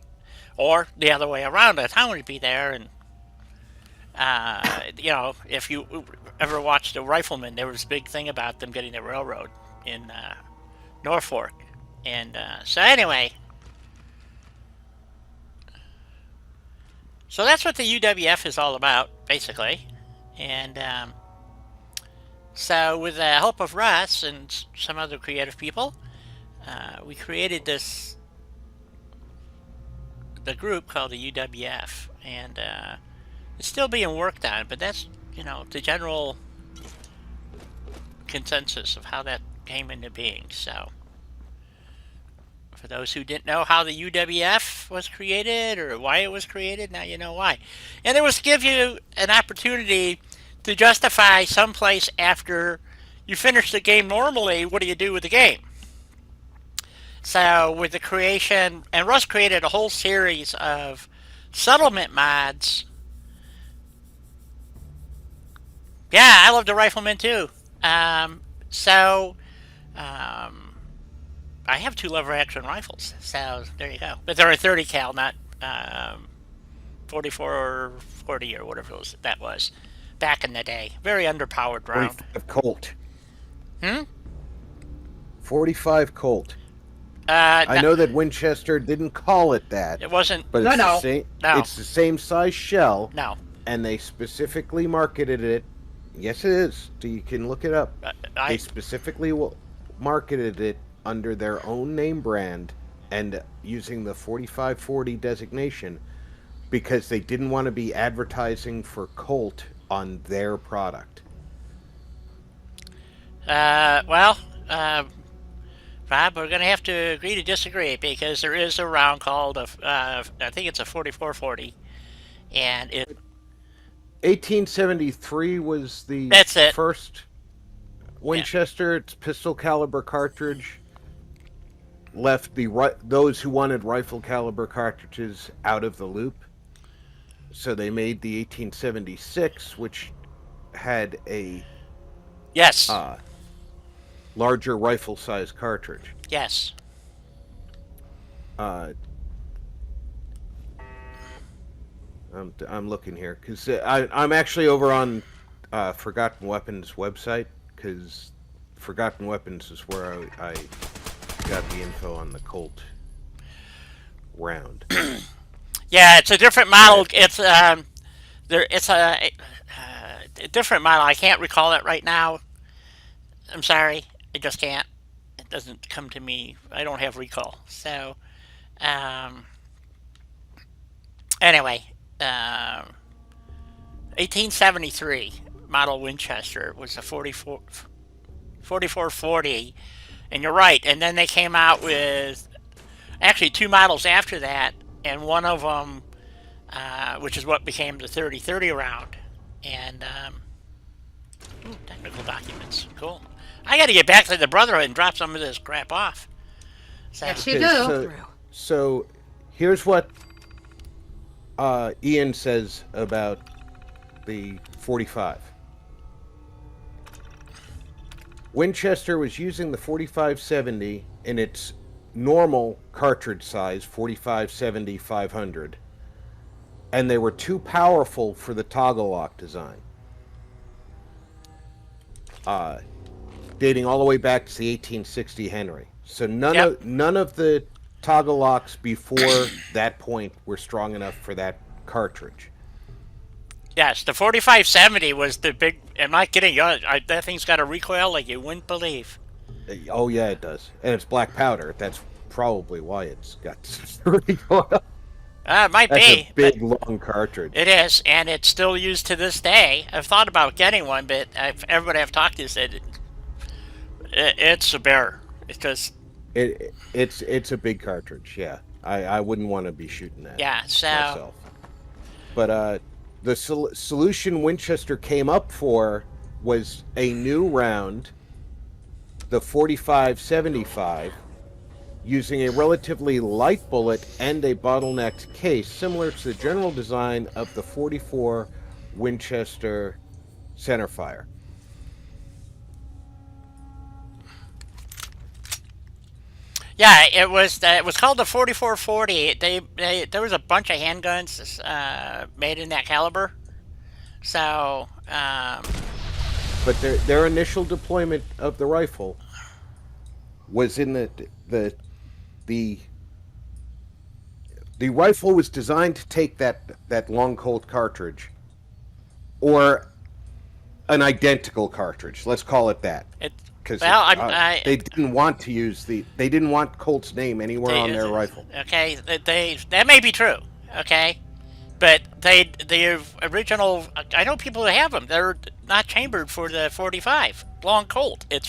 or the other way around, a town would be there. And you know, if you ever watched The Rifleman, there was a big thing about them getting a railroad in Norfolk. And so anyway, so that's what the UWF is all about, basically. And so with the help of Russ and some other creative people, we created the group called the UWF. And it's still being worked on, but that's, you know, the general consensus of how that came into being. So for those who didn't know how the UWF was created or why it was created, now you know why. And it was to give you an opportunity to justify someplace after you finish the game normally, what do you do with the game? So with the creation, and Russ created a whole series of settlement mods. Yeah, I love the Rifleman too. I have two lever action rifles, so there you go. But they're a 30 cal, not 44 or 40 or whatever that was back in the day. Very underpowered round. 45 Colt. 45 Colt. I know that Winchester didn't call it that. It wasn't. But it's the same size shell. No. And they specifically marketed it. Yes, it is. So you can look it up. They specifically marketed it under their own name brand and using the 4540 designation because they didn't want to be advertising for Colt on their product. Rob, we're going to have to agree to disagree because there is a round called, I think it's a 4440, and it... 1873 was the first Winchester. It's pistol caliber cartridge. Left those who wanted rifle caliber cartridges out of the loop. So they made the 1876, which had a larger rifle size cartridge. Yes. I'm looking here because I'm actually over on Forgotten Weapons website because Forgotten Weapons is where I got the info on the Colt round. Yeah, it's a different model. It's a different model. I can't recall it right now. I'm sorry, I just can't. It doesn't come to me. I don't have recall. So, anyway, 1873 model Winchester was a 4440. And you're right. And then they came out with actually two models after that, and one of them, which is what became the 3030 round. And technical documents, cool. I got to get back to the Brotherhood and drop some of this crap off. So, yes, you do. So here's what Ian says about the 45. Winchester was using the 4570 in its normal cartridge size, 4570-500, and they were too powerful for the toggle lock design. Dating all the way back to the 1860 Henry. So none of the toggle locks before that point were strong enough for that cartridge. Yes, the 4570 was the big. I'm not kidding you. That thing's got a recoil like you wouldn't believe. Oh yeah, it does, and it's black powder. That's probably why it's got recoil. It might That's be. a big long cartridge. It is, and it's still used to this day. I've thought about getting one, but everybody I've talked to said it's a bear. It's just It's a big cartridge. Yeah, I wouldn't want to be shooting that. yeah. So myself. But the solution Winchester came up for was a new round, the 4575, using a relatively light bullet and a bottlenecked case, similar to the general design of the 44 Winchester centerfire. yeah, it was called the 4440. There was a bunch of handguns made in that caliber. So But their initial deployment of the rifle was in the rifle was designed to take that long Colt cartridge, or an identical cartridge. Let's call it that. Because they didn't want to use they didn't want Colt's name anywhere on their rifle. Okay, that may be true. Okay, but the original. I know people that have them. They're not chambered for the 45 long Colt. It's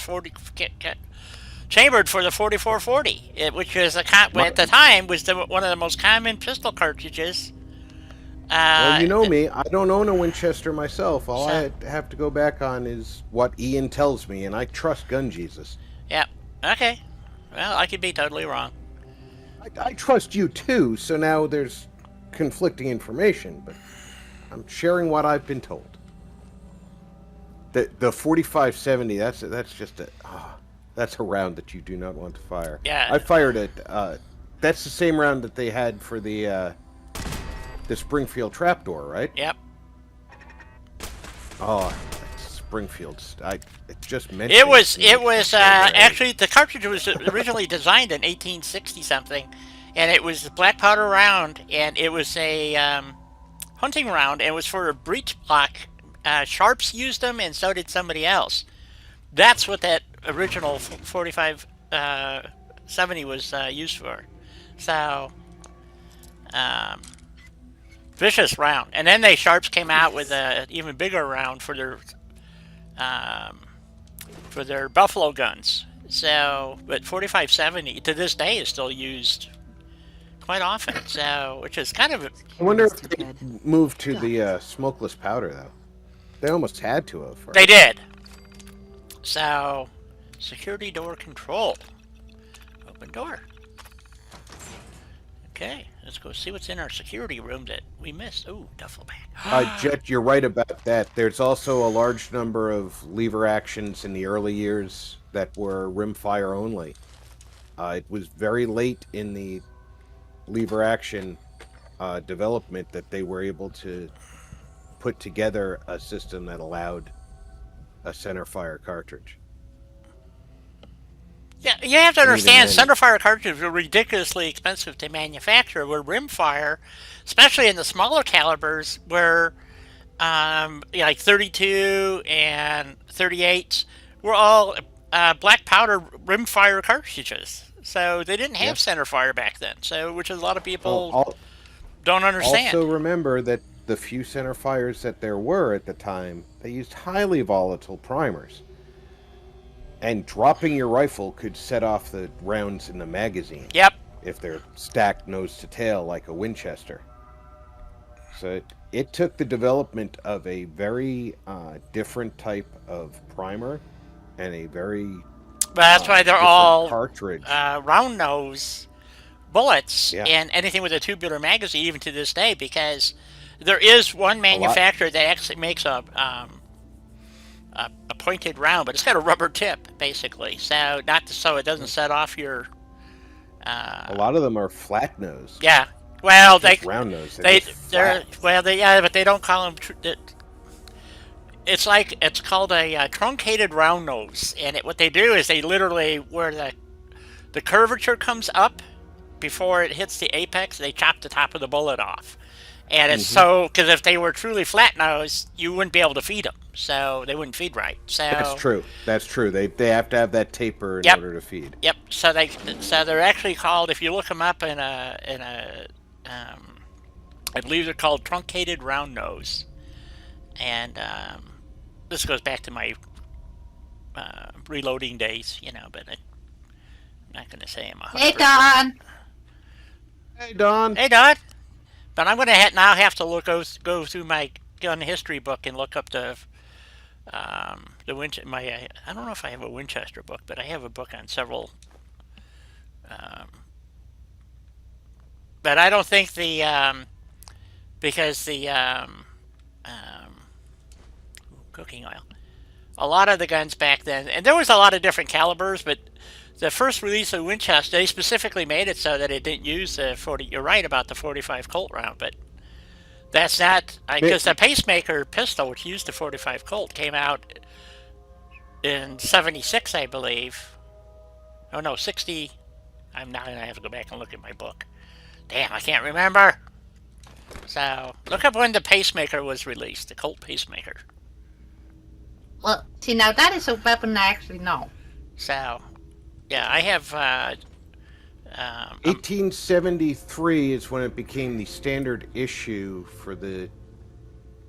chambered for the 4440, which is at the time was one of the most common pistol cartridges. Well, you know me. I don't own a Winchester myself. All I have to go back on is what Ian tells me, and I trust Gun Jesus. Yeah. Okay. Well, I could be totally wrong. I trust you too. So now there's conflicting information, but I'm sharing what I've been told. The 4570. That's just that's a round that you do not want to fire. Yeah. I fired it. That's the same round that they had for the Springfield trapdoor, right? Yep. Oh, Springfield's. I just mentioned. It was actually the cartridge was originally designed in 1860 something, and it was a black powder round, and it was a hunting round, and it was for a breech block. Sharps used them, and so did somebody else. That's what that original 4570 was used for. So. Vicious round, and then Sharps came out with an even bigger round for their buffalo guns. So, but 4570 to this day is still used quite often. So, which is kind of. I wonder if they moved to the smokeless powder though. They almost had to have. Right? They did. So, security door control. Open door. Okay, let's go see what's in our security room that we missed. Ooh, duffel bag. Jet, you're right about that. There's also a large number of lever actions in the early years that were rimfire only. It was very late in the lever action development that they were able to put together a system that allowed a centerfire cartridge. Yeah, you have to understand, centerfire cartridges were ridiculously expensive to manufacture, where rimfire, especially in the smaller calibers, were like 32 and 38s, were all black powder rimfire cartridges. So they didn't have centerfire back then, so which a lot of people don't understand. Also remember that the few centerfires that there were at the time, they used highly volatile primers. And dropping your rifle could set off the rounds in the magazine. Yep. If they're stacked nose to tail like a Winchester. So it took the development of a very different type of primer and a very. But that's why they're all cartridge round nose bullets and anything with a tubular magazine, even to this day, because there is one manufacturer that actually makes a pointed round, but it's got a rubber tip basically, so it doesn't set off your. A lot of them are flat nose. Yeah, well, round nose. But they don't call them. It's called a truncated round nose, and what they do is they literally where the curvature comes up, before it hits the apex, they chop the top of the bullet off. And it's so, because if they were truly flat nosed, you wouldn't be able to feed them. So they wouldn't feed right. So That's true. That's true. They have to have that taper in Yep. order to feed. Yep. So they're actually called, if you look them up I believe they're called truncated round nose. And this goes back to my reloading days, but I'm not going to say I'm 100%. Hey, Don. Hey, Don. Hey, Don. But I'm going to now have to go through my gun history book and look up the I don't know if I have a Winchester book, but I have a book on several. But I don't think because the cooking oil. A lot of the guns back then, and there was a lot of different calibers, but the first release of Winchester, they specifically made it so that it didn't use the 40. You're right about the 45 Colt round, but that's not because the pacemaker pistol, which used the 45 Colt, came out in '76, I believe. Oh no, '60. I'm now gonna have to go back and look at my book. Damn, I can't remember. So look up when the pacemaker was released, the Colt pacemaker. Well, see, now that is a weapon I actually know. So, yeah, I have. 1873 is when it became the standard issue for the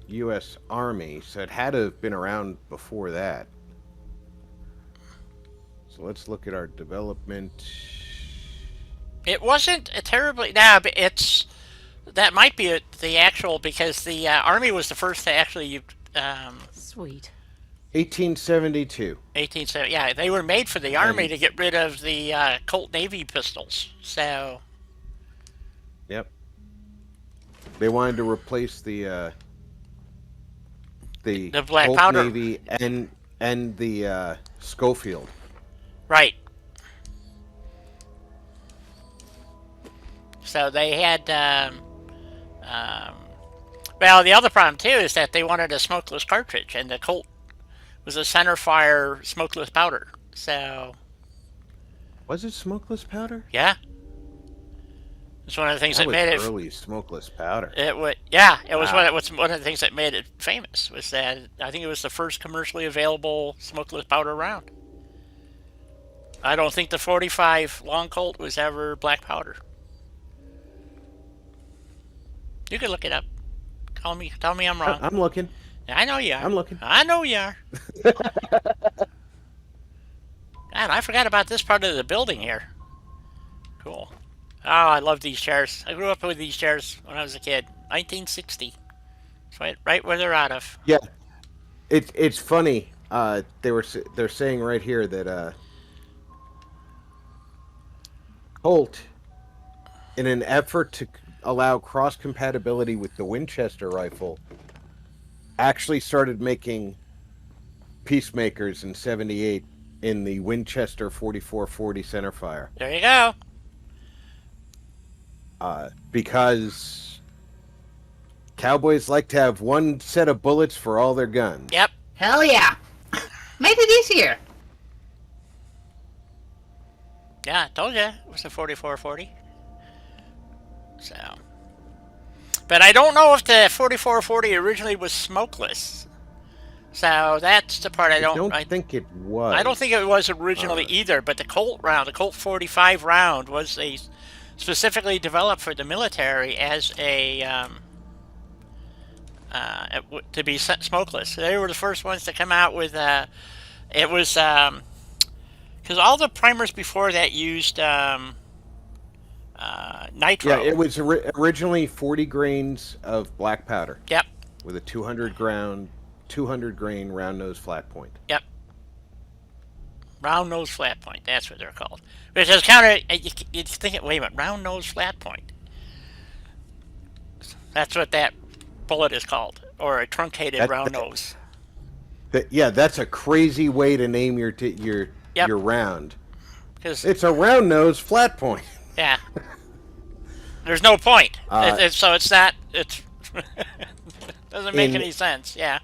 U.S. Army, so it had to have been around before that. So let's look at our development. It wasn't a terribly. No, but that might be the actual, because the Army was the first to actually. Sweet. 1872. 1870. Yeah, they were made for the Army to get rid of the Colt Navy pistols. So. Yep. They wanted to replace the black Colt powder. Navy and the Schofield. Right. So they had. Well, the other problem too is that they wanted a smokeless cartridge, and the Colt was a center fire smokeless powder. So. Was it smokeless powder? Yeah. It's one of the things that made it early smokeless powder. It was, yeah. It was Wow. one of the things that made it famous. Was that I think it was the first commercially available smokeless powder round. I don't think the 45 long Colt was ever black powder. You can look it up. Tell me I'm wrong. I'm looking. I know you are. I'm looking. I know you are. God, I forgot about this part of the building here. Cool. Oh, I love these chairs. I grew up with these chairs when I was a kid. 1960. It's right where they're out of. Yeah, it's funny. They're saying right here that Colt, in an effort to allow cross compatibility with the Winchester rifle, actually started making peacemakers in '78 in the Winchester 4440 centerfire. There you go. Because cowboys like to have one set of bullets for all their guns. Yep. Hell yeah. Made it easier. Yeah, I told you it was a 4440. So, but I don't know if the 4440 originally was smokeless. So that's the part I don't think it was. I don't think it was originally either. But the Colt round, the Colt 45 round, was specifically developed for the military as to be smokeless. They were the first ones to come out with it was because all the primers before that used nitro. Yeah, it was originally 40 grains of black powder. Yep. With a 200 grain round nose flat point. Yep. Round nose flat point. That's what they're called. Which is kind of you think wait a minute, round nose flat point. That's what that bullet is called, or a truncated round nose. Yeah, that's a crazy way to name your round. Because it's a round nose flat point. Yeah. There's no point. So it's not. It doesn't make any sense. Yeah.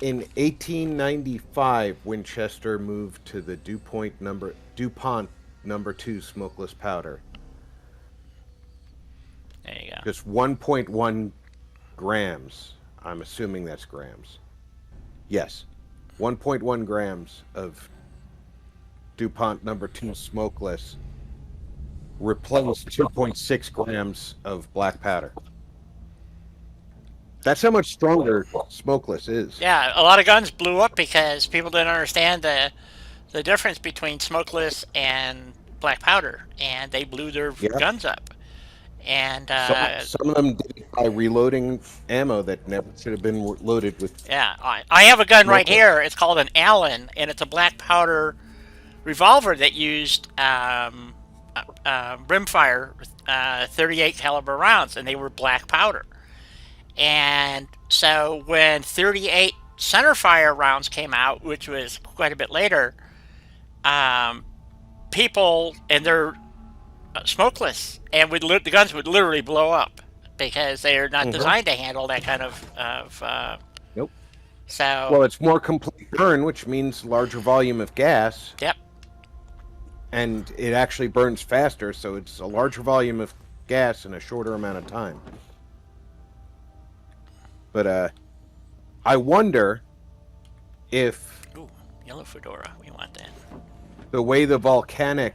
In 1895, Winchester moved to the DuPont number 2 smokeless powder. Yeah. Just 1.1 grams. I'm assuming that's grams. Yes. 1.1 grams of DuPont number 2 smokeless replaced 2.6 grams of black powder. That's how much stronger smokeless is. Yeah, a lot of guns blew up because people didn't understand the difference between smokeless and black powder, and they blew their Yeah. guns up. And Some of them did it by reloading ammo that never should have been loaded with. yeah, I have a gun right Smokeless. here. It's called an Allen, and it's a black powder revolver that used rimfire 38 caliber rounds, and they were black powder. And so when 38 centerfire rounds came out, which was quite a bit later, people and they're smokeless, and the guns would literally blow up because they are not designed to handle that kind of Nope. so. Well, it's more complete burn, which means larger volume of gas, Yep. and it actually burns faster, so it's a larger volume of gas in a shorter amount of time. But I wonder if Ooh, yellow fedora. We want that. the way the volcanic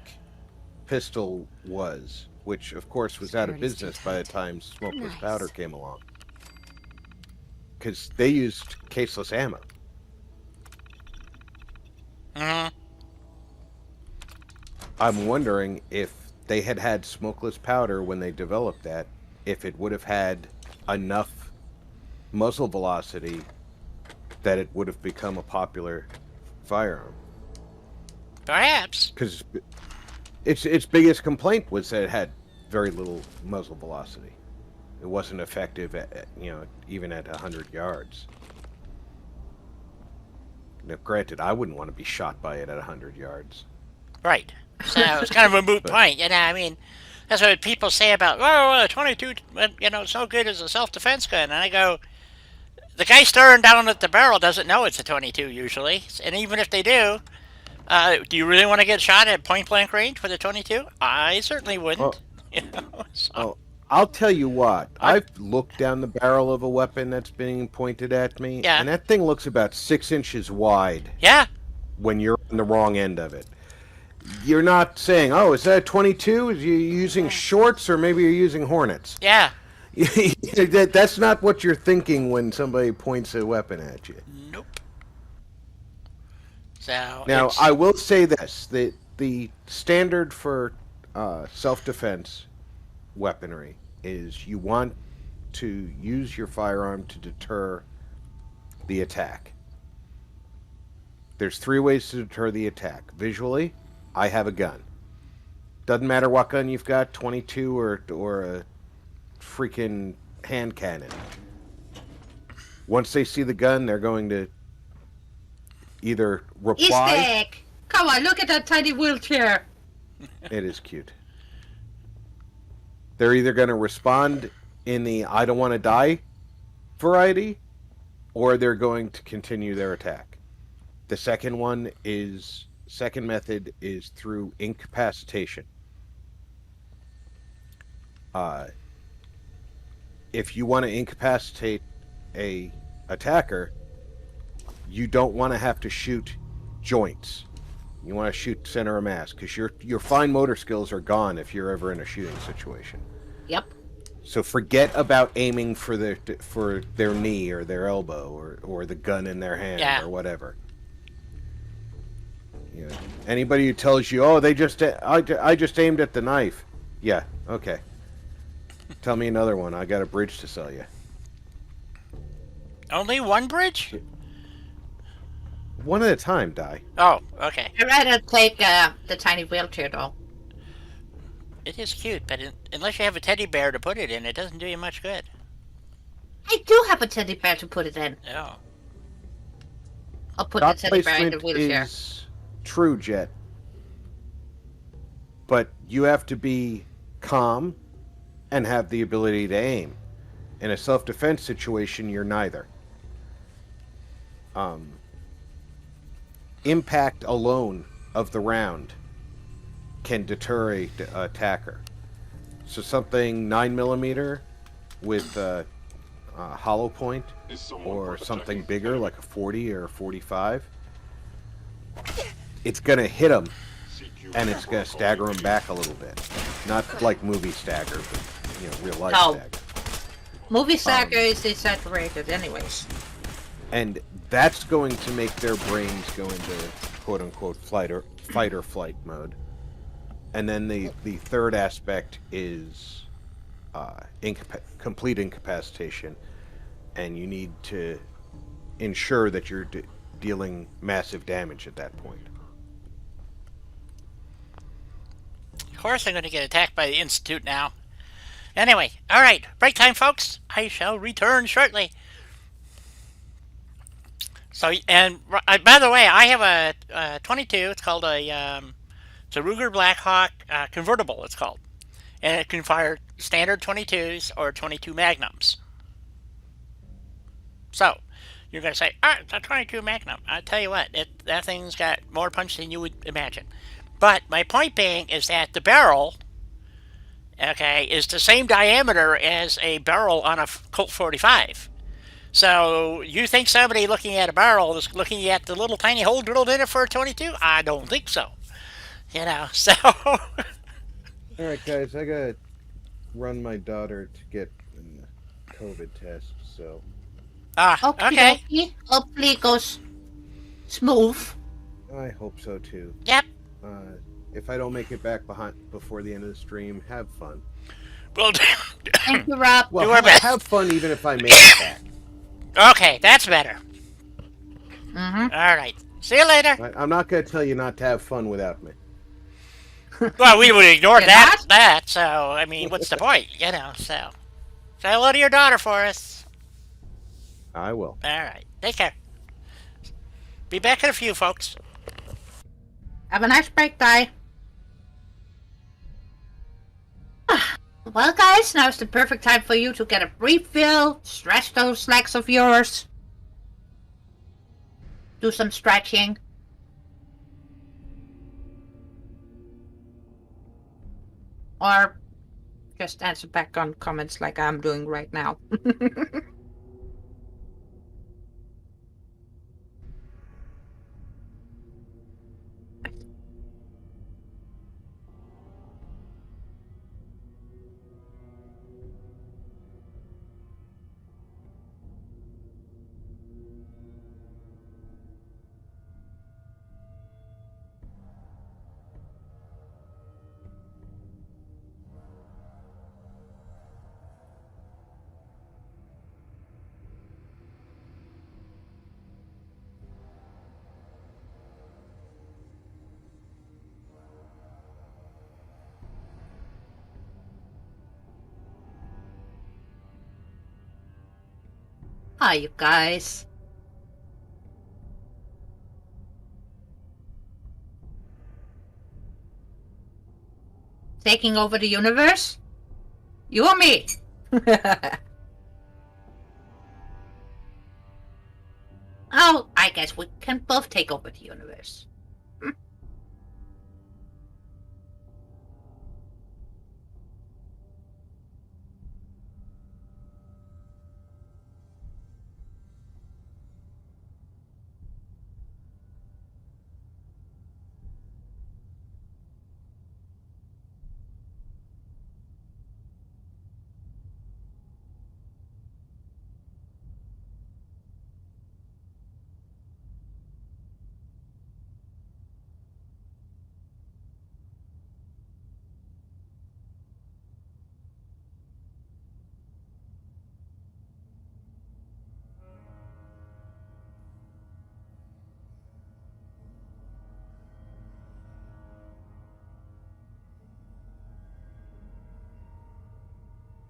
pistol was, which of course was out of Security's business too by the tight. time smokeless Nice. powder came along, because they used caseless ammo. Hmm. I'm wondering if they had smokeless powder when they developed that, if it would have had enough muzzle velocity that it would have become a popular firearm. Perhaps. Because its biggest complaint was that it had very little muzzle velocity. It wasn't effective at even at 100 yards. Now, granted, I wouldn't want to be shot by it at 100 yards. Right. So it's kind of a moot point. I mean, that's what people say about, oh, 22, it's no good as a self-defense gun. And I go, the guy staring down at the barrel doesn't know it's a 22 usually. And even if they do you really want to get shot at point-blank range with a 22? I certainly wouldn't. So. Well, I'll tell you what. I've looked down the barrel of a weapon that's being pointed at me, Yeah. and that thing looks about 6 inches wide Yeah. when you're on the wrong end of it. You're not saying, oh, is that a 22? Are you using shorts, or maybe you're using Hornets? Yeah. That's not what you're thinking when somebody points a weapon at you. Nope. So Now, it's- I will say this. The standard for self-defense weaponry is you want to use your firearm to deter the attack. There's 3 ways to deter the attack. Visually, I have a gun. Doesn't matter what gun you've got, 22 or a freaking hand cannon. Once they see the gun, they're going to either reply. Eastek! Come on, look at that tiny wheelchair. It is cute. They're either going to respond in the I don't want to die variety, or they're going to continue their attack. The second method is through incapacitation. If you want to incapacitate a attacker, you don't want to have to shoot joints. You want to shoot center of mass, because your fine motor skills are gone if you're ever in a shooting situation. Yep. So forget about aiming for their knee or their elbow or the gun in their hand Yeah. or whatever. You know, anybody who tells you, "Oh, I just aimed at the knife," yeah, okay. Tell me another one. I got a bridge to sell you. only one bridge? One at a time, Die. Oh, okay. I'd rather take the tiny wheelchair, though. It is cute, but unless you have a teddy bear to put it in, it doesn't do you much good. I do have a teddy bear to put it in. Oh. I'll put Dot the teddy bear in the placement wheelchair. is true, Jet. But you have to be calm and have the ability to aim. In a self-defense situation, you're neither. Impact alone of the round can deter a attacker. So something 9mm with hollow point or something bigger like a 40 or a 45, it's gonna hit them and it's gonna stagger them back a little bit. Not like movie stagger, but real life No. stagger. Movie stagger is exaggerated anyways. And that's going to make their brains go into quote-unquote fight or flight mode. And then the third aspect is complete incapacitation. And you need to ensure that you're dealing massive damage at that point. Of course I'm going to get attacked by the Institute now. Anyway, alright, break time, folks. I shall return shortly. So, and by the way, I have a 22. It's called it's a Ruger Blackhawk convertible, it's called. And it can fire standard 22s or 22 Magnums. So, you're going to say, it's a 22 Magnum. I'll tell you what, that thing's got more punch than you would imagine. But my point being is that the barrel, okay, is the same diameter as a barrel on a Colt 45. So, you think somebody looking at a barrel is looking at the little tiny hole drilled in it for a 22? I don't think so. So... Alright, guys, I gotta run my daughter to get a COVID test, so... okay. Hopefully it goes smooth. I hope so, too. Yep. If I don't make it back before the end of the stream, have fun. Well, Thank you, Rob. Well, Do our best. have fun even if I make it back. Okay, that's better. Mm-hmm. All right. See you later. I'm not going to tell you not to have fun without me. Well, we would ignore You're that. So, I mean, what's the point? So. Say hello to your daughter for us. I will. All right. Take care. Be back in a few, folks. Have a nice break, Ty. Well, guys, now's the perfect time for you to get a refill, stretch those legs of yours, do some stretching. Or just answer back on comments like I'm doing right now. Hi, you guys. Taking over the universe? You or me? Oh, I guess we can both take over the universe.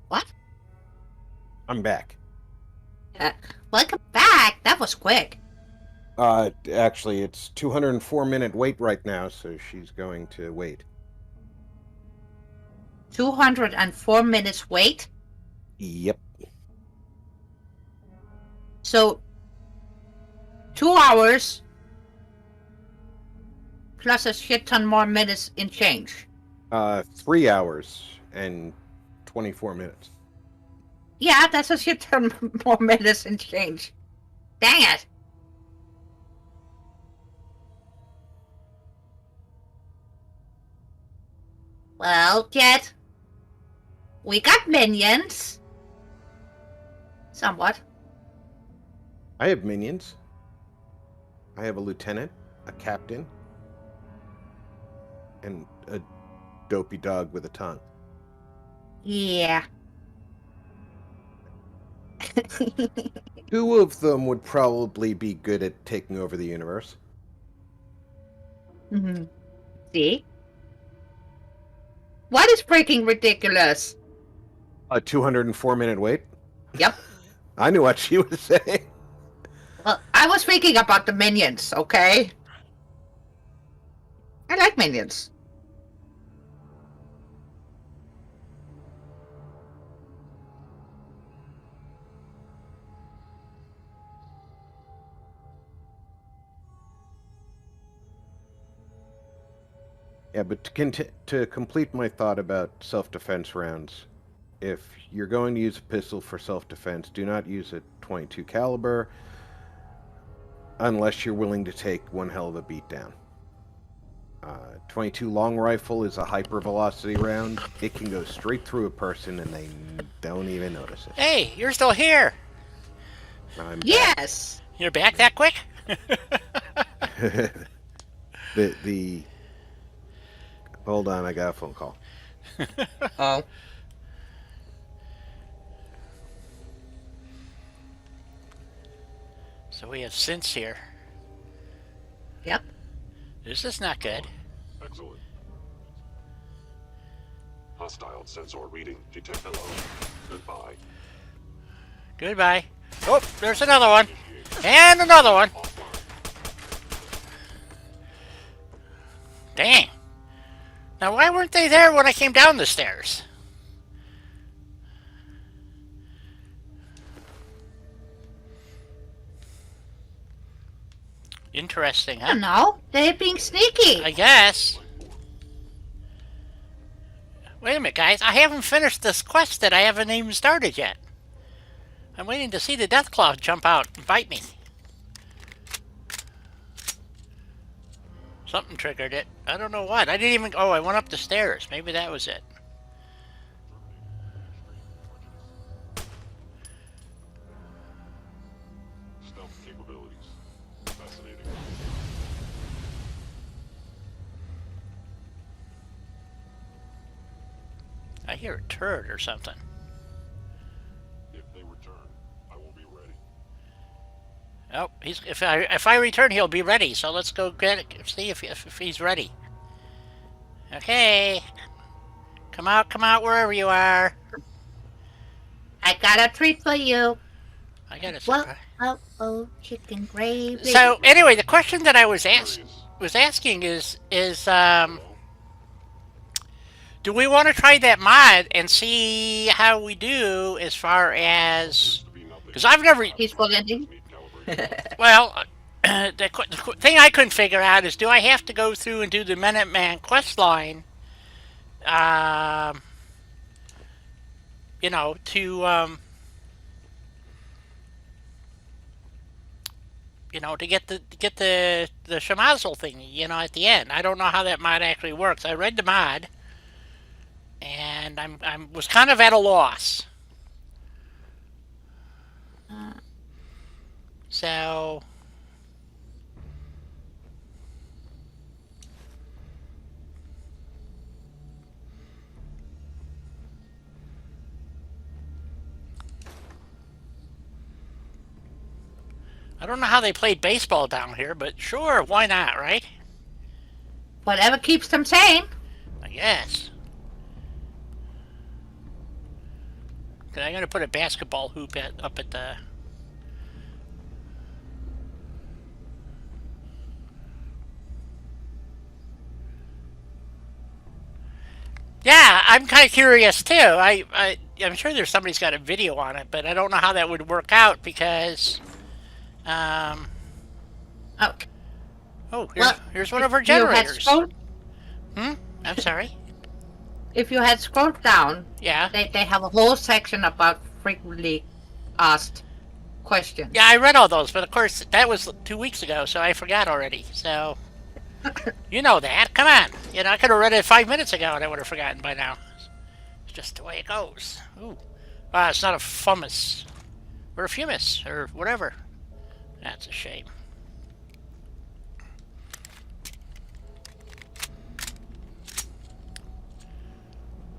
What? I'm back. Welcome back. That was quick. Actually, it's 204-minute wait right now, so she's going to wait. 204 minutes wait. Yep. So 2 hours plus a shit ton more minutes in change. 3 hours and 24 minutes. Yeah, that's a shit ton more medicine change. Dang it. Well, Jet, we got minions. Somewhat. I have minions. I have a lieutenant, a captain, and a dopey dog with a tongue. Yeah. 2 of them would probably be good at taking over the universe. Mm-hmm. See? What is freaking ridiculous? A 204-minute wait? Yep. I knew what she was saying. Well, I was thinking about the minions, okay? I like minions. Yeah, but to complete my thought about self-defense rounds, if you're going to use a pistol for self-defense, do not use a .22 caliber unless you're willing to take one hell of a beatdown. 22 long rifle is a hyper-velocity round. It can go straight through a person and they don't even notice it. Hey, you're still here. I'm Yes! You're back that quick? the Hold on, I got a phone call. Oh. So we have synths here. Yep. This is not good. Excellent. Hostile sensor reading detected. Goodbye. Goodbye. Oh, there's another one. And another one. Dang. Now, why weren't they there when I came down the stairs? Interesting, I huh? don't know. They're being sneaky. I guess. Wait a minute, guys. I haven't finished this quest that I haven't even started yet. I'm waiting to see the death claw jump out and bite me. Something triggered it. I don't know what. I didn't even... Oh, I went up the stairs. Maybe that was it. Stealth capabilities. Fascinating. I hear a turd or something. If they return, I will be ready. Oh, if I return, he'll be ready. So let's go get it. See if he's ready. Okay. Come out wherever you are. I got a treat for you. I got a Well, surprise. oh, chicken gravy. So anyway, the question that I was asking is do we want to try that mod and see how we do as far as, because I've never, Peaceful ending. well, the thing I couldn't figure out is, do I have to go through and do the Minuteman quest line, you know, to you know, to get the Shamazel thing, you know, at the end. I don't know how that mod actually works. I read the mod, and I was kind of at a loss. So I don't know how they played baseball down here, but sure, why not, right? Whatever keeps them sane. I guess. I'm going to put a basketball hoop up at the... Yeah, I'm kind of curious too. I'm sure there's somebody's got a video on it, but I don't know how that would work out because... Oh. Oh, Well, here's one of our If you had generators. scrolled- I'm sorry. If you had scrolled down, Yeah. they have a whole section about frequently asked questions. Yeah, I read all those, but of course that was 2 weeks ago, so I forgot already. So you know that. Come on. You know, I could have read it 5 minutes ago and I would have forgotten by now. It's just the way it goes. Ooh. It's not a fumus. Or a fumus, or whatever. That's a shame.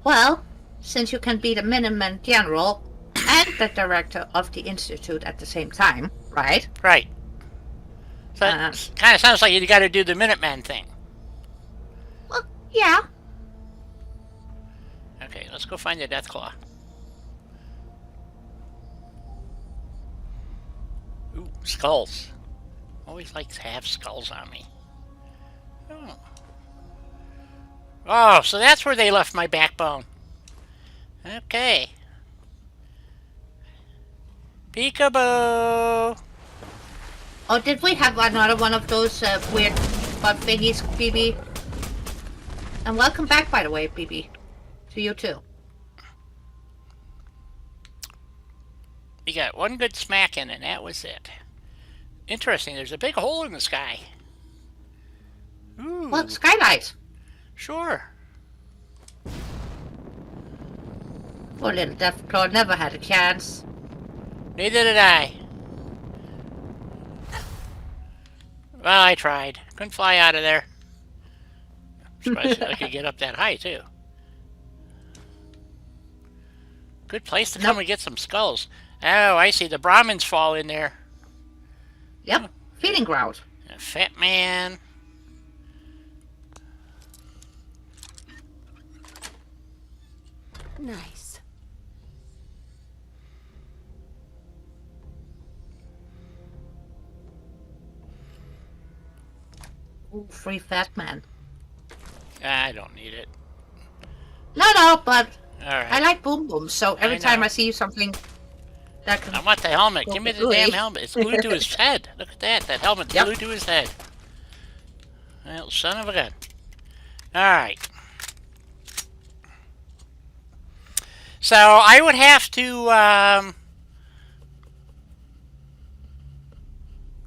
Well, since you can be the Minuteman General and the director of the Institute at the same time, right? Right. So it kind of sounds like you got to do the Minuteman thing. Well, yeah. Okay, let's go find the Deathclaw. Ooh, skulls. Always like to have skulls on me. Oh. Oh, so that's where they left my backbone. Okay. Peekaboo! Oh, did we have another one of those weird butt thingies, BB? And welcome back, by the way, BB. To you too. You got one good smacking, and that was it. Interesting, there's a big hole in the sky. Ooh. Well, skylight. Sure. Poor little Deathclaw never had a chance. Neither did I. Well, I tried. Couldn't fly out of there. Surprised I could get up that high, too. Good place to come and get some skulls. Oh, I see. The Brahmins fall in there. Yep, feeding ground. A fat man. Nice. Ooh, free fat man. I don't need it. No, but Alright. I like boom boom, so every time know. I see something that can... I want the helmet. Give me the Really? damn helmet. It's glued to his head. Look at that. That helmet's Yep. glued to his head. Well, son of a gun. Alright. So I would have to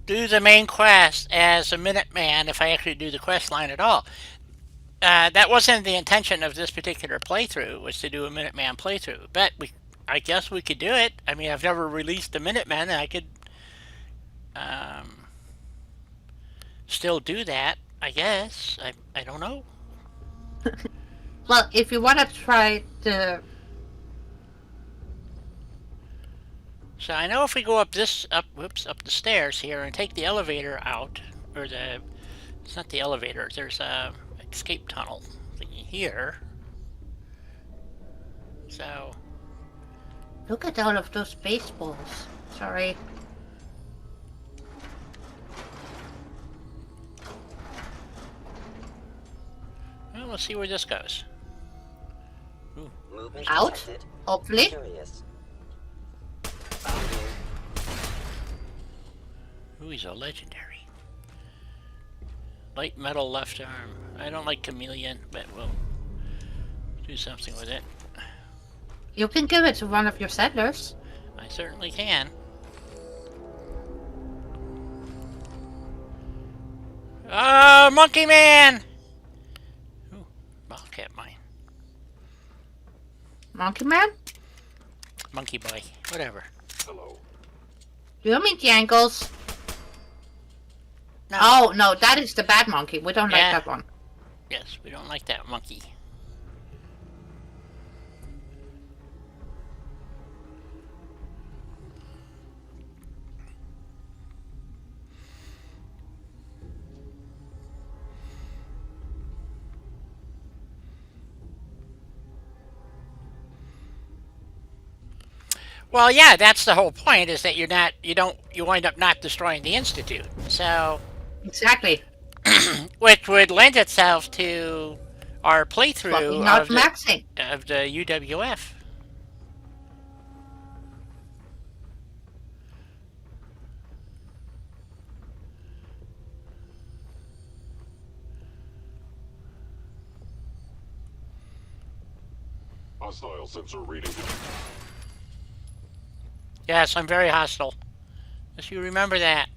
do the main quest as a Minuteman if I actually do the quest line at all. That wasn't the intention of this particular playthrough, was to do a Minuteman playthrough. But I guess we could do it. I mean, I've never released a Minuteman, and I could still do that, I guess. I don't know. Well, if you want to try the... So I know if we go up up the stairs here and take the elevator out, or it's not the elevator, there's a escape tunnel thingy here. So Look at all of those baseballs. Sorry. well, let's see where this goes. Ooh. Movement Out? detected. Hopefully. Curious. Ooh, he's a legendary. Light metal left arm. I don't like chameleon, but we'll do something with it. You can give it to one of your settlers. I certainly can. Oh, Monkey Man! Ooh, Bobcat mine. Monkey man? Monkey boy. Whatever. Hello. You mean the ankles? No. Oh, no, that is the bad monkey. We don't Yeah. like that one. Yes, we don't like that monkey. Well, yeah, that's the whole point, is that you wind up not destroying the Institute. So, Exactly. which would lend itself to our But we're playthrough not of maxing. the UWF. Hostile sensor reading. Yes, I'm very hostile. Yes, you remember that.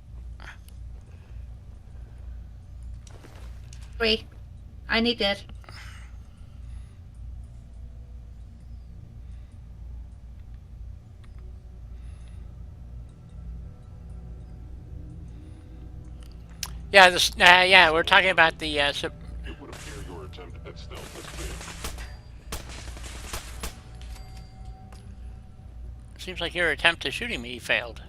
3. I need it. Yeah, this. Yeah, we're talking about the. It would appear your attempt at stealth has failed. Seems like your attempt to shooting me failed.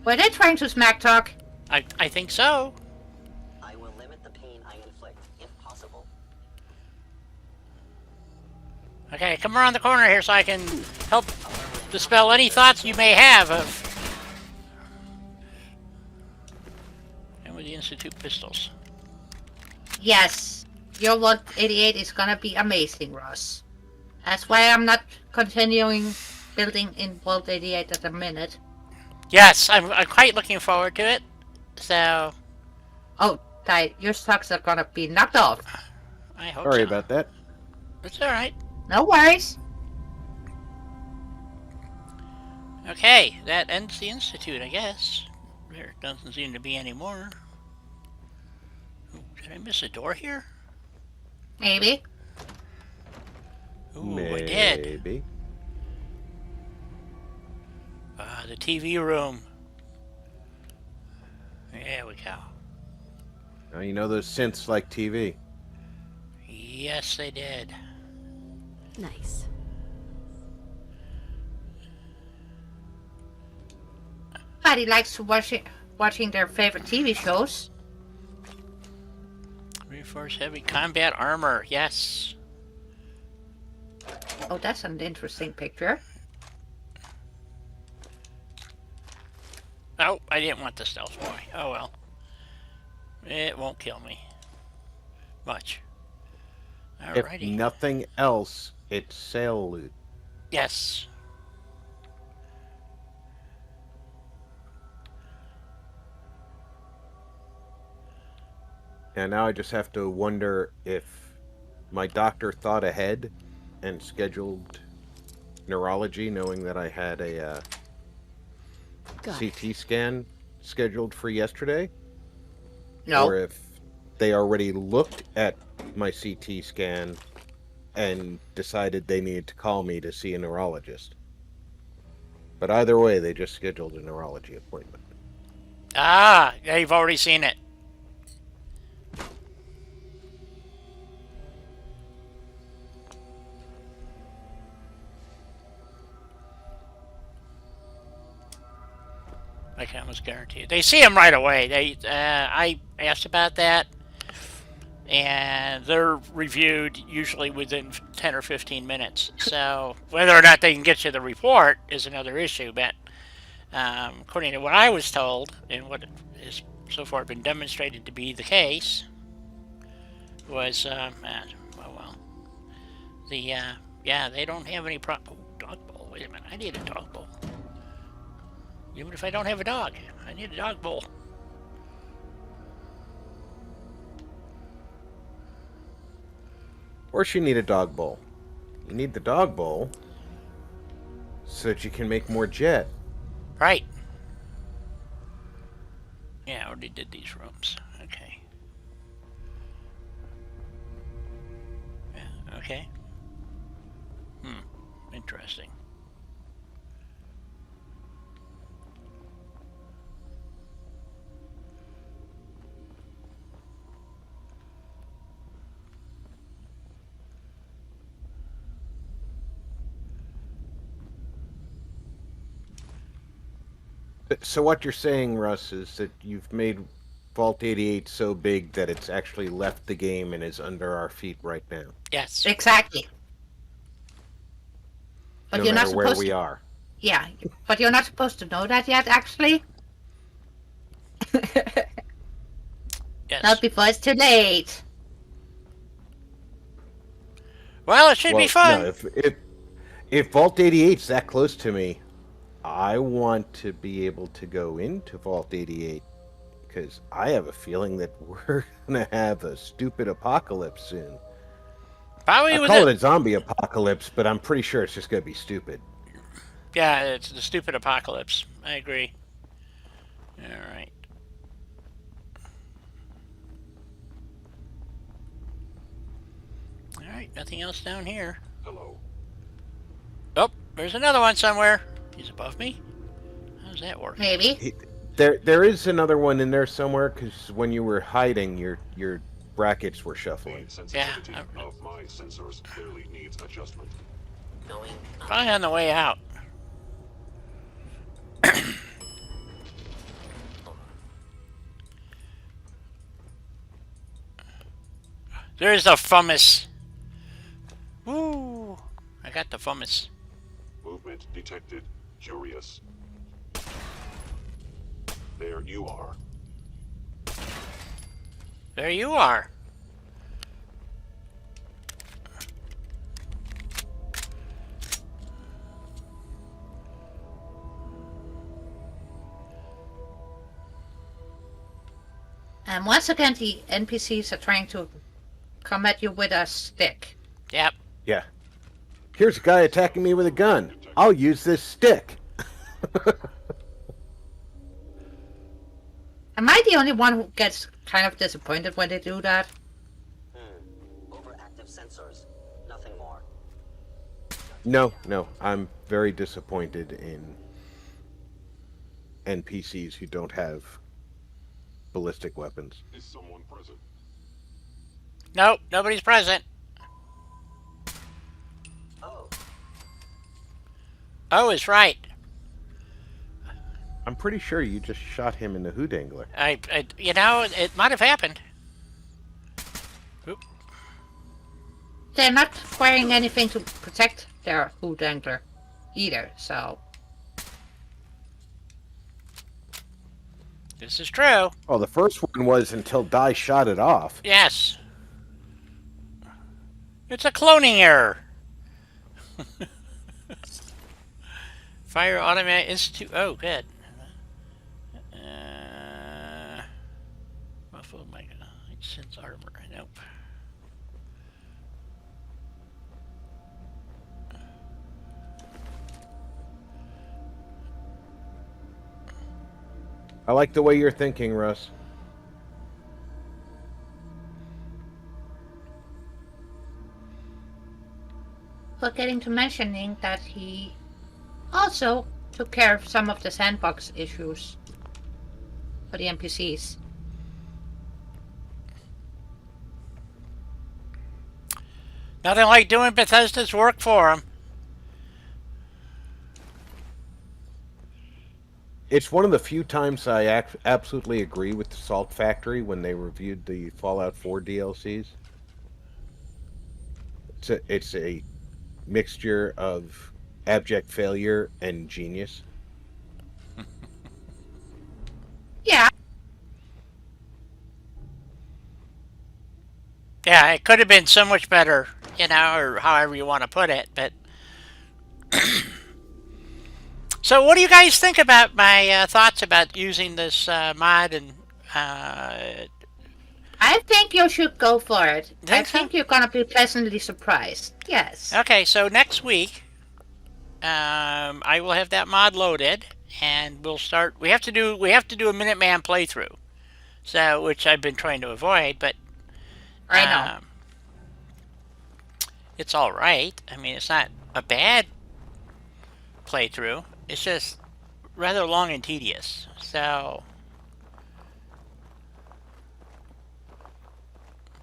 Were they trying to smack talk? I think so. I will limit the pain I inflict, if possible. Okay, come around the corner here so I can help dispel any thoughts you may have of. And with the Institute pistols. Yes. Your Vault 88 is gonna be amazing, Ross. That's why I'm not continuing building in Vault 88 at the minute. Yes, I'm quite looking forward to it. So, Oh, Ty, your stocks are gonna be knocked off. I hope Sorry so. about that. It's alright. No worries. Okay, that ends the Institute, I guess. There doesn't seem to be any more. Ooh, did I miss a door here? Maybe. Ooh, I did. Maybe. The TV room. There we go. Now you know those synths like TV. Yes, they did. Nice. Everybody likes to watching their favorite TV shows. Reinforced heavy combat armor. Yes. Oh, that's an interesting picture. Oh, I didn't want the stealth boy. Oh well. It won't kill me. Much. If Alrighty. nothing else, it's sale loot. Yes. And now I just have to wonder if my doctor thought ahead and scheduled neurology, knowing that I had a Got it. CT scan scheduled for yesterday, No. or if they already looked at my CT scan and decided they needed to call me to see a neurologist. But either way, they just scheduled a neurology appointment. Ah, yeah, you've already seen it. I can almost guarantee it. They see him right away. I asked about that, and they're reviewed usually within 10 or 15 minutes. So whether or not they can get you the report is another issue. But according to what I was told, and what has so far been demonstrated to be the case, was oh well, yeah, they don't have any oh, dog bowl. Wait a minute, I need a dog bowl. Even if I don't have a dog, I need a dog bowl. Of course you need a dog bowl. You need the dog bowl so that you can make more jet. Right. Yeah, I already did these rooms. Okay. Yeah, okay. Interesting. So what you're saying, Russ, is that you've made Vault 88 so big that it's actually left the game and is under our feet right now. Yes. Exactly. But No you're not matter where supposed we to. are. Yeah, but you're not supposed to know that yet, actually. Yes. Not before it's too late. Well, it should be fun. No, if Vault 88's that close to me, I want to be able to go into Vault 88 because I have a feeling that we're gonna have a stupid apocalypse soon. Probably I with call it. it a zombie apocalypse, but I'm pretty sure it's just gonna be stupid. Yeah, it's the stupid apocalypse. I agree. All right. All right. Nothing else down here. Hello. Oh, there's another one somewhere. He's above me. How's that work? Maybe. There is another one in there somewhere because when you were hiding, your brackets were shuffling. The sensitivity Yeah, of my sensors clearly needs adjustment. Going up. Probably on the way out. There's the fumus. Woo! I got the fumus. Movement detected. Curious. There you are. There you are. And once again, the NPCs are trying to come at you with a stick. Yep. Yeah. Here's a guy attacking me with a gun. I'll use this stick. Am I the only one who gets kind of disappointed when they do that? Overactive sensors. Nothing more. No, I'm very disappointed in NPCs who don't have ballistic weapons. Is someone present? Nope, nobody's present. Oh, Oh is right. I'm pretty sure you just shot him in the hoot dangler. You know, it might have happened. Oop. They're not wearing anything to protect their hood dangler either, so... This is true. Oh, the first one was until Dai shot it off. Yes. It's a cloning error. Fire Automatic Institute. Oh, good. Muffled my sense armor. Nope. I like the way you're thinking, Russ. Forgetting to mentioning that he also took care of some of the sandbox issues for the NPCs. Nothing like doing Bethesda's work for him. It's one of the few times I absolutely agree with the Salt Factory when they reviewed the Fallout 4 DLCs. It's a mixture of abject failure and genius. Yeah, Yeah, it could have been so much better, you know, or however you want to put it, but... So what do you guys think about my thoughts about using this mod and... I think you should go for it. I Think so? think you're gonna be pleasantly surprised. Yes. Okay, so next week, I will have that mod loaded, and we'll start. We have to do a Minuteman playthrough, so which I've been trying to avoid, but I know. it's all right. I mean, it's not a bad playthrough. It's just rather long and tedious. So,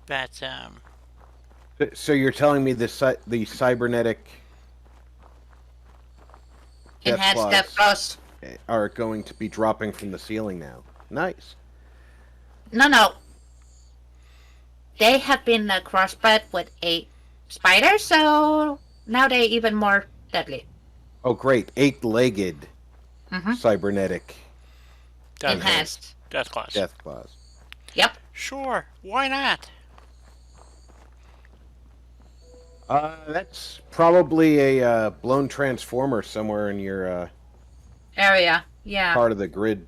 but So you're telling me the cybernetic Enhanced Death Plus. are going to be dropping from the ceiling now? Nice. No. They have been crossbred with a spider, so now they're even more deadly. Oh, great. 8-legged cybernetic Enhanced. Death Class. death claws. Yep. Sure, why not? That's probably a blown transformer somewhere in your Area. Yeah. part of the grid.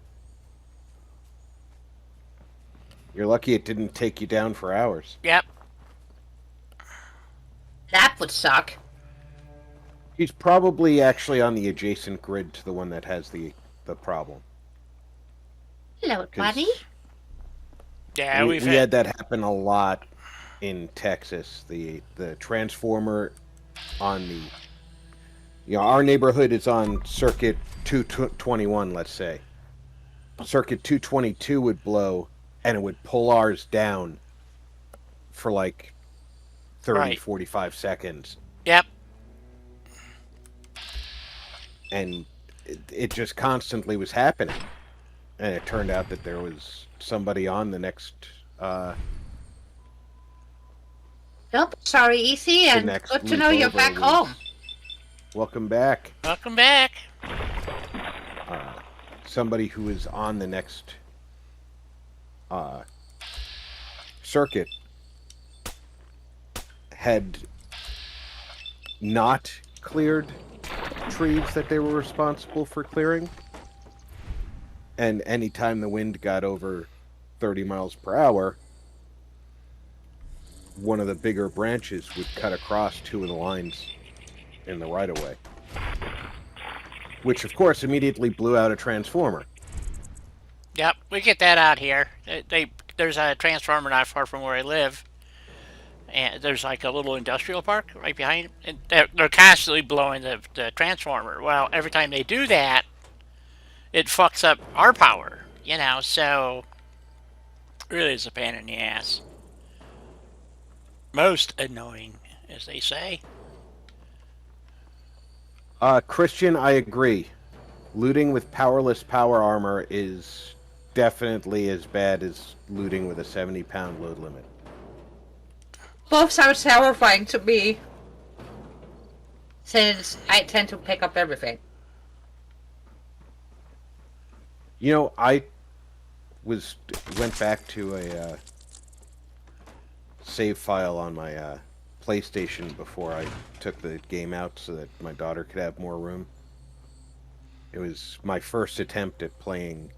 You're lucky it didn't take you down for hours. Yep. That would suck. He's probably actually on the adjacent grid to the one that has the problem. Hello, 'Cause buddy. Yeah, we we've had that happen a lot in Texas. The transformer on the our neighborhood is on circuit 221, let's say. Circuit 222 would blow and it would pull ours down for like 30, Right. 45 seconds. Yep. And it just constantly was happening. And it turned out that there was somebody on the next Nope, sorry, Easy, and next good to leap know you're over back was- home. Welcome back. Welcome back. Somebody who is on the next circuit had not cleared trees that they were responsible for clearing. And anytime the wind got over 30 miles per hour, one of the bigger branches would cut across two of the lines in the right-of-way. Which, of course, immediately blew out a transformer. Yep, we get that out here. There's a transformer not far from where I live, and there's like a little industrial park right behind. And they're constantly blowing the transformer. Well, every time they do that, it fucks up our power. So really, it's a pain in the ass. Most annoying, as they say. Christian, I agree. Looting with powerless power armor is definitely as bad as looting with a 70-pound load limit. Both sound terrifying to me, since I tend to pick up everything. I went back to a save file on my PlayStation before I took the game out so that my daughter could have more room. It was my first attempt at playing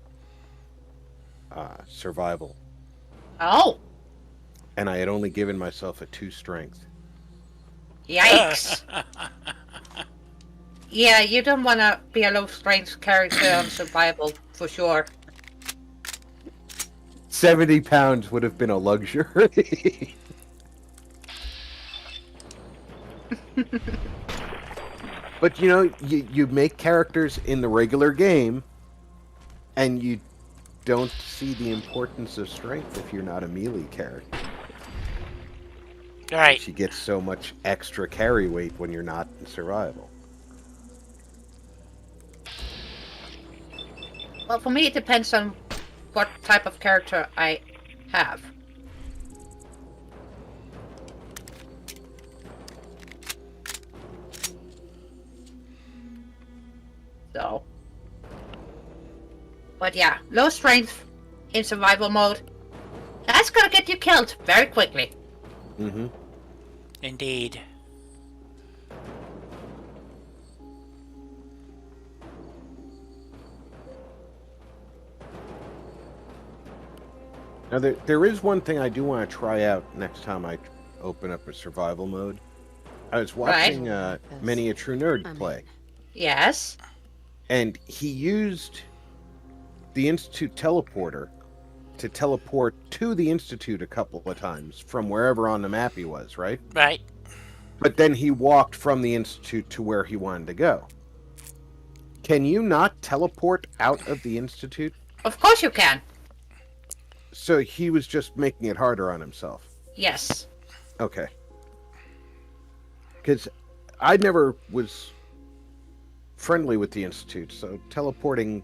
survival. Oh, And I had only given myself a 2 strength. yikes. Yeah, you don't want to be a low-strength character on survival, for sure. 70 pounds would have been a luxury. But you make characters in the regular game, and you don't see the importance of strength if you're not a melee character. Right. You get so much extra carry weight when you're not in survival. Well, for me, it depends on what type of character I have. So. But yeah, low strength in survival mode, that's gonna get you killed very quickly. Mm-hmm. Indeed. Now, there is one thing I do want to try out next time I open up a survival mode. I was watching Many a True Nerd play, Yes. and he used the Institute teleporter to teleport to the Institute a couple of times from wherever on the map he was, right? Right. But then he walked from the Institute to where he wanted to go. Can you not teleport out of the Institute? Of course you can. So he was just making it harder on himself. Yes. Okay. Because I never was friendly with the Institute, so teleporting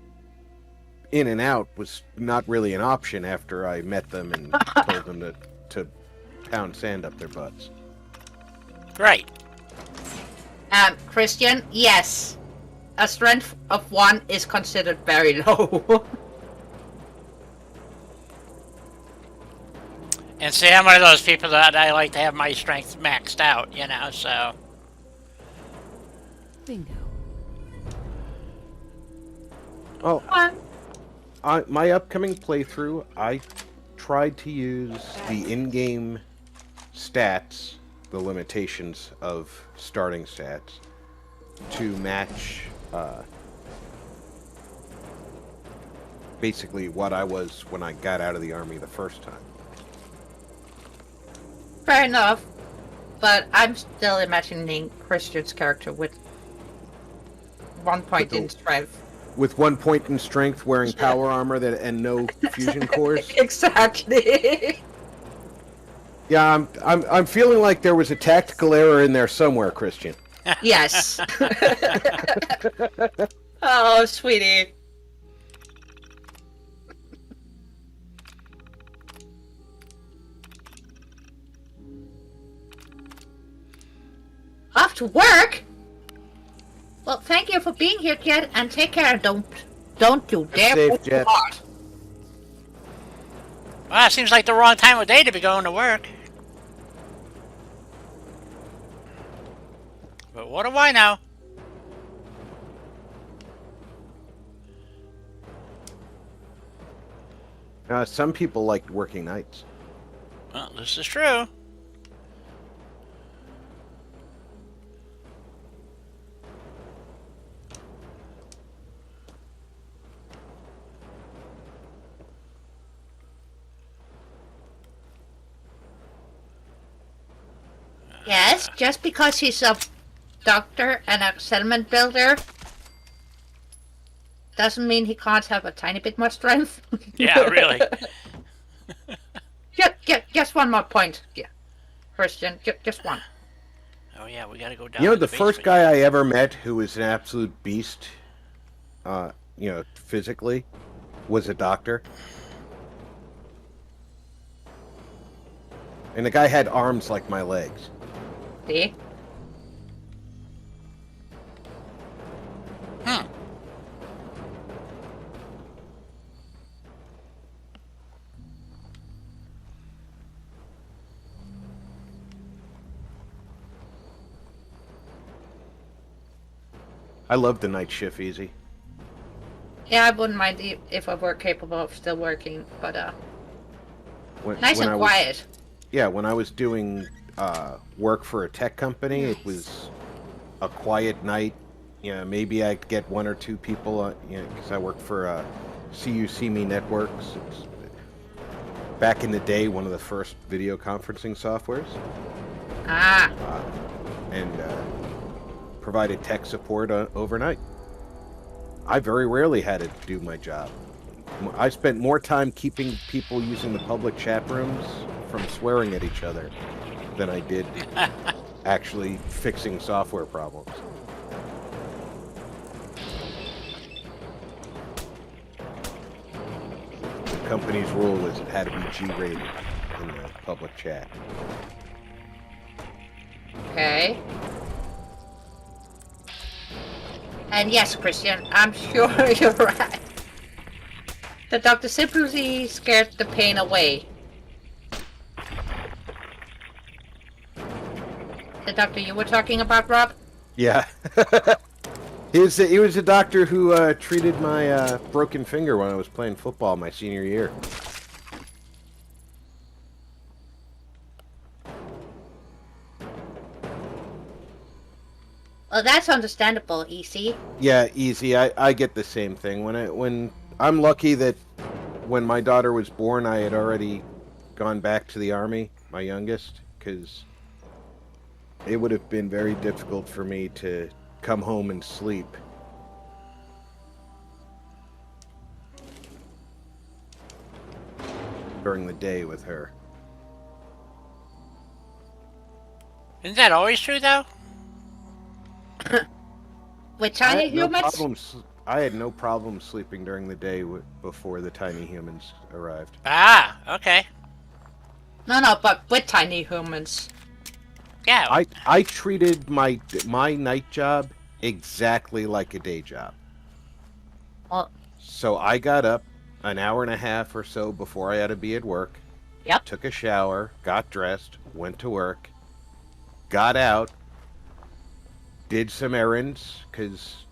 in and out was not really an option after I met them and told them to pound sand up their butts. Right. Christian, yes. A strength of 1 is considered very low. And see, I'm one of those people that I like to have my strength maxed out, so. Bingo. Oh, my upcoming playthrough, I tried to use the in-game stats the limitations of starting stats to match basically what I was when I got out of the army the first time. Fair enough. But I'm still imagining Christian's character with 1 point in strength. With 1 point in strength, wearing power armor and no fusion cores. Exactly. Yeah, I'm feeling like there was a tactical error in there somewhere, Christian. Yes. Oh, sweetie. Off to work? Well, thank you for being here, Jet, and take care. Don't you dare safe, push too Jet. hard. Well, it seems like the wrong time of day to be going to work. But what do I know? Some people like working nights. Well, this is true. Yes, just because he's a doctor and a settlement builder doesn't mean he can't have a tiny bit more strength. Yeah, really. Just one more point. Yeah, Christian, just one. Oh yeah, we gotta go down. You know, to the first basement. guy I ever met who was an absolute beast, physically, was a doctor. And the guy had arms like my legs. See? I love the night shift, Easy. Yeah, I wouldn't mind if I were capable of still working, but nice When and I was- quiet. Yeah, when I was doing work for a tech company, it was a quiet night. Maybe I'd get 1 or 2 people, because I worked for See Me Networks. It's, back in the day, one of the first video conferencing softwares. Ah, And provided tech support overnight. I very rarely had to do my job. I spent more time keeping people using the public chat rooms from swearing at each other than I did actually fixing software problems. The company's rule was it had to be G-rated in the public chat. okay. And yes, Christian, I'm sure you're right. The doctor simply scared the pain away. The doctor you were talking about, Rob? Yeah. He was a doctor who treated my broken finger when I was playing football my senior year. Well, that's understandable, EC. Yeah, easy. I get the same thing. When I'm lucky that when my daughter was born, I had already gone back to the army, my youngest, because it would have been very difficult for me to come home and sleep. During the day with her. Isn't that always true though? With tiny I had no problem sleeping during the day before the tiny humans arrived. Ah, okay. No, but with tiny humans. Yeah. I treated my night job exactly like a day job. Well, So I got up an hour and a half or so before I had to be at work. Yep. Took a shower, got dressed, went to work, got out, did some errands, because,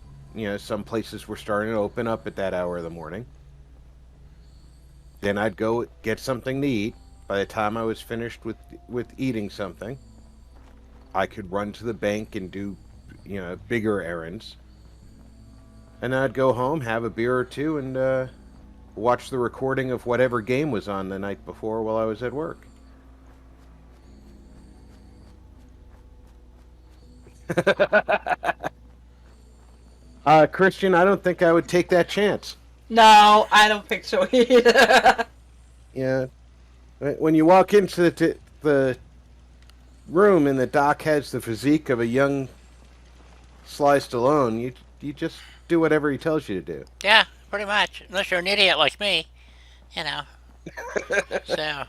some places were starting to open up at that hour of the morning. Then I'd go get something to eat. By the time I was finished with eating something, I could run to the bank and do, bigger errands. And then I'd go home, have a beer or two, and watch the recording of whatever game was on the night before while I was at work. Christian, I don't think I would take that chance. No, I don't think so either. Yeah. When you walk into the room and the doc has the physique of a young Sly Stallone, you just do whatever he tells you to do. Yeah, pretty much. Unless you're an idiot like me, you know. So.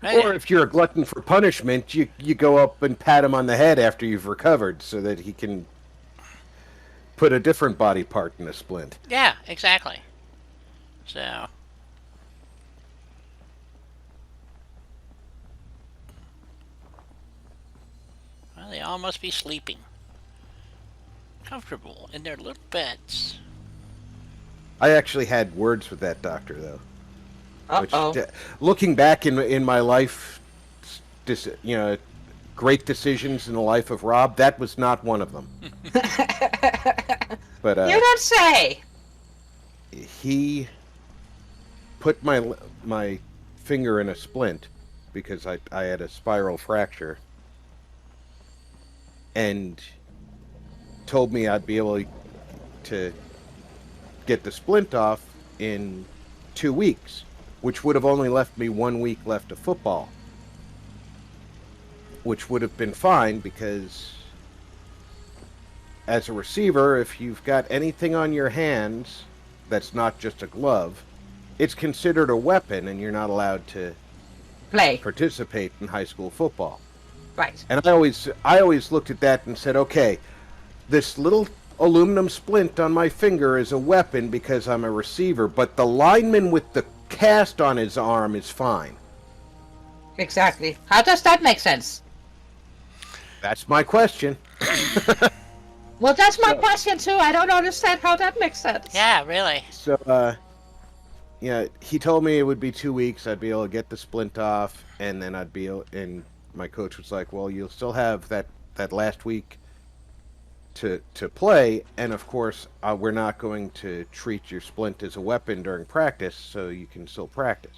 Or if you're a glutton for punishment, you go up and pat him on the head after you've recovered so that he can put a different body part in a splint. Yeah, exactly. So. Well, they all must be sleeping. Comfortable in their little beds. I actually had words with that doctor, though. Uh-oh. Which, looking back in my life, great decisions in the life of Rob, that was not one of them. But You don't say. he put my finger in a splint because I had a spiral fracture, and told me I'd be able to get the splint off in 2 weeks, which would have only left me 1 week left of football, which would have been fine because as a receiver, if you've got anything on your hands that's not just a glove, it's considered a weapon and you're not allowed to Play. participate in high school football. Right. And I always looked at that and said, okay, this little aluminum splint on my finger is a weapon because I'm a receiver, but the lineman with the cast on his arm is fine. Exactly. How does that make sense? That's my question. Well, that's my question too. I don't understand how that makes sense. Yeah, really. So, he told me it would be 2 weeks. I'd be able to get the splint off, and then and my coach was like, well, you'll still have that last week to play, and of course, we're not going to treat your splint as a weapon during practice, so you can still practice.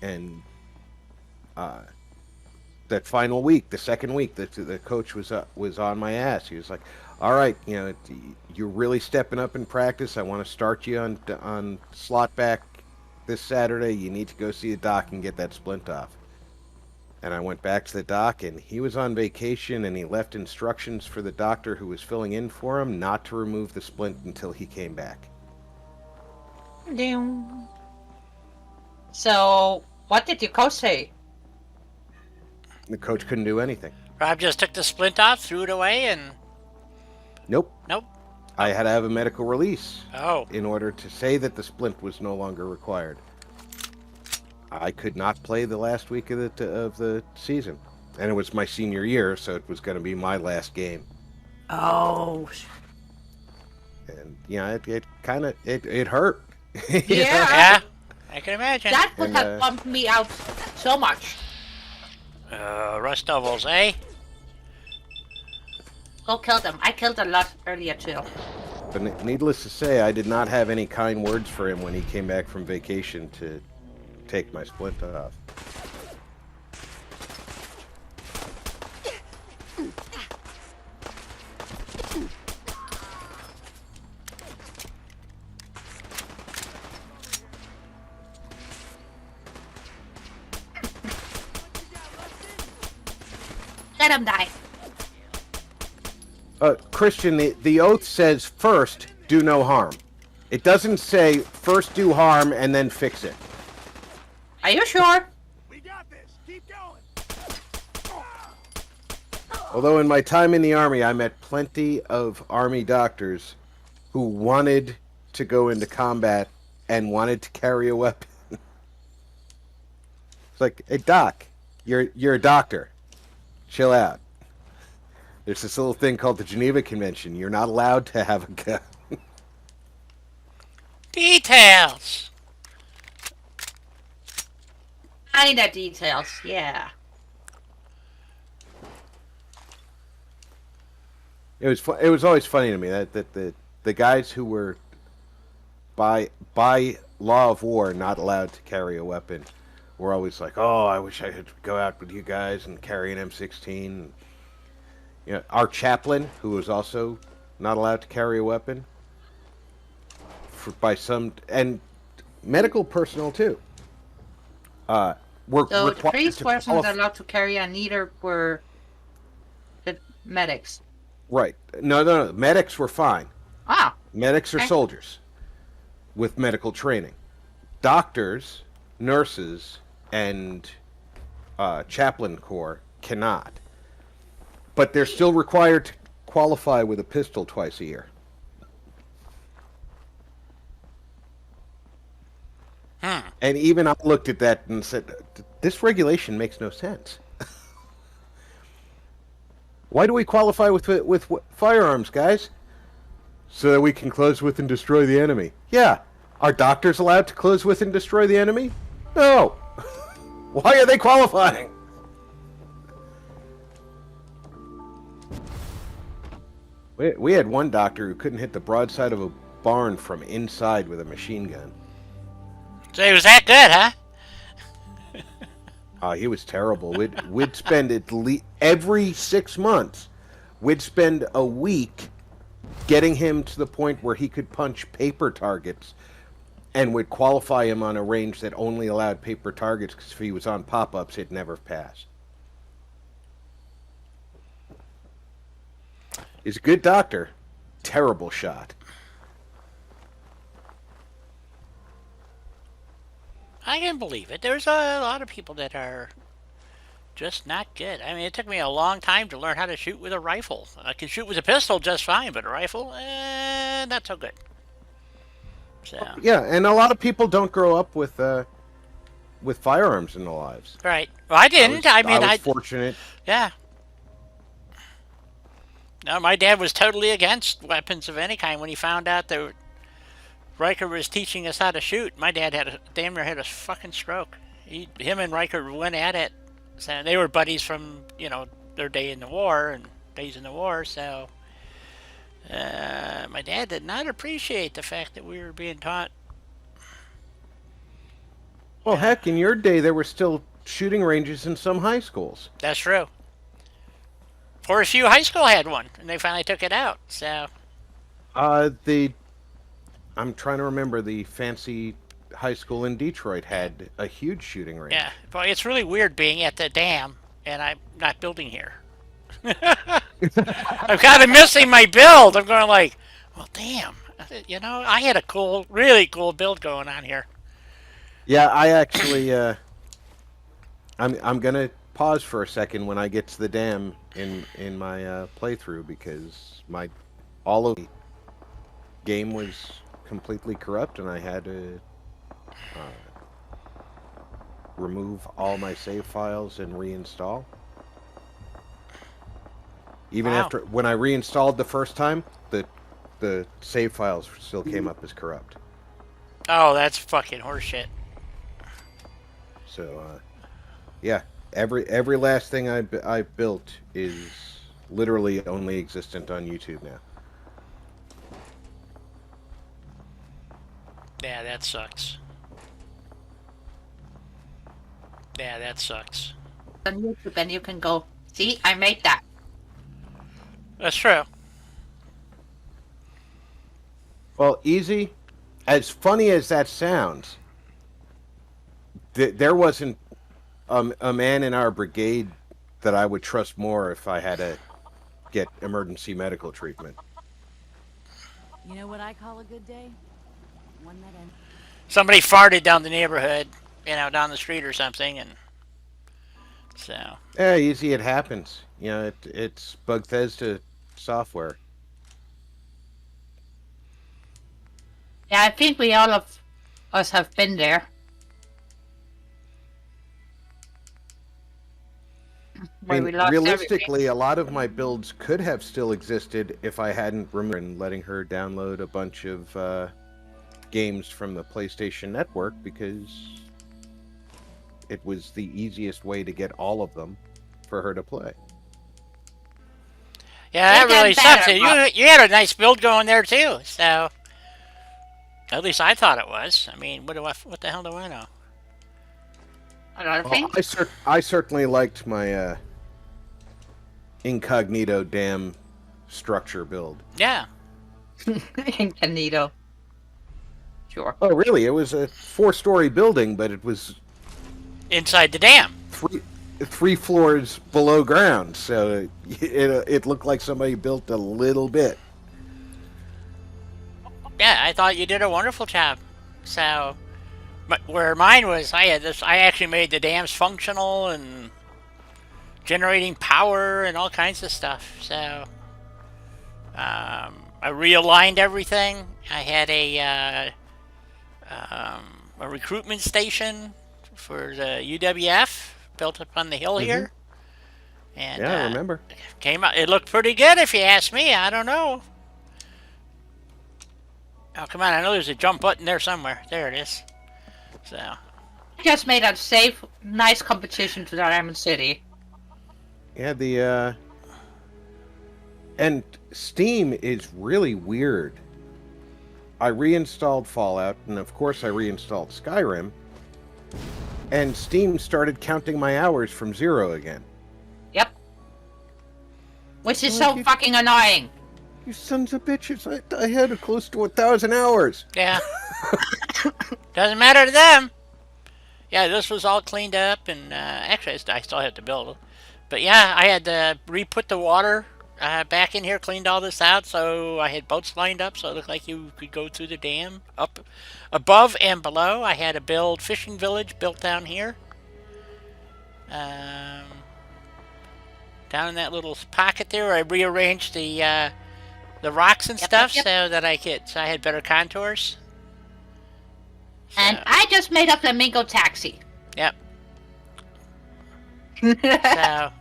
And that final week, the second week, the coach was on my ass. He was like, all right, you're really stepping up in practice. I want to start you on slot back this Saturday. You need to go see the doc and get that splint off. And I went back to the doc, and he was on vacation, and he left instructions for the doctor who was filling in for him not to remove the splint until he came back. So, what did your coach say? The coach couldn't do anything. Rob just took the splint off, threw it away, and... Nope. Nope. I had to have a medical release Oh. in order to say that the splint was no longer required. I could not play the last week of the season, and it was my senior year, so it was going to be my last game. Oh. And it kind of it hurt. Yeah. Yeah, I can imagine. That would And, have bumped me out so much. Rust Devils, eh? Go kill them. I killed a lot earlier too. But needless to say, I did not have any kind words for him when he came back from vacation to take my splint off. Let him die. Christian, the oath says first, do no harm. It doesn't say first do harm and then fix it. Are you sure? We got this. Keep going. Although in my time in the Army, I met plenty of Army doctors who wanted to go into combat and wanted to carry a weapon. It's like, hey, Doc, you're a doctor. Chill out. There's this little thing called the Geneva Convention. You're not allowed to have a gun. Details! Kinda details, yeah. It was always funny to me that the guys who were by law of war not allowed to carry a weapon were always like, "Oh, I wish I could go out with you guys and carry an M16." You know, our chaplain, who was also not allowed to carry a weapon, by some, and medical personnel too, were So the required priest to wasn't qualify. allowed to carry, and neither were the medics. Right? No. Medics were fine. Ah, Medics are okay. soldiers with medical training. Doctors, nurses, and chaplain corps cannot, but they're still required to qualify with a pistol twice a year. And even I looked at that and said, "This regulation makes no sense. Why do we qualify with firearms, guys? So that we can close with and destroy the enemy." Yeah. Are doctors allowed to close with and destroy the enemy? No. Why are they qualifying? We had one doctor who couldn't hit the broadside of a barn from inside with a machine gun. So he was that good, huh? He was terrible. We'd spend at least every 6 months, we'd spend a week getting him to the point where he could punch paper targets, and would qualify him on a range that only allowed paper targets, because if he was on pop-ups, he'd never pass. He's a good doctor. Terrible shot. I can believe it. There's a lot of people that are just not good. I mean, it took me a long time to learn how to shoot with a rifle. I can shoot with a pistol just fine, but a rifle, not so good. So. Yeah, and a lot of people don't grow up with firearms in their lives. Right. Well, I didn't. I was fortunate. Yeah. No, my dad was totally against weapons of any kind when he found out that Riker was teaching us how to shoot. My dad damn near had a fucking stroke. Him and Riker went at it. So they were buddies from, their day in the war and days in the war. So my dad did not appreciate the fact that we were being taught. Well, heck, in your day, there were still shooting ranges in some high schools. That's true. Forest View High School had one, and they finally took it out. So, I'm trying to remember, the fancy high school in Detroit had a huge shooting range. yeah, but it's really weird being at the dam, and I'm not building here. I'm kind of missing my build. I'm going like, well, damn. I had a really cool build going on here. Yeah, I actually, I'm gonna pause for a second when I get to the dam in my playthrough, because all of the game was completely corrupt, and I had to remove all my save files and reinstall. Even Wow. after, when I reinstalled the first time, the save files still came up as corrupt. Oh, that's fucking horseshit. So, yeah, every last thing I built is literally only existent on YouTube now. Yeah, that sucks. Yeah, that sucks. On YouTube, and you can go, see, I made that. That's true. Well, easy. As funny as that sounds, there wasn't a man in our brigade that I would trust more if I had to get emergency medical treatment. You know what I call a good day? One that ends. Somebody farted down the neighborhood, down the street or something, and so. Yeah, easy. It happens. It's Bethesda software. Yeah, I think we all of us have been there. I Where we mean, lost realistically, a lot of my builds could have still existed if I hadn't removed and letting her download a bunch of games from the PlayStation Network, because it was the easiest way to get all of them for her to play. Yeah, that They're really getting sucks. better, You had a nice build going there too. So at least I thought it was. I mean, what the hell do I know? Another Well, thing? I certainly liked my incognito dam structure build. Yeah. Incognito. Sure. Oh, really? It was a 4-story building, but it was Inside the dam. three floors below ground, so it looked like somebody built a little bit. Yeah, I thought you did a wonderful job. So, but where mine was, I actually made the dams functional and generating power and all kinds of stuff. So, I realigned everything. I had a recruitment station for the UWF built up on the hill here. And Yeah, I remember. came out. It looked pretty good, if you ask me. I don't know. Oh, come on. I know there's a jump button there somewhere. There it is. So, Just made a safe, nice competition to Diamond City. Yeah, and Steam is really weird. I reinstalled Fallout, and of course I reinstalled Skyrim, and Steam started counting my hours from 0 again. Yep. Which is Well, so fucking annoying. You sons of bitches, I had close to 1,000 hours. yeah. Doesn't matter to them. Yeah, this was all cleaned up, and actually, I still have to build. But yeah, I had to re-put the water back in here, cleaned all this out, so I had boats lined up, so it looked like you could go through the dam, up above and below. I had to build fishing village built down here. Down in that little pocket there, I rearranged the rocks and stuff so that I had better contours. And I just made a flamingo taxi. Yep. So,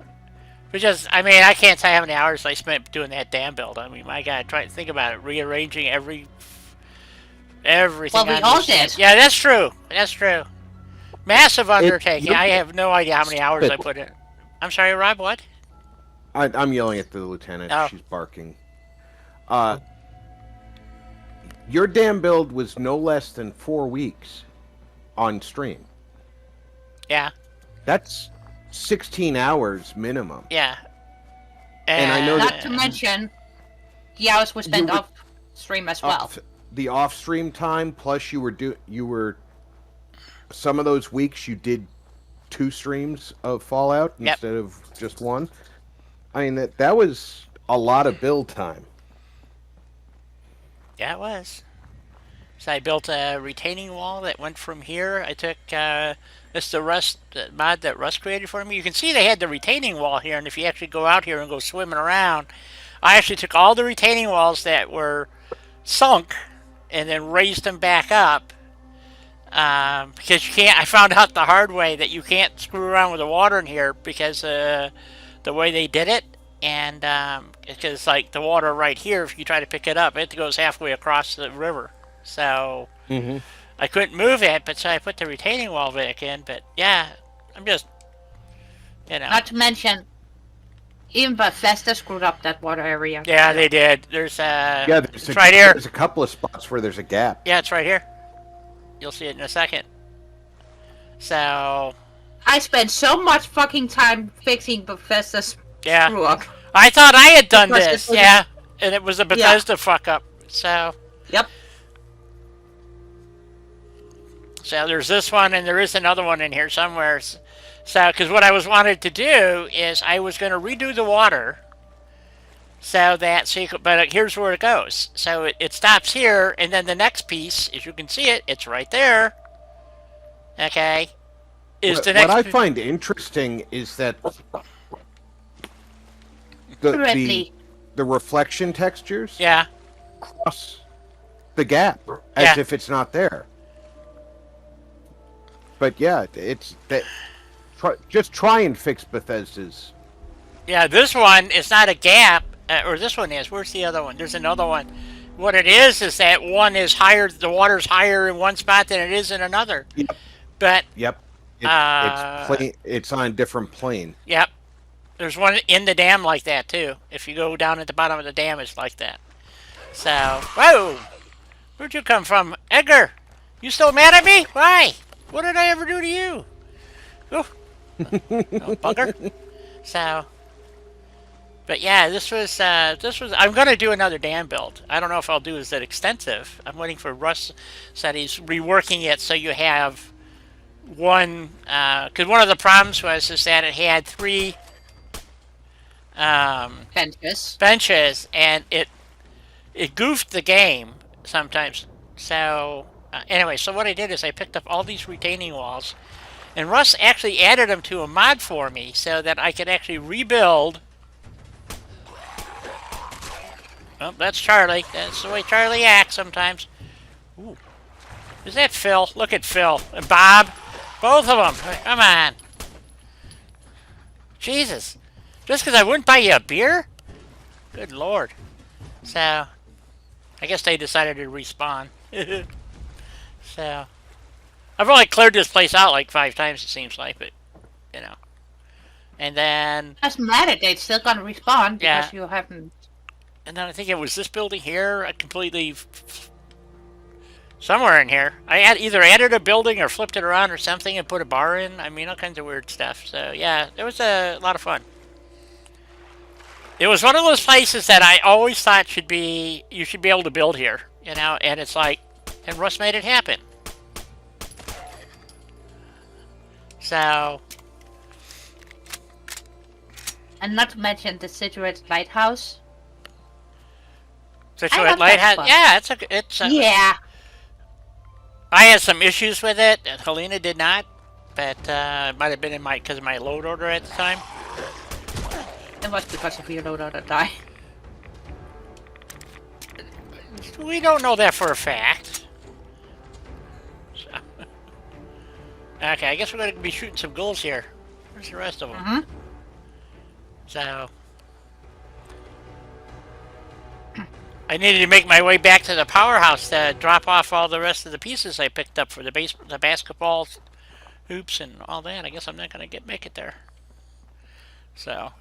I mean, I can't tell you how many hours I spent doing that dam build. I mean, my God, try to think about it, rearranging everything. Well, we all did. Yeah, that's true. That's true. Massive undertaking. I have no idea how many hours I put in. I'm sorry, Rob. What? I'm yelling at the lieutenant. Oh. She's barking. Your dam build was no less than 4 weeks on stream. Yeah. That's 16 hours minimum. Yeah. And I know Not to mention, the hours were spent off stream as well. The off-stream time, plus you were some of those weeks you did 2 streams of Fallout instead of just 1. I mean that was a lot of build time. Yeah, it was. So I built a retaining wall that went from here. I took this the Rust mod that Rust created for me. You can see they had the retaining wall here, and if you actually go out here and go swimming around, I actually took all the retaining walls that were sunk and then raised them back up. Because you can't. I found out the hard way that you can't screw around with the water in here because the way they did it. And because like the water right here, if you try to pick it up, it goes halfway across the river. So I couldn't move it, but so I put the retaining wall back in. But yeah, I'm just, Not to mention, even Bethesda screwed up that water area. Yeah, they did. There's It's right here. There's a couple of spots where there's a gap. Yeah, it's right here. You'll see it in a second. So I spent so much fucking time fixing Bethesda's screw up. I thought I had done Because this. it was- Yeah, and it was a Bethesda fuck up. So. Yep. So there's this one, and there is another one in here somewhere. So, because what I wanted to do is I was going to redo the water, but here's where it goes. So it stops here, and then the next piece, as you can see it, it's right there. Okay, What I find interesting is that the reflection textures cross the gap as if it's not there. But yeah, it's that. Just try and fix Bethesda's. Yeah, this one is not a gap, or this one is. Where's the other one? There's another one. What it is that one is higher. The water's higher in one spot than it is in another. Yep. But it's on a different plane. Yep. There's one in the dam like that too. If you go down at the bottom of the dam, it's like that. So, whoa! Where'd you come from, Edgar? You still mad at me? Why? What did I ever do to you? Oh, oh bugger. So, but yeah, this was. I'm gonna do another dam build. I don't know if I'll do it that extensive. I'm waiting for Russ. Said he's reworking it so you have one. Because one of the problems was is that it had three benches, and it goofed the game sometimes. So anyway, so what I did is I picked up all these retaining walls, and Russ actually added them to a mod for me so that I could actually rebuild. Oh, that's Charlie. That's the way Charlie acts sometimes. Ooh. Is that Phil? Look at Phil and Bob. Both of them. Come on. Jesus. Just because I wouldn't buy you a beer? Good Lord. So, I guess they decided to respawn. So, I've only cleared this place out like 5 times, it seems like, but, you know. And then... Doesn't matter, they're still gonna respawn because Yeah. you haven't... And then I think it was this building here. I completely... Somewhere in here. I either added a building or flipped it around or something and put a bar in. I mean, all kinds of weird stuff. So, yeah, it was a lot of fun. It was one of those places that I always thought you should be able to build here, you know, and it's like, and Russ made it happen. So. And not to mention the Situate Lighthouse. Situate Lighthouse, yeah, it's yeah. I had some issues with it, and Helena did not, but it might have been because of my load order at the time. It was because of your load order die. We don't know that for a fact. So. Okay, I guess we're going to be shooting some goals here. Where's the rest of them? Mm-hmm. So... I needed to make my way back to the powerhouse to drop off all the rest of the pieces I picked up for the basketball hoops and all that. I guess I'm not going to make it there. So...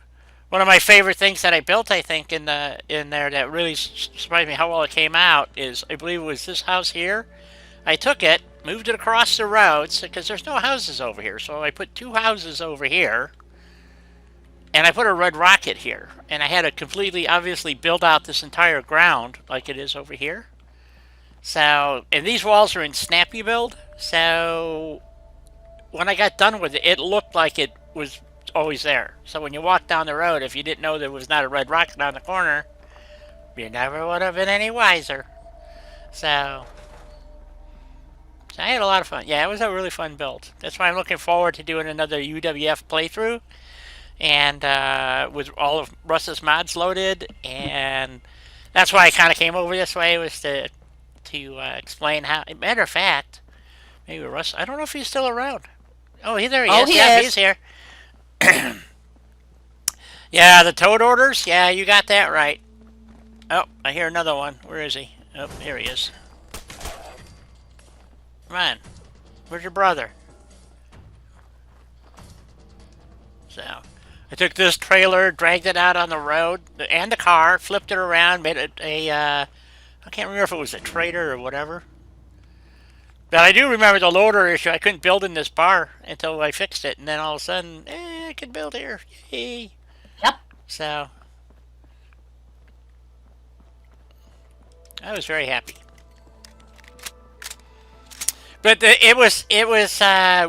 One of my favorite things that I built, I think, in there that really surprised me how well it came out is, I believe it was this house here. I took it, moved it across the roads, because there's no houses over here. So I put 2 houses over here, and I put a red rocket here. And I had to completely, obviously, build out this entire ground like it is over here. So, and these walls are in snappy build. So, when I got done with it, it looked like it was always there. So when you walk down the road, if you didn't know there was not a red rocket on the corner, you never would have been any wiser. So I had a lot of fun. Yeah, it was a really fun build. That's why I'm looking forward to doing another UWF playthrough, and with all of Russ's mods loaded. And that's why I kind of came over this way, was to explain how. Matter of fact, maybe Russ. I don't know if he's still around. Oh, there he is. Yeah, he's here. Yeah, the toad orders. Yeah, you got that right. Oh, I hear another one. Where is he? Oh, here he is. Come on. Where's your brother? So, I took this trailer, dragged it out on the road, and the car, flipped it around, made it I can't remember if it was a trader or whatever. But I do remember the loader issue. I couldn't build in this bar until I fixed it, and then all of a sudden, I can build here. Yay! Yep. So I was very happy. But it was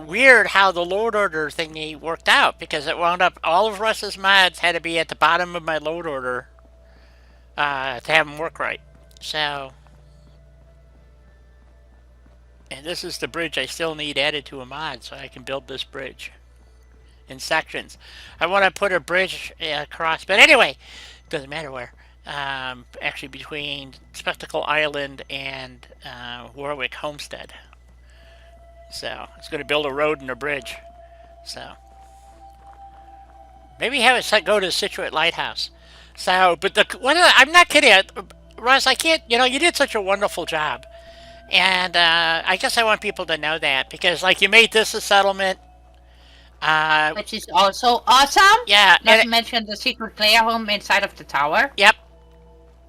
weird how the load order thingy worked out, because it wound up all of Russ's mods had to be at the bottom of my load order to have them work right. So. And this is the bridge I still need added to a mod so I can build this bridge in sections. I want to put a bridge across, but anyway, doesn't matter where. Actually between Spectacle Island and Warwick Homestead. So it's going to build a road and a bridge. So maybe have it go to Situate Lighthouse. So, but I'm not kidding, Russ. I can't. You know, you did such a wonderful job. And I guess I want people to know that, because, like, you made this a settlement. Which is also awesome. Yeah, Not and to mention the secret player home inside of the tower. yep.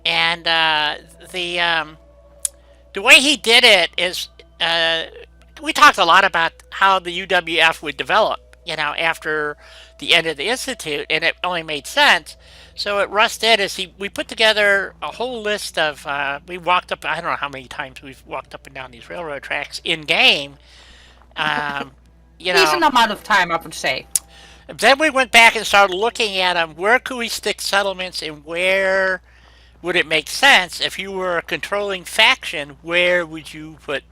And the way he did it is, we talked a lot about how the UWF would develop, after the end of the Institute, and it only made sense. So what Russ did is we put together a whole list of, we walked up, I don't know how many times we've walked up and down these railroad tracks in game. Decent amount of time, I would say. Then we went back and started looking at them. Where could we stick settlements, and where would it make sense? If you were a controlling faction, where would you put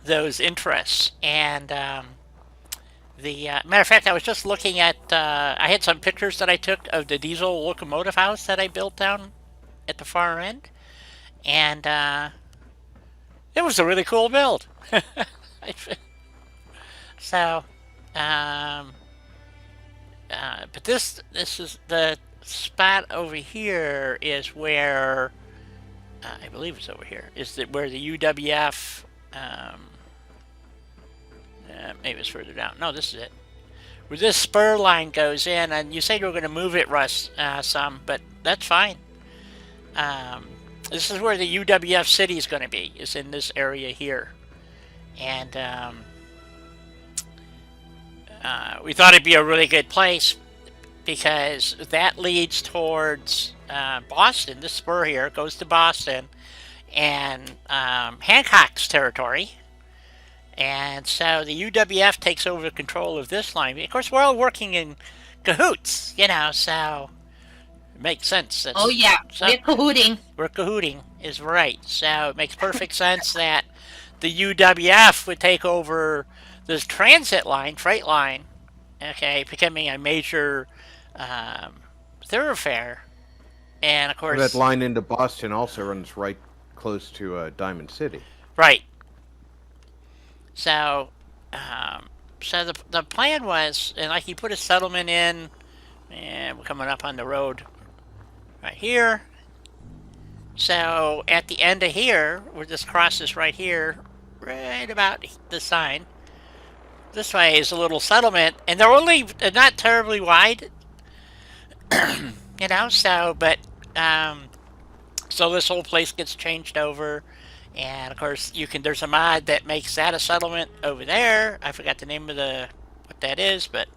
those interests? And matter of fact, I was just looking at, I had some pictures that I took of the diesel locomotive house that I built down at the far end. And it was a really cool build. So, but this is the spot over here is where, I believe it's over here, is where the UWF, maybe it's further down. No, this is it. Where this spur line goes in, and you said you were going to move it, Russ, some, but that's fine. This is where the UWF city is going to be, is in this area here. And we thought it'd be a really good place because that leads towards Boston. This spur here goes to Boston and Hancock's territory. And so the UWF takes over control of this line. Of course, we're all working in cahoots, so it makes sense. Oh yeah, we're cahooting. We're cahooting is right. So it makes perfect sense that the UWF would take over this transit line, freight line, okay, becoming a major thoroughfare. And of course, that line into Boston also runs right close to Diamond City. Right. So, the plan was, and like he put a settlement in, and we're coming up on the road right here. So at the end of here, where this crosses right here, right about the sign, this way is a little settlement, and they're not terribly wide, so this whole place gets changed over. And of course, there's a mod that makes that a settlement over there. I forgot the name of what that is, but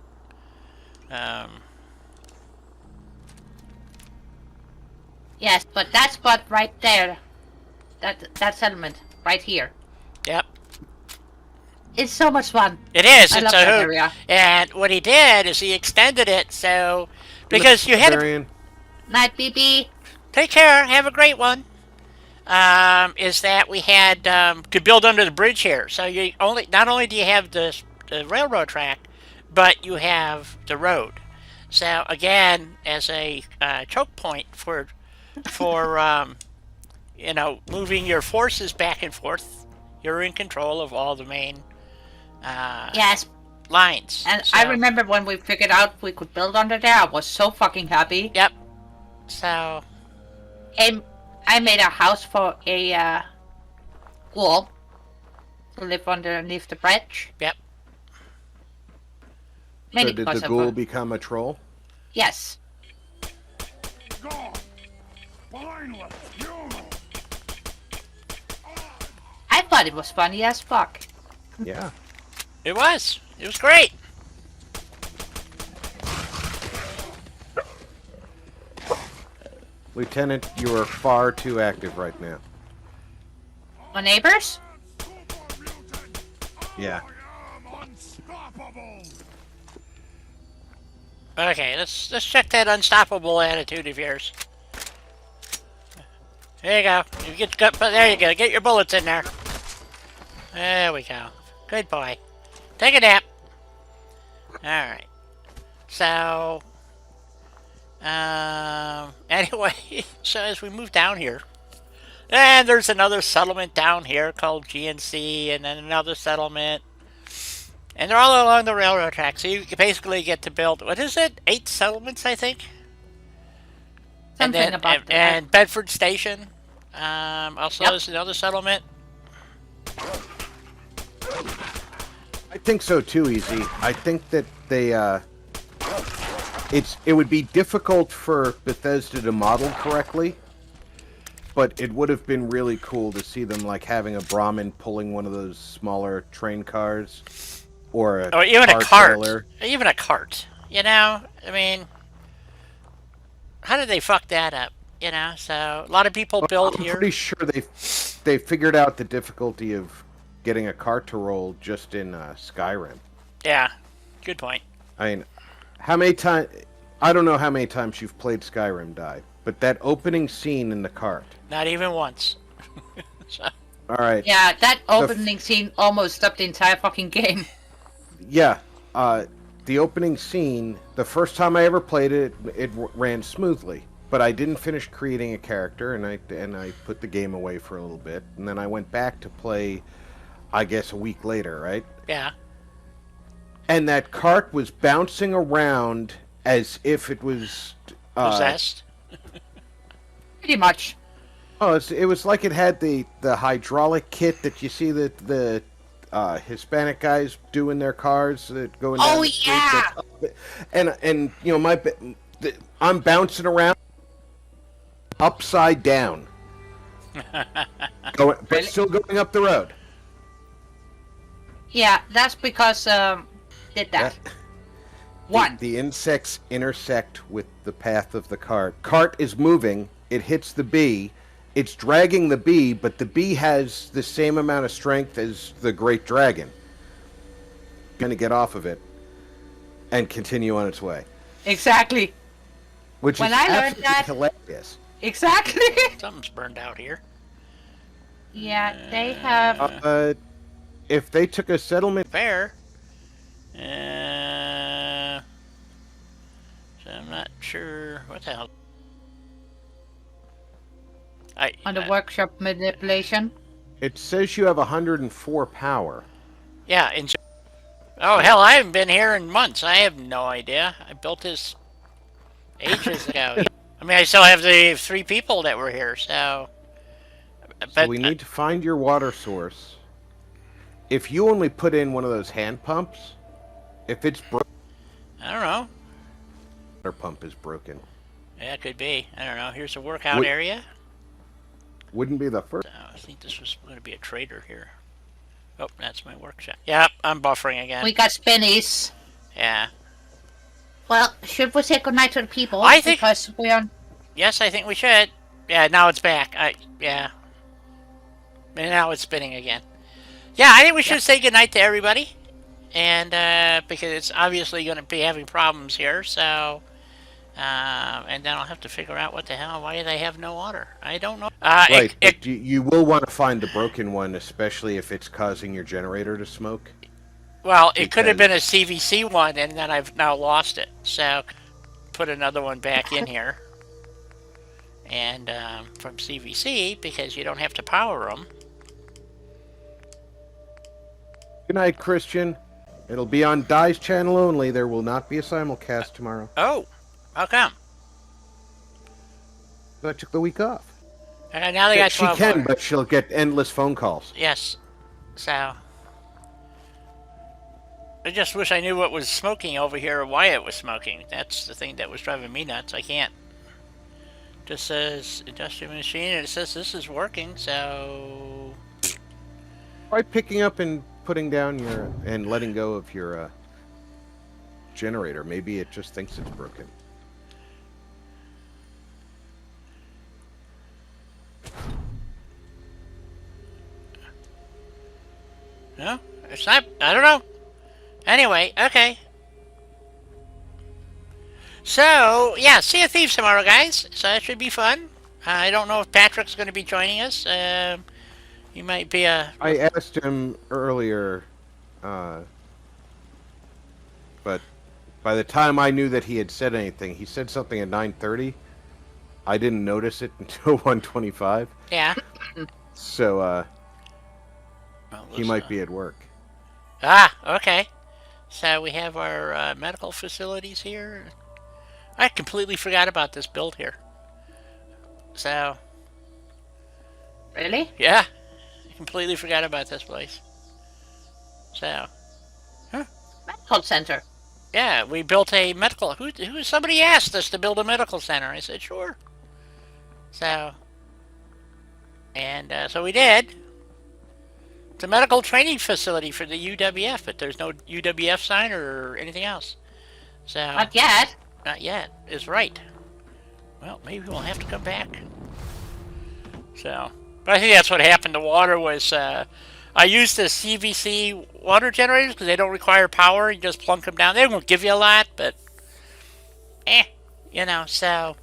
yes, but that spot right there, that settlement right here, yep, it's so much fun. it is. I It's love a that hoot. area. And what he did is he extended it so because you had to Night, BB. take care, have a great one. Is that we had to build under the bridge here. So not only do you have the railroad track, but you have the road. So again, as a choke point for moving your forces back and forth, you're in control of all the main Yes. lines. And so, I remember when we figured out we could build under there, I was so fucking happy. Yep. So. I made a house for a ghoul to live underneath the bridge. Yep. So did the ghoul become a troll? Yes. I thought it was funny as fuck. Yeah. It was. It was great. Lieutenant, you are far too active right now. My neighbors? Yeah. Okay, let's check that unstoppable attitude of yours. There you go. There you go. Get your bullets in there. There we go. Good boy. Take a nap. Alright. So, anyway, so as we move down here, and there's another settlement down here called GNC, and then another settlement, and they're all along the railroad track, so you basically get to build, what is it, 8 settlements, I think? Something about that. And Bedford Station, also Yep. is another settlement. I think so too, Easy. I think that they it would be difficult for Bethesda to model correctly, but it would have been really cool to see them like having a Brahmin pulling one of those smaller train cars, or a Or even a car cart. trailer. Even a cart. You know? I mean, how did they fuck that up? You know? So, a lot of people build I'm here. pretty sure they figured out the difficulty of getting a cart to roll just in Skyrim. Yeah. Good point. I mean, how many times? I don't know how many times you've played Skyrim, Di, but that opening scene in the cart. Not even once. So, All right. Yeah, that opening scene almost stopped the entire fucking game. Yeah. The opening scene. The first time I ever played it, it ran smoothly, but I didn't finish creating a character, and I put the game away for a little bit, and then I went back to play. I guess a week later, right? yeah. And that cart was bouncing around as if it was Possessed. Pretty much. Oh, it was like it had the hydraulic kit that you see the Hispanic guys do in their cars that go in. Oh, the street. yeah! And you know I'm bouncing around upside down, but still going up the road. Yeah, that's because did that. One. The insects intersect with the path of the cart. Cart is moving. It hits the bee. It's dragging the bee, but the bee has the same amount of strength as the great dragon. Going to get off of it and continue on its way. Exactly. Which When is I learned absolutely that- hilarious. Exactly. Something's burned out here. Yeah, they have. If they took a settlement, Fair. So I'm not sure what the hell. On the workshop manipulation. it says you have 104 power. Yeah. Oh hell, I haven't been here in months. I have no idea. I built this ages ago. I mean, I still have the 3 people that were here. So. So But we need to find your water source. If you only put in one of those hand pumps, if it's broken, I don't know. water pump is broken. Yeah, it could be. I don't know. Here's a workout area. Wouldn't be the first. I think this was going to be a trader here. Oh, that's my workshop. Yep, I'm buffering again. We got spinnies. Yeah. Well, should we say goodnight to the people? I think- Because we are. Yes, I think we should. Yeah, now it's back. Yeah. And now it's spinning again. Yeah, I think we should say goodnight to everybody. And, because it's obviously going to be having problems here, so... and then I'll have to figure out what the hell, why they have no water. I don't know. Right, but you will want to find the broken one, especially if it's causing your generator to smoke. Well, it could have been a CVC one, and then I've now lost it. So, put another one back in here. And, from CVC, because you don't have to power them. Good night, Christian. It'll be on Di's channel only. There will not be a simulcast tomorrow. Oh, how come? I took the week off. Now they got She 12 can, more. but she'll get endless phone calls. Yes. So. I just wish I knew what was smoking over here or why it was smoking. That's the thing that was driving me nuts. I can't. Just says industrial machine and it says this is working, so. Try picking up and putting down your and letting go of your generator. Maybe it just thinks it's broken. No, it's not. I don't know. Anyway, okay. So, yeah, Sea of Thieves tomorrow, guys. So that should be fun. I don't know if Patrick's going to be joining us. He might be a... I asked him earlier, but by the time I knew that he had said anything, he said something at 9:30. I didn't notice it until 1:25. Yeah. So, Well, he might be at work. Ah, okay. So we have our medical facilities here. I completely forgot about this build here. So, Really? yeah. I completely forgot about this place. So, Medical center. Yeah, we built a medical. Somebody asked us to build a medical center. I said sure. So, and so we did. It's a medical training facility for the UWF, but there's no UWF sign or anything else. So Not yet. not yet is right. Well, maybe we'll have to come back. So, but I think that's what happened to water was I used the CVC water generators because they don't require power. You just plunk them down. They won't give you a lot, but you know. So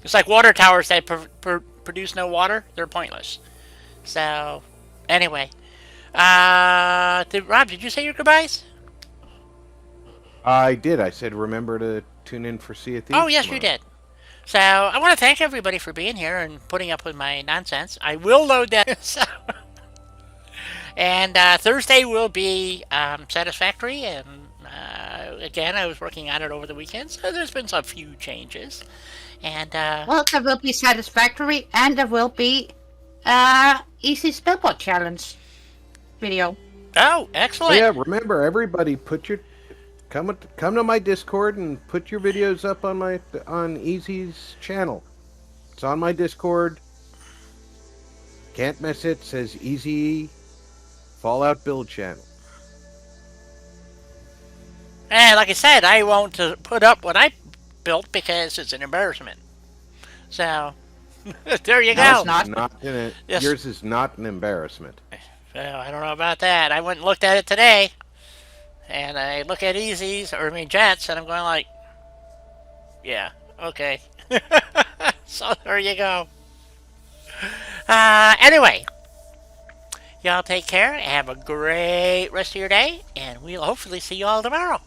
it's like water towers that produce no water. They're pointless. So anyway, Rob, did you say your goodbyes? I did. I said remember to tune in for Sea of Thieves. Oh, yes, tomorrow. you did. So I want to thank everybody for being here and putting up with my nonsense. I will load that. So. And Thursday will be satisfactory. And again, I was working on it over the weekend, so there's been some few changes. And Well, there will be satisfactory, and there will be easy spellboard challenge video. oh, excellent! Oh, yeah, remember everybody, come to my Discord and put your videos up on Easy's channel. It's on my Discord. Can't miss it. Says Easy Fallout Build Channel. And like I said, I won't put up what I built because it's an embarrassment. So there you No, go. it's not. Not in it. Yes. Yours is not an embarrassment. Well, I don't know about that. I went and looked at it today, and I look at Jets, and I'm going like, yeah, okay. So there you go. Anyway, y'all take care. Have a great rest of your day, and we'll hopefully see you all tomorrow.